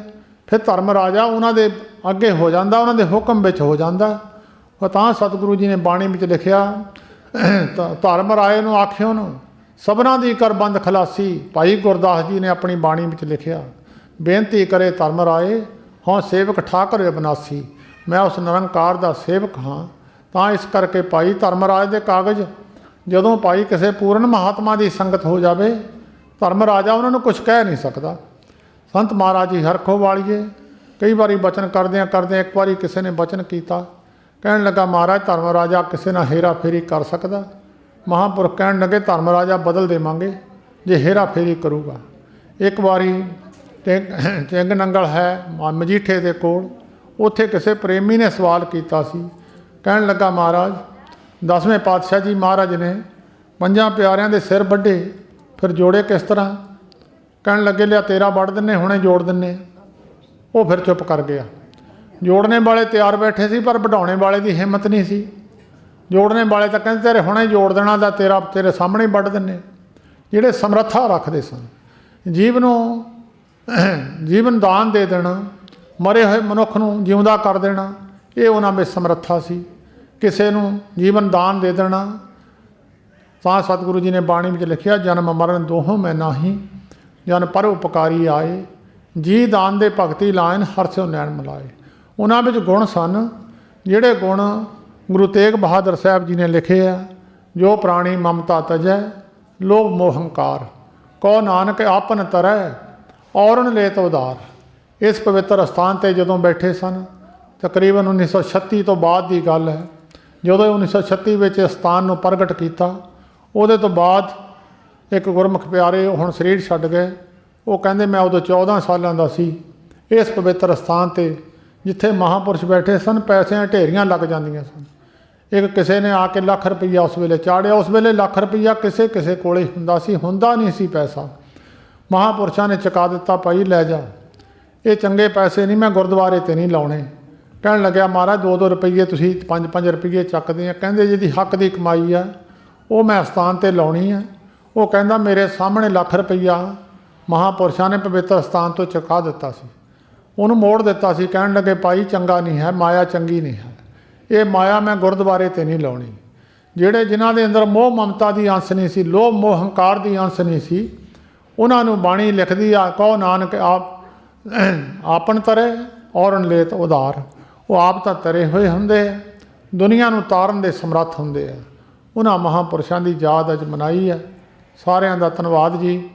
फिर धर्म राजा उन्होंने अगे हो जाता, उन्होंने हुक्म विच हो जाता। ਤਾਂ सतगुरु जी ने बाणी में लिखिया, धर्म राय ਨੂੰ ਆਖਿਓ ਨੂੰ सबना दी कर बंद खलासी। भाई गुरदास जी ने अपनी बाणी में लिखिया, बेनती करे धर्म राय हों सेवक ठाकर अविनासी। मैं उस निरंकार का सेवक हाँ। तो इस करके भाई धर्मराज के कागज़ जदों भाई किसी पूर्ण महात्मा की संगत हो जाए, धर्म राजा उन्होंने कुछ कह नहीं सकता। संत महाराज जी हरखो वालीए कई बार बचन करदे एक बार किसी ने बचन किया, कहन लगा महाराज धर्म राजा किसी ना हेरा फेरी कर सकता। महापुरख कहन लगे धर्म राजा बदल देवांगे जे हेरा फेरी करूगा। एक बारी चिंग नंगल है मजीठे के कोल, उत्थे किसी प्रेमी ने सवाल किया सी। कहन लगा महाराज 10वें पातशाह जी महाराज ने 5 प्यारिਆਂ ਦੇ सिर ਵੱਢੇ, फिर जोड़े किस तरह। कहन लगे लिया तेरा वढ़ दिन्ने हुणे जोड़ दिन्ने। वो फिर चुप कर गया। जोड़ने वाले तैयार बैठे सी पर बढ़ाने वाले की हिम्मत नहीं सी। जोड़ने वाले तो कहते तेरे हुणे जोड़ देना, दा तेरा तेरे सामने वढ़ दिन्ने। जिहड़े समर्था रखते सन जीवन दान दे देना, मरे हुए मनुख नूं जिउंदा कर देना, ये उन्हां में समर्था सी। किसी नूं जीवन दान दे देना। तां सतगुरु जी ने बाणी में लिखिया, जन्म मरण दोहों में नाही, जन पर उपकारी आए, जी दान दे भगती लायन हर स्यों नैन मिलाए। उन्हां विच गुण सन जिहड़े गुण गुरु तेग बहादुर साहब जी ने लिखे आ, जो प्राणी ममता तजै लोभ मोह हंकार, कौ नानक आपन तरह औरन लेत उदार। इस पवित्र स्थान पर जदों बैठे सन, तकरीबन 1936 तो बाद की गल है, जदों 1936 में इस स्थान को प्रगट किया, उहदे तो बाद एक गुरमुख प्यारे हुण शरीर छड्ड गए। वो कहंदे मैं उदों 14 सालों का सी, इस पवित्र स्थान पर ਜਿੱਥੇ ਮਹਾਂਪੁਰਸ਼ ਬੈਠੇ ਸਨ ਪੈਸਿਆਂ ਢੇਰੀਆਂ ਲੱਗ ਜਾਂਦੀਆਂ ਸਨ। ਇੱਕ ਕਿਸੇ ਨੇ ਆ ਕੇ ਲੱਖ ਰੁਪਈਆ ਉਸ ਵੇਲੇ ਚਾੜਿਆ। ਉਸ ਵੇਲੇ ਲੱਖ ਰੁਪਈਆ ਕਿਸੇ ਕਿਸੇ ਕੋਲੇ ਹੁੰਦਾ ਸੀ, ਹੁੰਦਾ ਨਹੀਂ ਸੀ ਪੈਸਾ। ਮਹਾਂਪੁਰਸ਼ਾਂ ਨੇ ਚੁਕਾ ਦਿੱਤਾ, ਭਾਈ ਲੈ ਜਾ, ਇਹ ਚੰਗੇ ਪੈਸੇ ਨਹੀਂ, ਮੈਂ ਗੁਰਦੁਆਰੇ 'ਤੇ ਨਹੀਂ ਲਾਉਣੇ। ਕਹਿਣ ਲੱਗਿਆ ਮਹਾਰਾਜ 2-2 ਰੁਪਈਏ ਤੁਸੀਂ 5-5 ਰੁਪਈਏ ਚੱਕਦੇ ਆ। ਕਹਿੰਦੇ ਜਿਹਦੀ ਹੱਕ ਦੀ ਕਮਾਈ ਆ ਉਹ ਮੈਂ ਅਸਥਾਨ 'ਤੇ ਲਾਉਣੀ ਆ। ਉਹ ਕਹਿੰਦਾ ਮੇਰੇ ਸਾਹਮਣੇ ਲੱਖ ਰੁਪਈਆ ਮਹਾਂਪੁਰਸ਼ਾਂ ਨੇ ਪਵਿੱਤਰ ਅਸਥਾਨ ਤੋਂ ਚੁਕਾ ਦਿੱਤਾ ਸੀ, ਉਹਨੂੰ ਮੋੜ ਦਿੱਤਾ ਸੀ। ਕਹਿਣ ਲੱਗੇ ਭਾਈ ਚੰਗਾ ਨਹੀਂ ਹੈ, ਮਾਇਆ ਚੰਗੀ ਨਹੀਂ ਹੈ, ਇਹ ਮਾਇਆ ਮੈਂ ਗੁਰਦੁਆਰੇ 'ਤੇ ਨਹੀਂ ਲਾਉਣੀ। ਜਿਹੜੇ ਜਿਨ੍ਹਾਂ ਦੇ ਅੰਦਰ ਮੋਹ ਮਮਤਾ ਦੀ ਅੰਸ਼ ਨਹੀਂ ਸੀ, ਲੋਭ ਮੋਹ ਹੰਕਾਰ ਦੀ ਅੰਸ਼ ਨਹੀਂ ਸੀ, ਉਹਨਾਂ ਨੂੰ ਬਾਣੀ ਲਿਖਦੀ ਆ, ਕਹੋ ਨਾਨਕ ਆਪਨ ਤਰੇ ਔਰਨ ਲੇਤ ਉਧਾਰ। ਉਹ ਆਪ ਤਾਂ ਤਰੇ ਹੋਏ ਹੁੰਦੇ ਆ, ਦੁਨੀਆ ਨੂੰ ਤਾਰਨ ਦੇ ਸਮਰੱਥ ਹੁੰਦੇ ਆ। ਉਹਨਾਂ ਮਹਾਂਪੁਰਸ਼ਾਂ ਦੀ ਯਾਦ ਅੱਜ ਮਨਾਈ ਹੈ। ਸਾਰਿਆਂ ਦਾ ਧੰਨਵਾਦ ਜੀ।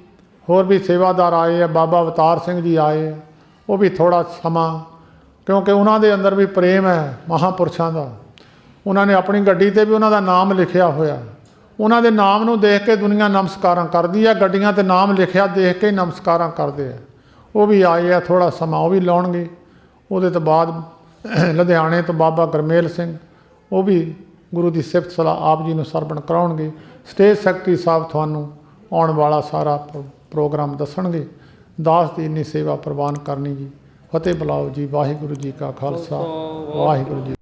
ਹੋਰ ਵੀ ਸੇਵਾਦਾਰ ਆਏ ਆ, ਬਾਬਾ ਅਵਤਾਰ ਸਿੰਘ ਜੀ ਆਏ ਆ, ਉਹ ਵੀ ਥੋੜ੍ਹਾ ਸਮਾਂ, ਕਿਉਂਕਿ ਉਹਨਾਂ ਦੇ ਅੰਦਰ ਵੀ ਪ੍ਰੇਮ ਹੈ ਮਹਾਂਪੁਰਸ਼ਾਂ ਦਾ। ਉਹਨਾਂ ਨੇ ਆਪਣੀ ਗੱਡੀ 'ਤੇ ਵੀ ਉਹਨਾਂ ਦਾ ਨਾਮ ਲਿਖਿਆ ਹੋਇਆ। ਉਹਨਾਂ ਦੇ ਨਾਮ ਨੂੰ ਦੇਖ ਕੇ ਦੁਨੀਆ ਨਮਸਕਾਰਾਂ ਕਰਦੀ ਆ, ਗੱਡੀਆਂ 'ਤੇ ਨਾਮ ਲਿਖਿਆ ਦੇਖ ਕੇ ਨਮਸਕਾਰਾਂ ਕਰਦੇ ਆ। ਉਹ ਵੀ ਆਏ ਆ, ਥੋੜ੍ਹਾ ਸਮਾਂ ਉਹ ਵੀ ਲਾਉਣਗੇ। ਉਹਦੇ ਤੋਂ ਬਾਅਦ ਲੁਧਿਆਣੇ ਤੋਂ ਬਾਬਾ ਗੁਰਮੇਲ ਸਿੰਘ, ਉਹ ਵੀ ਗੁਰੂ ਦੀ ਸਿਫਤ ਸਲਾਹ ਆਪ ਜੀ ਨੂੰ ਸਰਵਣ ਕਰਾਉਣਗੇ। ਸਟੇਜ ਸੈਕਟਰੀ ਸਾਹਿਬ ਤੁਹਾਨੂੰ ਆਉਣ ਵਾਲਾ ਸਾਰਾ ਪ੍ਰੋਗਰਾਮ ਦੱਸਣਗੇ। ਦਾਸ ਦੀ ਇੰਨੀ ਸੇਵਾ ਪ੍ਰਵਾਨ ਕਰਨੀ ਜੀ। ਫਤਿਹ ਬੁਲਾਓ ਜੀ। ਵਾਹਿਗੁਰੂ ਜੀ ਕਾ ਖਾਲਸਾ, ਵਾਹਿਗੁਰੂ ਜੀ।